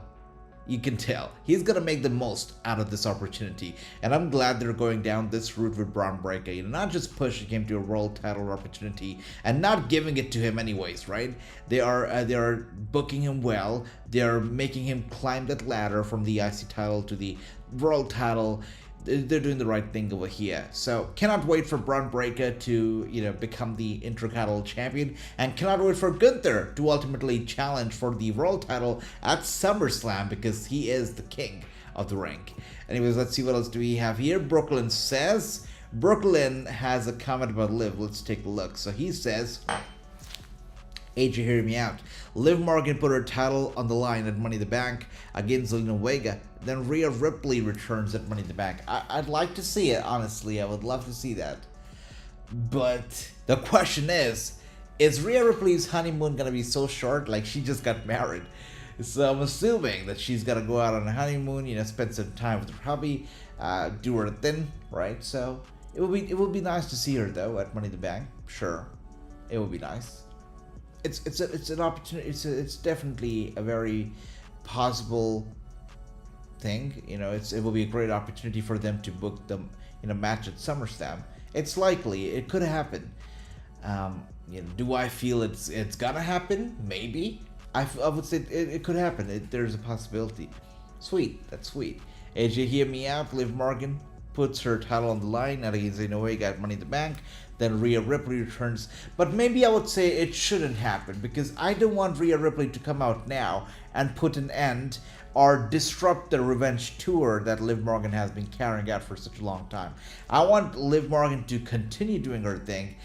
You can tell. He's gonna make the most out of this opportunity. And I'm glad they're going down this route with Bron Breakker. You know, not just pushing him to a world title opportunity and not giving it to him anyways, right? They are booking him well. They are making him climb that ladder from the IC title to the world title. They're doing the right thing over here. So cannot wait for Bron Breakker to, you know, become the Intercontinental Champion, and cannot wait for Gunther to ultimately challenge for the world title at SummerSlam, because he is the king of the ring. Anyways, let's see what else do we have here. Brooklyn says, Brooklyn has a comment about Liv. Let's take a look. So he says, AJ, hear me out. Liv Morgan put her title on the line at Money in the Bank against Zelina Vega. Then Rhea Ripley returns at Money in the Bank. I'd like to see it, honestly. I would love to see that. But the question is Rhea Ripley's honeymoon going to be so short? Like, she just got married. So I'm assuming that she's going to go out on a honeymoon, you know, spend some time with her hubby, do her thing, right? So it would be nice to see her, though, at Money in the Bank. Sure. It would be nice. It's an opportunity. It's definitely a very possible thing. You know, it will be a great opportunity for them to book them in a match at SummerSlam. It's likely. It could happen. You know, do I feel it's gonna happen? Maybe. I would say it could happen. There's a possibility. Sweet. That's sweet. AJ, hear me out. Liv Morgan puts her title on the line against Zelina Vega at Money in the Bank. Then Rhea Ripley returns. But maybe I would say it shouldn't happen, because I don't want Rhea Ripley to come out now and put an end or disrupt the revenge tour that Liv Morgan has been carrying out for such a long time. I want Liv Morgan to continue doing her thing,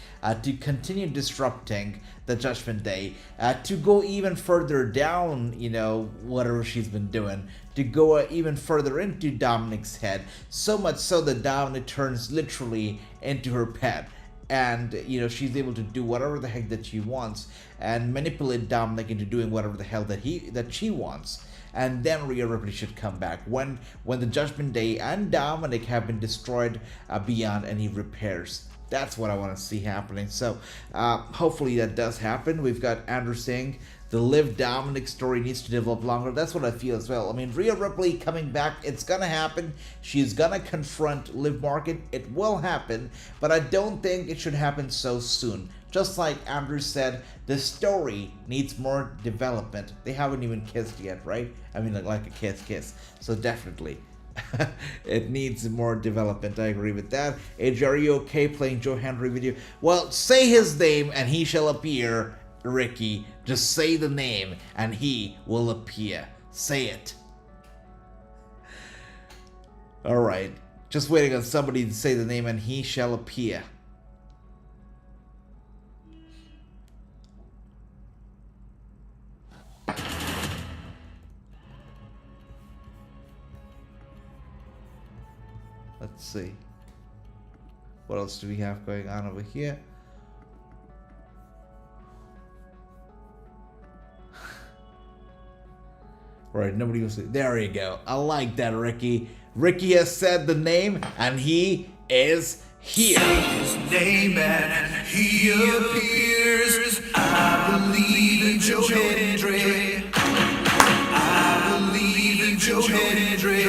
to continue disrupting the Judgment Day, to go even further down, you know, whatever she's been doing, to go even further into Dominic's head, so much so that Dominic turns literally into her pet. And, you know, she's able to do whatever the heck that she wants and manipulate Dominic into doing whatever the hell that she wants. And then Rhea Ripley should come back when the Judgment Day and Dominic have been destroyed beyond any repairs. That's what I want to see happening. So hopefully that does happen. We've got Andrew saying the Liv Dominic story needs to develop longer. That's what I feel as well. I mean, Rhea Ripley coming back, it's gonna happen. She's gonna confront Liv Morgan. It will happen, but I don't think it should happen so soon. Just like Andrew said, the story needs more development. They haven't even kissed yet, right? I mean, like a kiss. So definitely. It needs more development. I agree with that. AJ, are you okay playing Joe Hendry with you? Well, say his name and he shall appear, Ricky. Just say the name and he will appear. Say it. Alright. Just waiting on somebody to say the name and he shall appear. Let's see. What else do we have going on over here? Right, nobody was. There you go. I like that, Ricky. Ricky has said the name, and he is here. Say his name and he appears. I believe in Joe Hendry. I believe in Joe Hendry.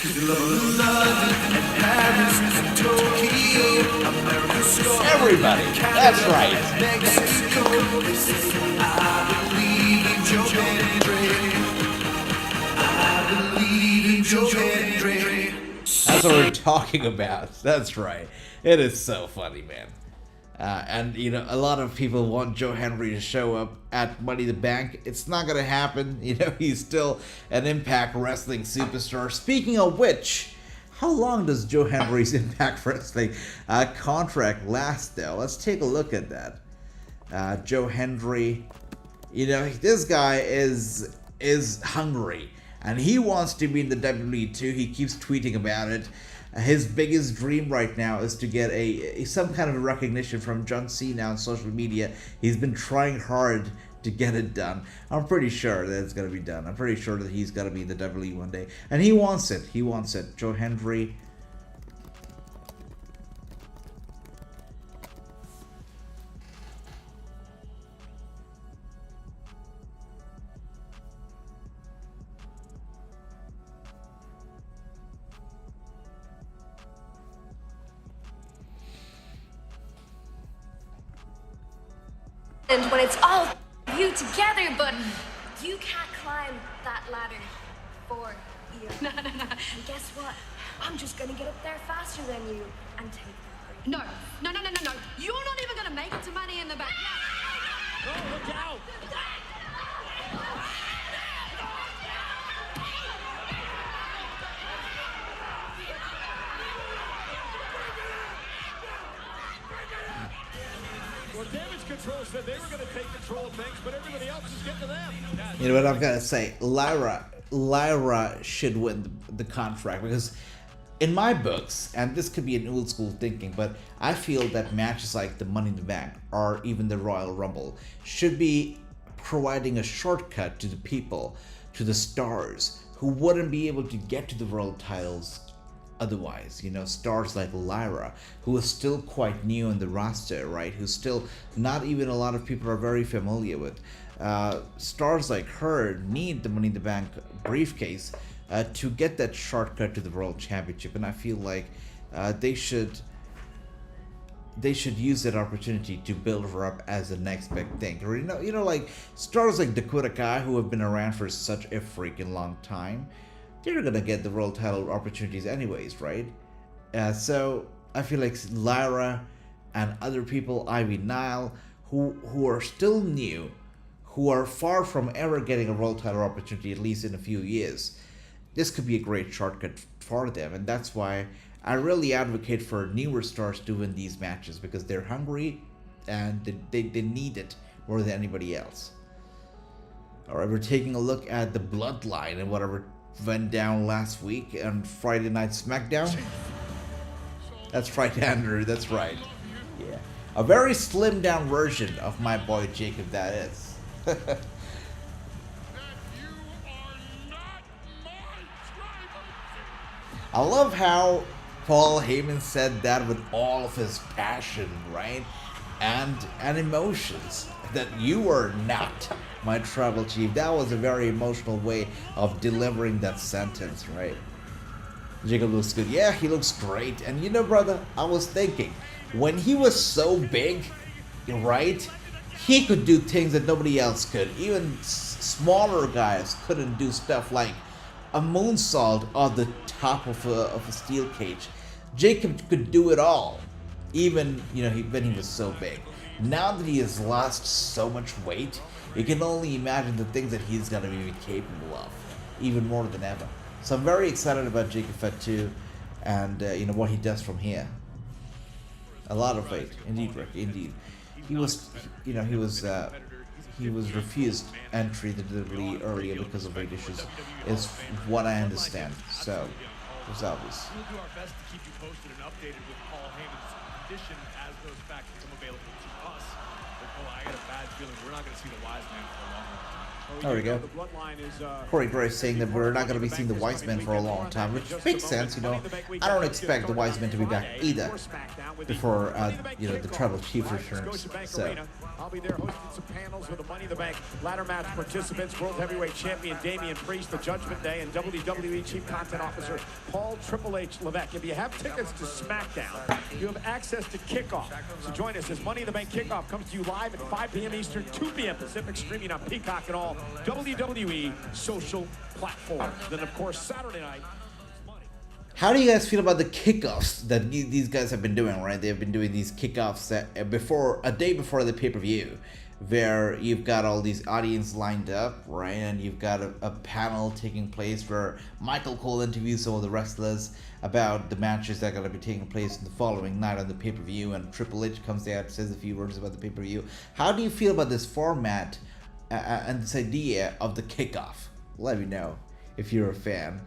Cause London and Paris and Tokyo, America, everybody. That's right. Mexico. I believe in Joe Hendry. Joe Hendry. That's what we're talking about. That's right. It is so funny, man. And, you know, a lot of people want Joe Hendry to show up at Money in the Bank. It's not going to happen. You know, he's still an Impact Wrestling superstar. Speaking of which, how long does Joe Hendry's Impact Wrestling contract last, though? Let's take a look at that. Joe Hendry, you know, this guy is hungry. And he wants to be in the WWE too. He keeps tweeting about it. His biggest dream right now is to get some kind of recognition from John Cena on social media. He's been trying hard to get it done. I'm pretty sure that it's going to be done. I'm pretty sure that he's going to be in the WWE one day. And he wants it. He wants it. Joe Hendry. And when it's all you together, but you can't climb that ladder for you. No. And guess what? I'm just gonna get up there faster than you and take that. No. You're not even gonna make it to Money in the Bank. Oh, look out! Well, Damage Control said they were going to take control of things, but everybody else is getting to them. You know what I've got to say? Lyra should win the contract, because in my books, and this could be an old school thinking, but I feel that matches like the Money in the Bank or even the Royal Rumble should be providing a shortcut to the people, to the stars who wouldn't be able to get to the world titles otherwise. You know, stars like Lyra, who is still quite new in the roster, right? Who still not even a lot of people are very familiar with. Stars like her need the Money in the Bank briefcase to get that shortcut to the World Championship, and I feel like they should use that opportunity to build her up as the next big thing. You know, like stars like Dakota Kai, who have been around for such a freaking long time, they're gonna get the world title opportunities anyways, right? So I feel like Lyra and other people, Ivy Nile, who are still new, who are far from ever getting a world title opportunity, at least in a few years, this could be a great shortcut for them, and that's why I really advocate for newer stars to win these matches, because they're hungry and they need it more than anybody else. Alright, we're taking a look at the Bloodline and whatever went down last week on Friday Night SmackDown. That's right, Andrew, that's right. Yeah. A very slimmed down version of my boy Jacob, that is. I love how Paul Heyman said that with all of his passion, right? And emotions. That you are not my tribal chief. That was a very emotional way of delivering that sentence, right? Jacob looks good. Yeah, he looks great. And you know, brother, I was thinking, when he was so big, right, he could do things that nobody else could. Even smaller guys couldn't do stuff like a moonsault on the top of a steel cage. Jacob could do it all, even, you know, when he was so big. Now that he has lost so much weight, you can only imagine the things that he's going to be capable of, even more than ever. So I'm very excited about Jacob Fatu, and you know what he does from here. A lot of weight, indeed, Rick, indeed. He was, you know, he was refused entry to the WWE earlier because of weight issues, is what I understand. So it was obvious. We'll do our best to keep you posted and updated with Paul Heyman's condition as those facts become available to us. But I got a bad feeling we're not going to see the wise man for a long time. There we go. Corey Gray saying that we're not going to be seeing the Wise Men for a long time, which makes sense, you know. I don't expect the Wise Men to be back either before, you know, the Tribal Chief returns. So. I'll be there hosting some panels with the Money in the Bank ladder match participants, World Heavyweight Champion Damian Priest, the Judgment Day, and WWE Chief Content Officer Paul Triple H Levesque. If you have tickets to SmackDown, you have access to Kickoff. So join us as Money in the Bank Kickoff comes to you live at 5 p.m. Eastern, 2 p.m. Pacific, streaming on Peacock and all WWE social platforms. Then, of course, Saturday night. How do you guys feel about the kickoffs that these guys have been doing, right? They've been doing these kickoffs a day before the pay-per-view, where you've got all these audience lined up, right? And you've got a panel taking place where Michael Cole interviews some of the wrestlers about the matches that are going to be taking place the following night on the pay-per-view, and Triple H comes out, says a few words about the pay-per-view. How do you feel about this format and this idea of the kickoff? Let me know if you're a fan.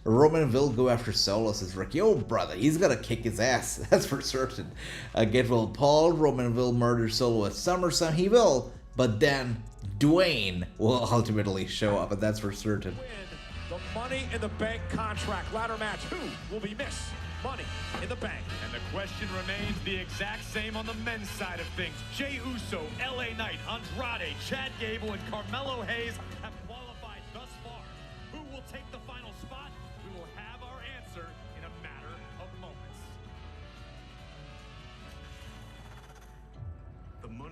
Roman will go after Solo, says Rick. Yo, brother, he's gonna kick his ass. That's for certain. Get well, Paul. Roman will murder Solo at SummerSlam. He will, but then Dwayne will ultimately show up, and that's for certain. The Money in the Bank contract ladder match. Who will be Miss Money in the Bank? And the question remains the exact same on the men's side of things. Jey Uso, LA Knight, Andrade, Chad Gable, and Carmelo Hayes have qualified thus far. Who will take the final spot? We will have our answer in a matter of moments.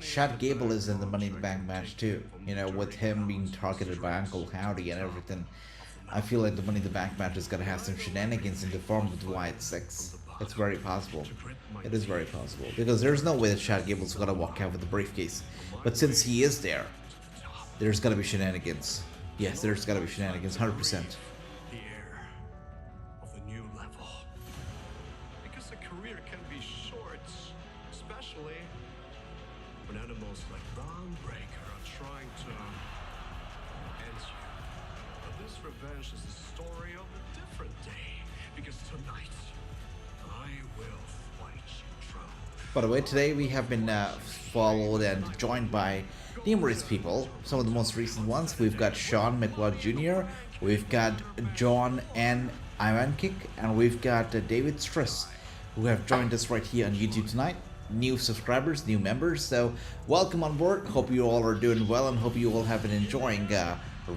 Chad Gable is in the Money in the Bank match too. You know, with him being targeted by Uncle Howdy and everything. I feel like the Money in the Bank match is gonna have some shenanigans in the form of Wyatt 6. It's very possible. It is very possible. Because there's no way that Chad Gable's gonna walk out with the briefcase. But since he is there, there's gonna be shenanigans. Yes, there's gotta be shenanigans, 100%. When animals like Bron Breaker are trying to end you. But this revenge is the story of a different day, because tonight I will fight you true. By the way, today we have been followed and joined by numerous people. Some of the most recent ones, we've got Sean McLeod Jr., we've got John N. Ivankick, and we've got David Striss, who have joined us right here on YouTube tonight. New subscribers, new members, so welcome on board. Hope you all are doing well and hope you all have been enjoying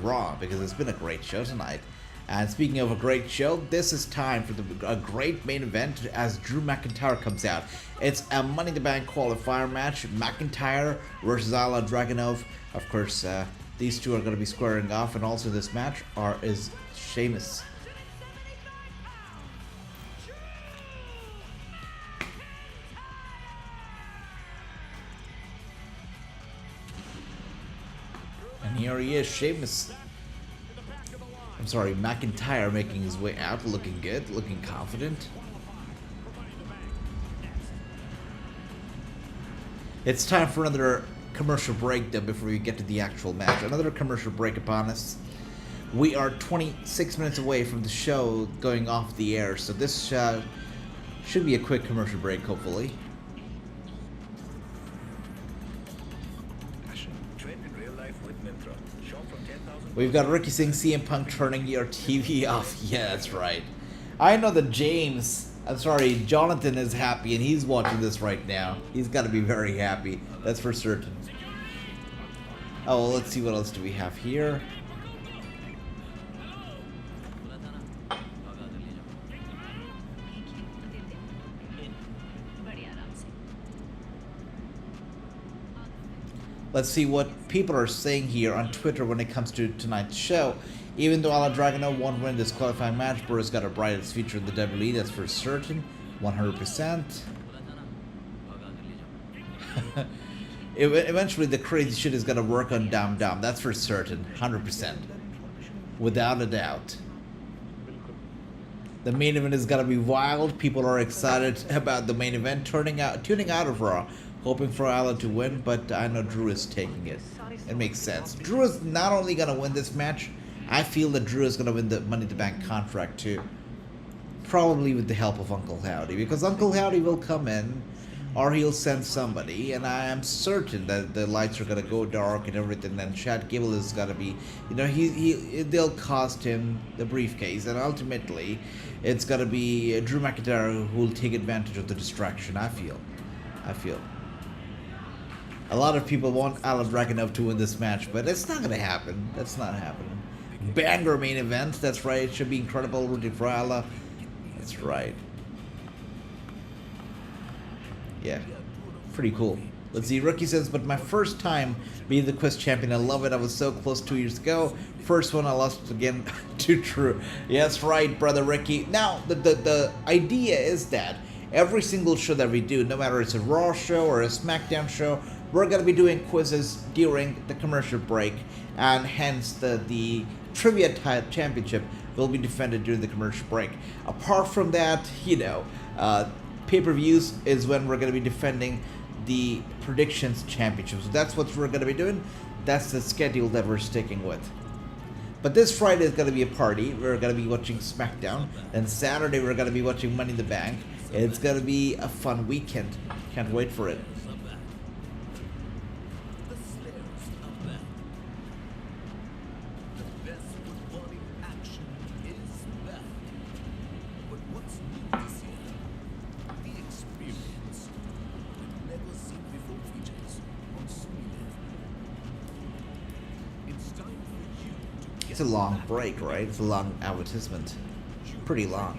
Raw, because it's been a great show tonight. And speaking of a great show, this is time for a great main event as Drew McIntyre comes out. It's a Money in the Bank qualifier match, McIntyre versus Ilya Dragunov. Of course, these two are going to be squaring off, and also this match is Sheamus. And here he is, Sheamus. I'm sorry, McIntyre making his way out, looking good, looking confident. It's time for another commercial break though before we get to the actual match. Another commercial break upon us. We are 26 minutes away from the show going off the air, so this should be a quick commercial break, hopefully. We've got Ricky Singh, CM Punk turning your TV off. Yeah, that's right. I know that Jonathan is happy and he's watching this right now. He's got to be very happy. That's for certain. Oh, well, let's see what else do we have here. Let's see what people are saying here on Twitter when it comes to tonight's show. Even though Ilya Dragunov won't win this qualifying match, Burr's got a brightest future in the WWE, that's for certain. 100%. Eventually the crazy shit is gonna work on Dam Dam, that's for certain. 100%. Without a doubt. The main event is gonna be wild. People are excited about the main event, tuning out of Raw, hoping for Ala to win, but I know Drew is taking it. It makes sense. Drew is not only gonna win this match, I feel that Drew is gonna win the Money in the Bank contract too. Probably with the help of Uncle Howdy, because Uncle Howdy will come in, or he'll send somebody, and I am certain that the lights are gonna go dark and everything, and Chad Gable is gonna be, you know, they'll cost him the briefcase, and ultimately, it's gonna be Drew McIntyre who will take advantage of the distraction. I feel. A lot of people want Alan Dragunov to win this match, but it's not gonna happen. That's not happening. Banger main event. That's right. It should be incredible. Rooting for Ala. That's right. Yeah, pretty cool. Let's see. Rookie says, but my first time being the Quest champion. I love it. I was so close 2 years ago. First one, I lost it again to Drew. Yes, right, brother Ricky. Now, the idea is that every single show that we do, no matter it's a Raw show or a SmackDown show, we're going to be doing quizzes during the commercial break, and hence the Trivia Championship will be defended during the commercial break. Apart from that, you know, pay-per-views is when we're going to be defending the Predictions Championship. So that's what we're going to be doing. That's the schedule that we're sticking with. But this Friday is going to be a party. We're going to be watching SmackDown. And Saturday we're going to be watching Money in the Bank. It's going to be a fun weekend. Can't wait for it. It's a long break, right? It's a long advertisement. Pretty long.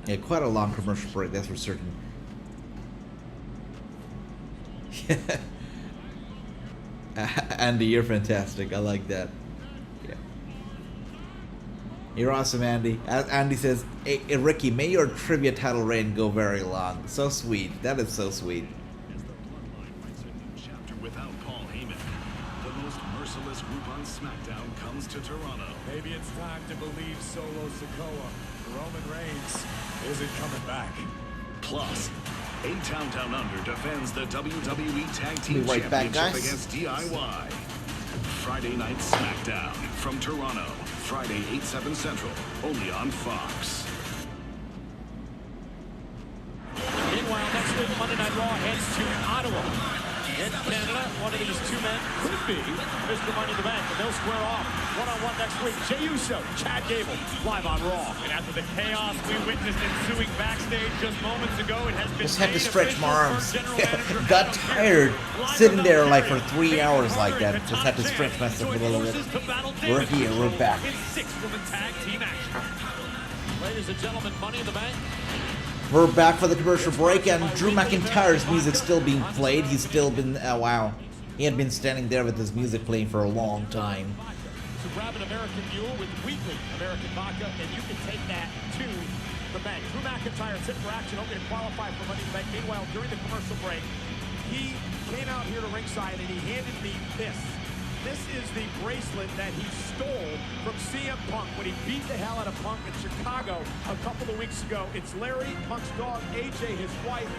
Yeah, quite a long commercial break, that's for certain. Andy, you're fantastic. I like that. Yeah. You're awesome, Andy. Andy says, hey, Ricky, may your trivia title reign go very long. So sweet. That is so sweet. Chapter without Paul Heyman. The most merciless group on SmackDown comes to Toronto. Maybe it's time to believe Solo Sikoa. Roman Reigns isn't coming back. Plus, A-Town Down Under defends the WWE Tag Team Right back, Championship guys. against DIY. Friday Night SmackDown from Toronto. Friday, 8/7 Central, only on Fox. Meanwhile, next week, Monday Night Raw heads to Ottawa. In Canada, one of these two men could be Mr. Money in the Bank, and they'll square off one-on-one next week. Jey Uso, Chad Gable, live on Raw. And after the chaos we witnessed ensuing backstage just moments ago, it has been Just had to made stretch my official arms. for General Manager Got tired sitting there like for 3 hours like that. Just had to stretch myself a little bit. We're here, we're back. in 6-woman tag team action. Ladies and gentlemen, Money in the Bank. We're back for the commercial break, and Drew McIntyre's music still being played. He's still been, wow. He had been standing there with his music playing for a long time. So grab an American Mule with weekly American vodka, and you can take that to the bank. Drew McIntyre is hit for action, hoping to qualify for Money in the Bank. Meanwhile, during the commercial break, he came out here to ringside and he handed me this. This is the bracelet that he stole from CM Punk when he beat the hell out of Punk in Chicago a couple of weeks ago. It's Larry, Punk's dog, AJ, his wife,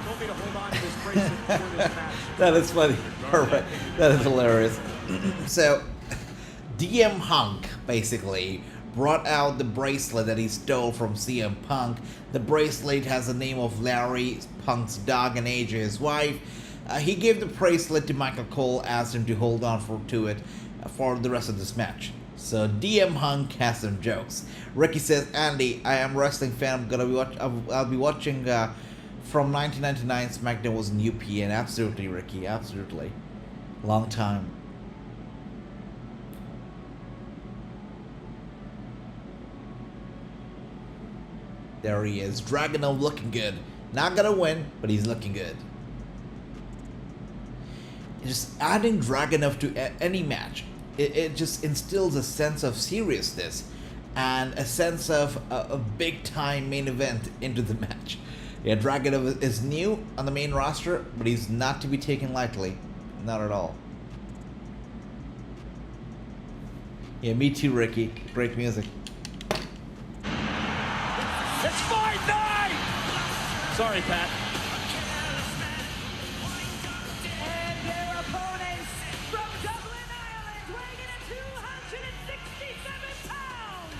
told me to hold on to this bracelet for this match. That is funny. Perfect. That is hilarious. So, DM Punk basically brought out the bracelet that he stole from CM Punk. The bracelet has the name of Larry, Punk's dog, and AJ, his wife. He gave the bracelet to Michael Cole, asked him to hold on to it for the rest of this match. So DM Punk has some jokes. Ricky says, Andy, I am a wrestling fan. I'll be watching from 1999. SmackDown was in UPN. Absolutely, Ricky. Absolutely. Long time. There he is. Dragunov looking good. Not gonna win, but he's looking good. Just adding Dragunov to any match, it just instills a sense of seriousness and a sense of a big-time main event into the match. Yeah, Dragunov is new on the main roster, but he's not to be taken lightly. Not at all. Yeah, me too, Ricky. Great music. It's fight night! Sorry, Pat. And their opponents from Dublin, Ireland, weighing in at 267 pounds,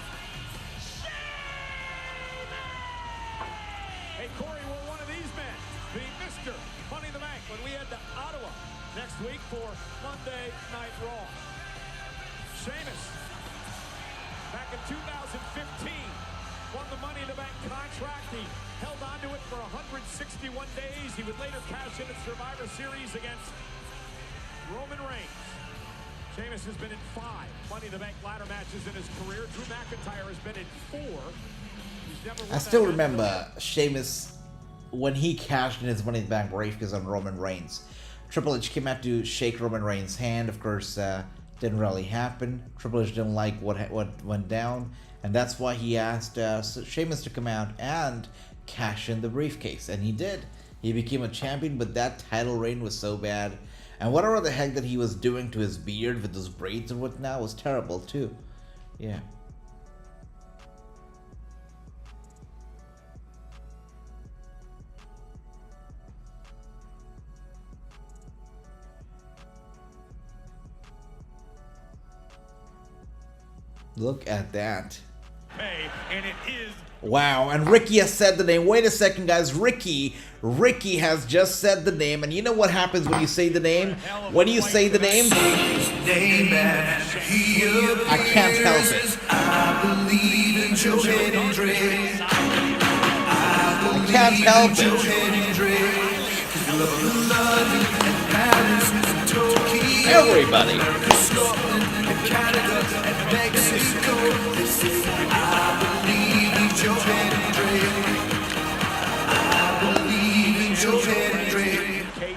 Hey, Corey, will one of these men be Mr. Money in the Bank when we head to Ottawa next week for Monday Night Raw? Sheamus, back in 2015, won the Money in the Bank contract. He held on to it for 161 days. He would later cash in at Survivor Series against Roman Reigns. Sheamus has been in 5 Money in the Bank ladder matches in his career. Drew McIntyre has been in 4. He's never won I still that remember Sheamus when he cashed in his Money in the Bank briefcase on Roman Reigns. Triple H came out to shake Roman Reigns' hand. Of course, didn't really happen. Triple H didn't like what went down, and that's why he asked Sheamus to come out and cash in the briefcase, and he did. He became a champion, but that title reign was so bad, and whatever the heck that he was doing to his beard with those braids and whatnot was terrible too. Yeah. Look at that. Hey, and it is. Wow, and Ricky has said the name. Wait a second, guys. Ricky has just said the name, and you know what happens when you say the name? When you say the name, I can't help it. I believe in Joe Hendry. I can't help it. Everybody.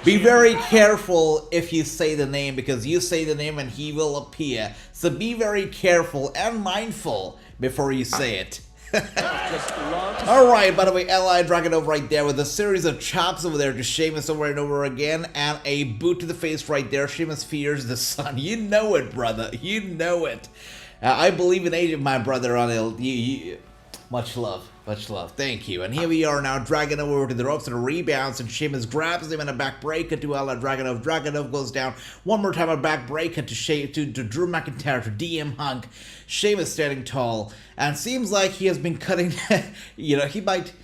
Be very careful if you say the name, because you say the name and he will appear. So be very careful and mindful before you say it. Alright, by the way, L.I. Dragunov right there with a series of chops over there to Sheamus over and over again, and a boot to the face right there. Sheamus fears the sun. You know it, brother. You know it. I believe in age of my brother on it. Much love. Much love. Thank you. And here we are now, Dragunov over to the ropes and rebounds, and Sheamus grabs him in a back breaker to L.I. Dragunov. Dragunov goes down one more time, a back breaker to Drew McIntyre, to DM Hunk. Sheamus standing tall, and seems like he has been cutting, you know, he might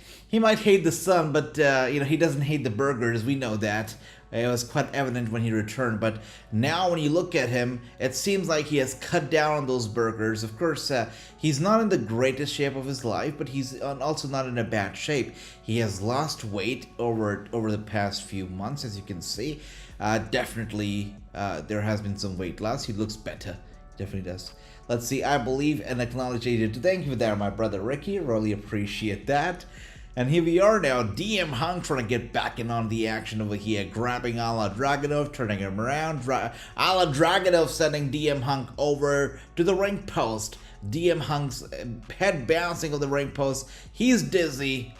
hate the sun, but, you know, he doesn't hate the burgers, we know that. It was quite evident when he returned, but now when you look at him, it seems like he has cut down on those burgers. Of course, he's not in the greatest shape of his life, but he's also not in a bad shape. He has lost weight over the past few months, as you can see. Definitely, there has been some weight loss. He looks better. Definitely does. Let's see, I believe and acknowledge AJ. Thank you for that, my brother Ricky. Really appreciate that. And here we are now, DM Hunk trying to get back in on the action over here, grabbing Ala Dragunov, turning him around. Ala Dragunov sending DM Hunk over to the ring post. DM Hunk's head bouncing on the ring post. He's dizzy.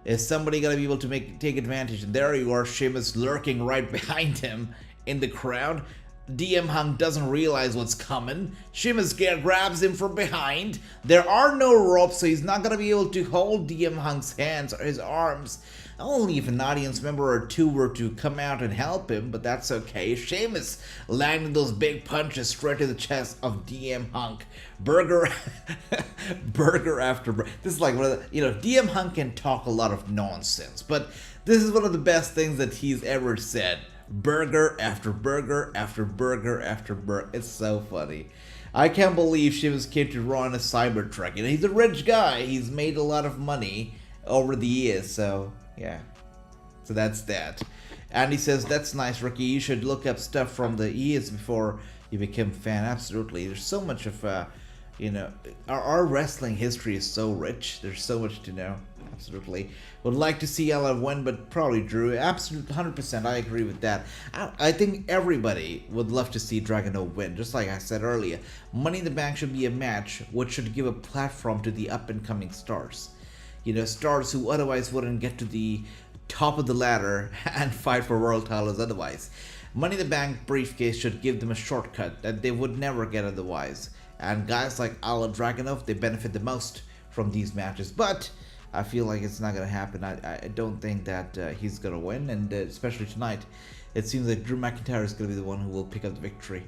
Is somebody going to be able to take advantage? And there you are, Sheamus lurking right behind him in the crowd. DM Hunk doesn't realize what's coming. Sheamus grabs him from behind. There are no ropes, so he's not going to be able to hold DM Hunk's hands or his arms. Only if an audience member or two were to come out and help him, but that's okay. Sheamus landing those big punches straight to the chest of DM Hunk. Burger after burger. This is like one of the, you know, DM Hunk can talk a lot of nonsense, but this is one of the best things that he's ever said. Burger after burger after burger after burger. It's so funny. I can't believe Sheamus came to Raw in a Cybertruck. You know, he's a rich guy. He's made a lot of money over the years, so yeah. So that's that. And he says, that's nice, Ricky. You should look up stuff from the years before you become a fan. Absolutely. There's so much of, you know, our wrestling history is so rich. There's so much to know. Absolutely. Would like to see Ella win, but probably Drew. Absolutely, 100%. I agree with that. I think everybody would love to see Dragunov win. Just like I said earlier, Money in the Bank should be a match which should give a platform to the up-and-coming stars. you know, stars who otherwise wouldn't get to the top of the ladder and fight for world titles otherwise. Money in the Bank briefcase should give them a shortcut that they would never get otherwise. And guys like Ilja Dragunov, they benefit the most from these matches. But I feel like it's not going to happen. I don't think that he's going to win. And especially tonight, it seems like Drew McIntyre is going to be the one who will pick up the victory.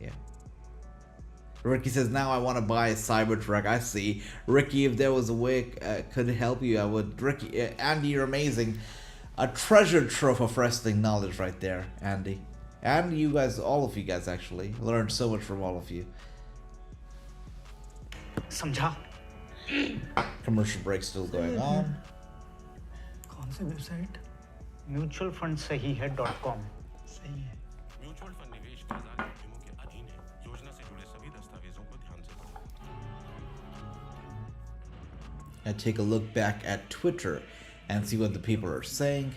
Yeah. Ricky says, now I want to buy a Cybertruck. I see. Ricky, if there was a way could help you, I would. Ricky, Andy, you're amazing. A treasure trove of wrestling knowledge right there, Andy. And you guys, all of you guys actually. Learned so much from all of you. समझा? Commercial break still going on. कौन सी website? mutualfundsahihai.com. सही है. Mutual fund निवेश बाजार नियमों के अधीन है. योजना से जुड़े सभी दस्तावेजों को ध्यान से पढ़ें. And take a look back at Twitter and see what the people are saying.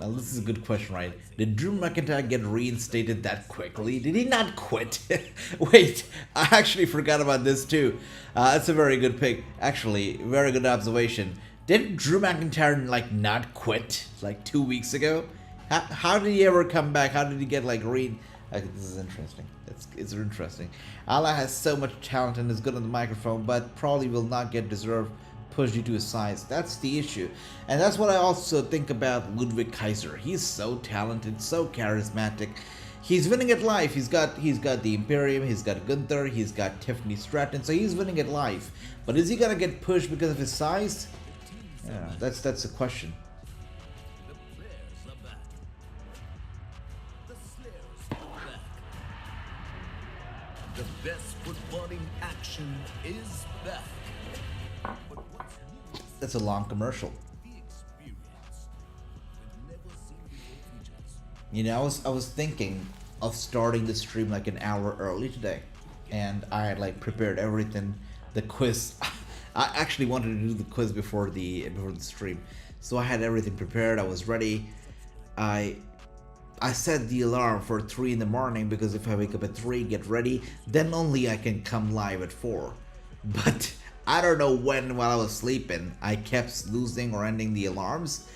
Now this is a good question, right? Did Drew McIntyre get reinstated that quickly? Did he not quit? Wait, I actually forgot about this too. That's a very good pick. Actually, very good observation. Did Drew McIntyre like not quit like 2 weeks ago? How did he ever come back? How did he get like this is interesting. It's interesting. Ilja has so much talent and is good on the microphone, but probably will not get deserved push due to his size. That's the issue. And that's what I also think about Ludwig Kaiser. He's so talented, so charismatic. He's winning at life. He's got the Imperium, he's got Gunther, he's got Tiffany Stratton, so he's winning at life. But is he gonna get pushed because of his size? Yeah, that's the question. The best footballing action is back. That's a long commercial. You know, I was thinking of starting the stream like an hour early today, and I had like prepared everything. The quiz, I actually wanted to do the quiz before the stream, so I had everything prepared. I was ready. I set the alarm for 3 in the morning because if I wake up at 3, get ready, then only I can come live at 4. But I don't know when, while I was sleeping, I kept losing or ending the alarms,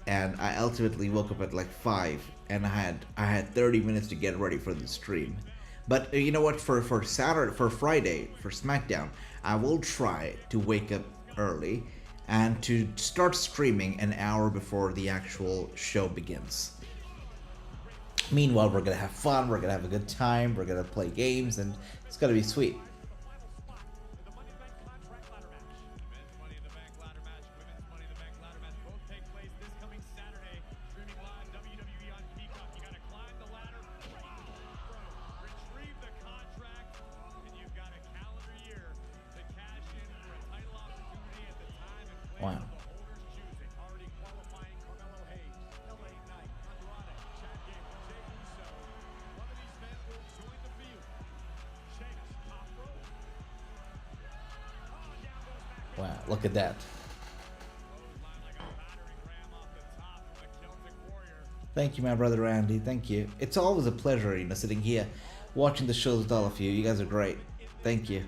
and I ultimately woke up at like 5, and I had 30 minutes to get ready for the stream. But you know what? For Friday, for SmackDown, I will try to wake up early and to start streaming an hour before the actual show begins. Meanwhile, we're gonna have fun. We're gonna have a good time. We're gonna play games, and it's gonna be sweet. Wow. Wow, look at that. Thank you, my brother Andy. Thank you. It's always a pleasure, you know, sitting here watching the shows with all of you. You guys are great. Thank you.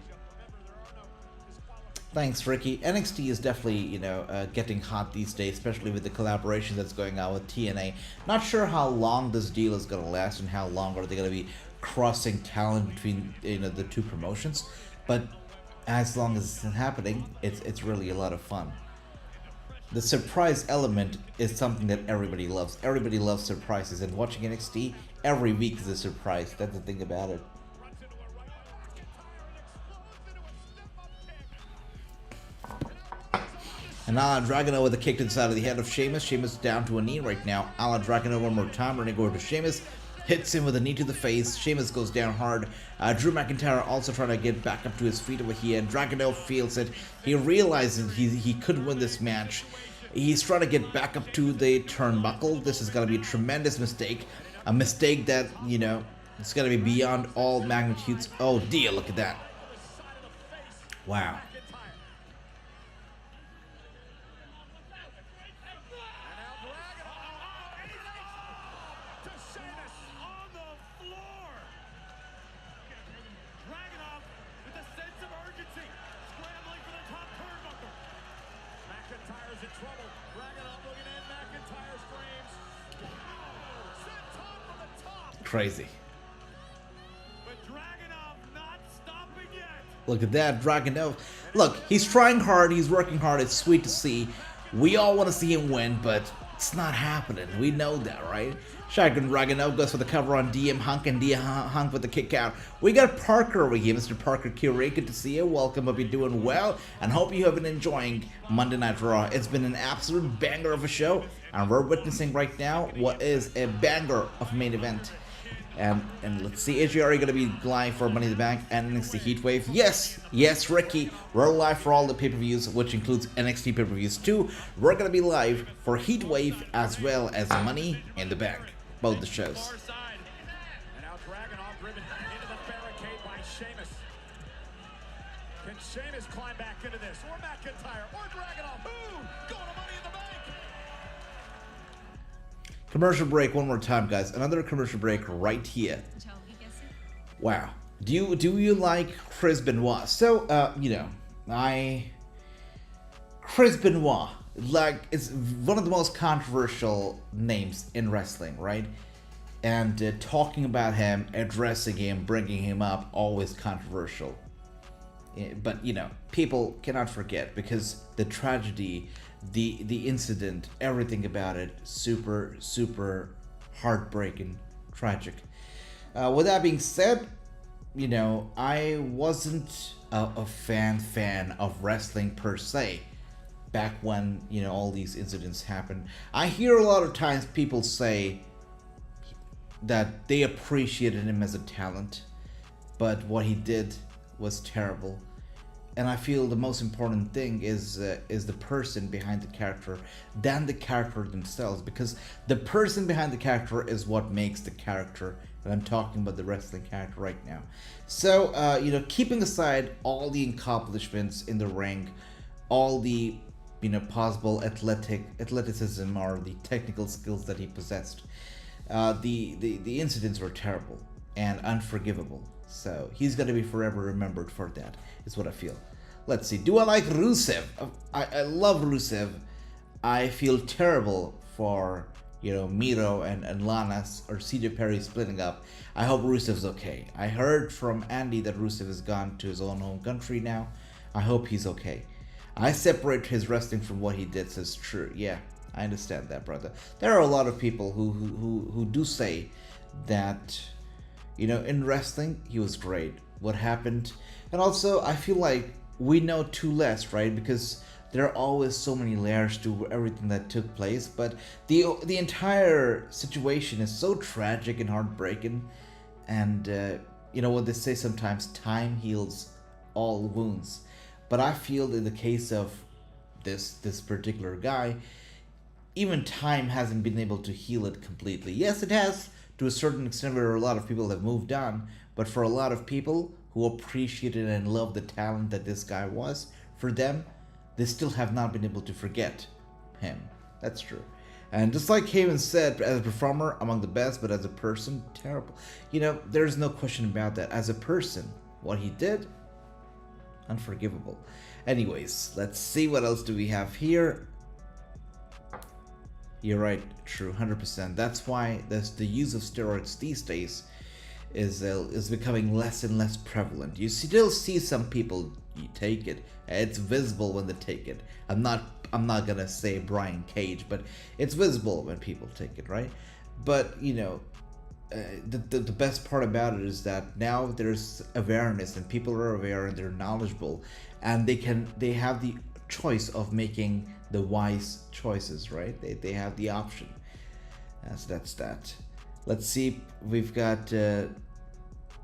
Thanks, Ricky. NXT is definitely, you know, getting hot these days, especially with the collaboration that's going on with TNA. Not sure how long this deal is going to last and how long are they going to be crossing talent between, you know, the two promotions. But as long as it's happening, it's really a lot of fun. The surprise element is something that everybody loves. Everybody loves surprises, and watching NXT every week is a surprise. That's the thing about it. And Ilja Dragunov with a kick to the side of the head of Sheamus. Sheamus down to a knee right now. Ilja Dragunov one more time, running over to Sheamus. Hits him with a knee to the face. Sheamus goes down hard. Drew McIntyre also trying to get back up to his feet over here. Dragunov feels it. He realizes he could win this match. He's trying to get back up to the turnbuckle. This is going to be a tremendous mistake. A mistake that, you know, it's going to be beyond all magnitudes. Oh dear, look at that. Wow. Crazy. Look at that, Dragunov. Look, he's trying hard, he's working hard, it's sweet to see. We all want to see him win, but it's not happening. We know that, right? Shotgun Dragunov goes for the cover on DM Hunk, and DM Hunk with the kick out. We got Parker over here, Mr. Parker Curie. Good to see you. Welcome. Hope you're doing well, and hope you have been enjoying Monday Night Raw. It's been an absolute banger of a show, and we're witnessing right now what is a banger of a main event. And let's see, is Jerry going to be live for Money in the Bank and NXT Heatwave? Yes, Ricky. We're live for all the pay-per-views, which includes NXT pay-per-views too. We're going to be live for Heatwave as well as Money in the Bank. Both the shows. And now Dragunov driven into the barricade by Sheamus. Can Sheamus climb back into this? Or McIntyre? Or Dragunov? Ooh! Going to Money in the Bank! Commercial break one more time, guys. Another commercial break right here. Wow. Do you like Chris Benoit? So, Chris Benoit, like, it's one of the most controversial names in wrestling, right? And talking about him, addressing him, bringing him up, always controversial. But, people cannot forget, because the tragedy, the incident, everything about it, super, super heartbreaking, tragic. With that being said, I wasn't a fan of wrestling per se back when, all these incidents happened. I hear a lot of times people say that they appreciated him as a talent, but what he did was terrible. And I feel the most important thing is the person behind the character than the character themselves, because the person behind the character is what makes the character, and I'm talking about the wrestling character right now. So, keeping aside all the accomplishments in the ring, all the, possible athleticism or the technical skills that he possessed, the incidents were terrible and unforgivable. So he's going to be forever remembered for that, is what I feel. Let's see. Do I like Rusev? I love Rusev. I feel terrible for, Miro and Lana's or CJ Perry splitting up. I hope Rusev's okay. I heard from Andy that Rusev has gone to his own home country now. I hope he's okay. I separate his wrestling from what he did, says true. Yeah, I understand that, brother. There are a lot of people who do say that, in wrestling, he was great. What happened? And also, I feel like we know too less, right? Because there are always so many layers to everything that took place. But the entire situation is so tragic and heartbreaking. And, what they say sometimes, time heals all wounds. But I feel in the case of this particular guy, even time hasn't been able to heal it completely. Yes, it has, to a certain extent, where a lot of people have moved on, but for a lot of people who appreciated and loved the talent that this guy was, for them, they still have not been able to forget him. That's true. And just like Heyman said, as a performer, among the best, but as a person, terrible. There's no question about that. As a person, what he did, unforgivable. Anyways, let's see what else do we have here. You're right, true, 100%. That's why the use of steroids these days is becoming less and less prevalent. You still see some people take it. It's visible when they take it. I'm not gonna say Brian Cage, but it's visible when people take it, right? But the best part about it is that now there's awareness and people are aware and they're knowledgeable, and they have the choice of making the wise choices, right? They have the option. So that's that. Let's see. We've got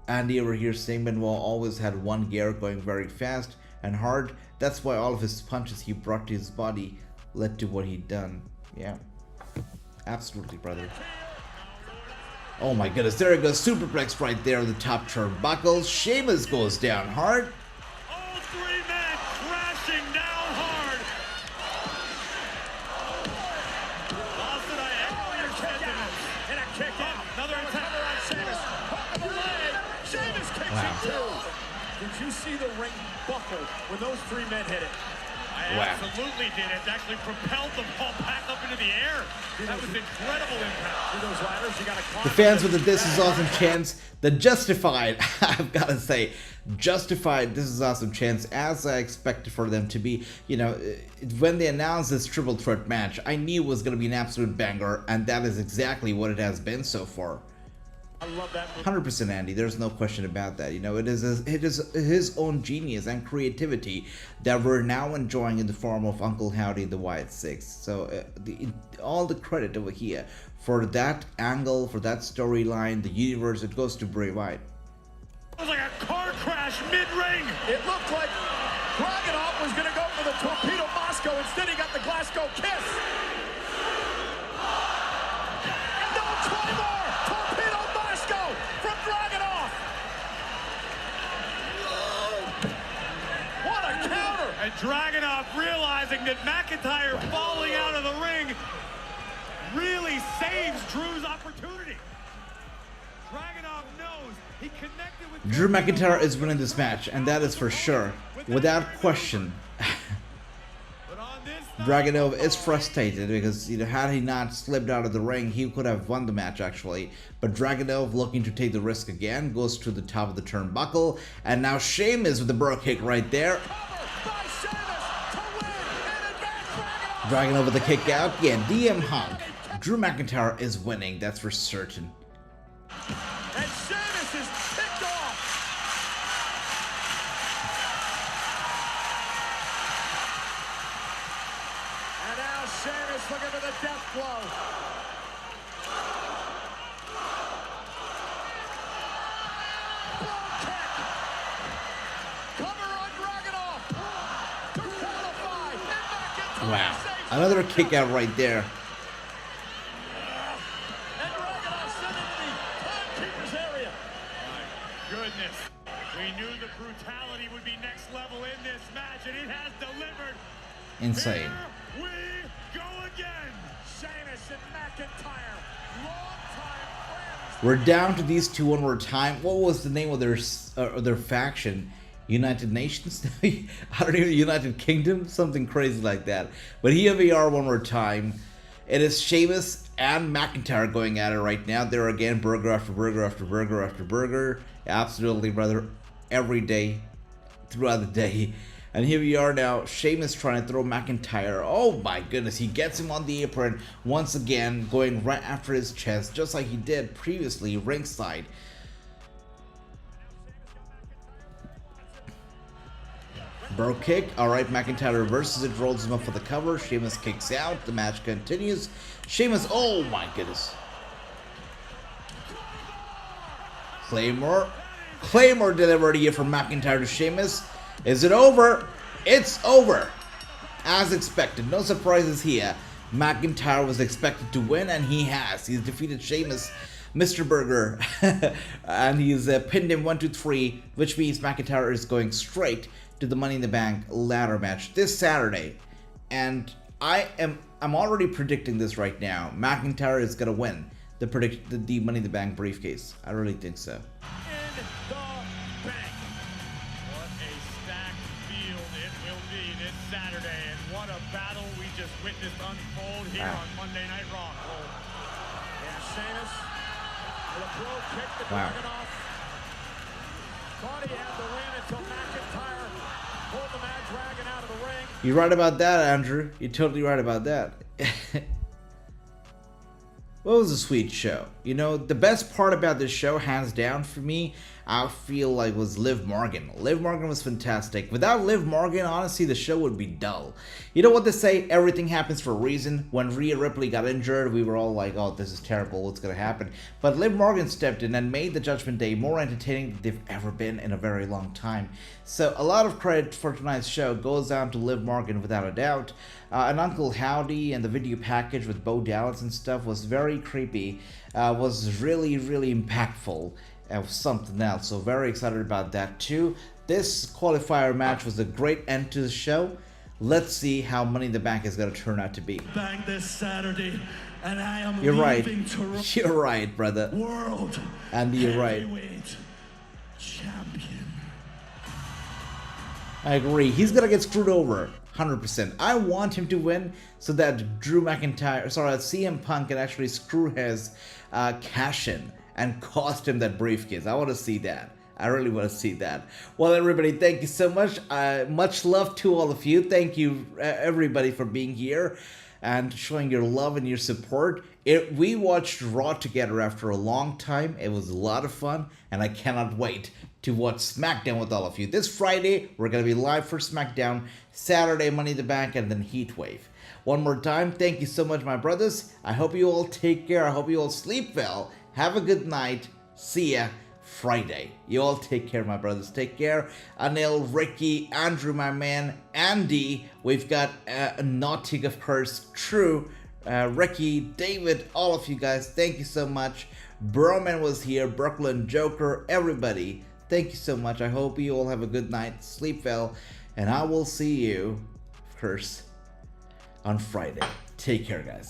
Andy over here saying Benoit always had one gear, going very fast and hard. That's why all of his punches he brought to his body led to what he'd done. Yeah, absolutely, brother. Oh my goodness, there it goes, superplex right there on the top turnbuckles. Sheamus goes down hard. All three men Did you see the ring buckle when those three men hit it? I absolutely did. It actually propelled the ball back up into the air. That was incredible impact. Through those ladders, you gotta climb. The fans with the This Is Awesome chants, the justified, I've got to say, justified This Is Awesome chants, as I expected for them to be. You know, when they announced this triple threat match, I knew it was going to be an absolute banger, and that is exactly what it has been so far. I love that. 100% Andy, there's no question about that. You know, it is his own genius and creativity that we're now enjoying in the form of Uncle Howdy and the Wyatt Six. So all the credit over here for that angle, for that storyline, the universe, it goes to Bray Wyatt. It was like a car crash mid-ring. It looked like Dragunov was gonna go for the Torpedo Moscow. Instead, he got the Glasgow Kiss. No, try more. Torpedo Moscow from Dragunov. What a counter. And Dragunov realizing that McIntyre falling out of the ring really saves Drew's opportunity. Dragunov knows he connected with Drew McIntyre is winning this match, and that is for sure, without question. Dragunov is frustrated because, you know, had he not slipped out of the ring, he could have won the match actually. But Dragunov, looking to take the risk again, goes to the top of the turnbuckle, and now Sheamus with the bro kick right there. Dragunov with the kick out. Yeah, DM Hunk. Drew McIntyre is winning, that's for certain. And Sheamus is picked off. And now Sheamus looking for the death blow. Blow kick. Cover on Dragunov. To qualify. And McIntyre. Wow, another kick out right there. Goodness, we knew the brutality would be next level in this match, and it has delivered. Insane. Here we go again. Sheamus and McIntyre, long-time friends. We're down to these two one more time. What was the name of their faction? United Nations? I don't know, United Kingdom? Something crazy like that. But here we are one more time. It is Sheamus and McIntyre going at it right now. There again, burger after burger after burger after burger. Absolutely, brother. Every day, throughout the day. And here we are now. Sheamus trying to throw McIntyre. Oh my goodness. He gets him on the apron once again, going right after his chest, just like he did previously ringside. Bro kick. Alright, McIntyre reverses it, rolls him up for the cover. Sheamus kicks out. The match continues. Sheamus, oh my goodness. Claymore delivered here from McIntyre to Sheamus. Is it over? It's over. As expected. No surprises here. McIntyre was expected to win, and he has. He's defeated Sheamus, Mr. Burger, and he's pinned him 1-2-3, which means McIntyre is going straight to the Money in the Bank ladder match this Saturday. And I'm already predicting this right now. McIntyre is gonna win the Money in the Bank briefcase. I really think so. In the bank. What a stacked field it will be this Saturday, and what a battle we just witnessed unfold here on Monday Night Raw. Yeah, Sheamus with a blow kick to Dragunov. Thought he had the win until McIntyre pulled the Mad Dragon out of the ring. You're right about that, Andrew. You're totally right about that. What was a sweet show? You know, the best part about this show, hands down for me, I feel like was Liv Morgan. Liv Morgan was fantastic. Without Liv Morgan, honestly, the show would be dull. You know what they say? Everything happens for a reason. When Rhea Ripley got injured, we were all like, oh, this is terrible. What's going to happen? But Liv Morgan stepped in and made the Judgment Day more entertaining than they've ever been in a very long time. So a lot of credit for tonight's show goes down to Liv Morgan without a doubt. And Uncle Howdy and the video package with Bo Dallas and stuff was very creepy. Was really, really impactful. Something else. So very excited about that too. This qualifier match was a great end to the show. Let's see how Money in the Bank is going to turn out to be. Bank this Saturday, and I am You're right. leaving Toronto. You're right, brother. World. And you're right. champion. I agree. He's gonna get screwed over, 100%. I want him to win so that CM Punk can actually screw his cash in and cost him that briefcase. I want to see that. I really want to see that. Well, everybody, thank you so much. Much love to all of you. Thank you, everybody, for being here and showing your love and your support. We watched Raw together after a long time. It was a lot of fun, and I cannot wait to watch SmackDown with all of you. This Friday, we're going to be live for SmackDown. Saturday, Money in the Bank, and then Heatwave. One more time, thank you so much, my brothers. I hope you all take care. I hope you all sleep well. Have a good night. See ya Friday. You all take care, my brothers. Take care. Anil, Ricky, Andrew, my man, Andy. We've got Nautic, of course, True, Ricky, David, all of you guys. Thank you so much. Broman was here, Brooklyn, Joker, everybody. Thank you so much. I hope you all have a good night. Sleep well. And I will see you, of course, on Friday. Take care, guys.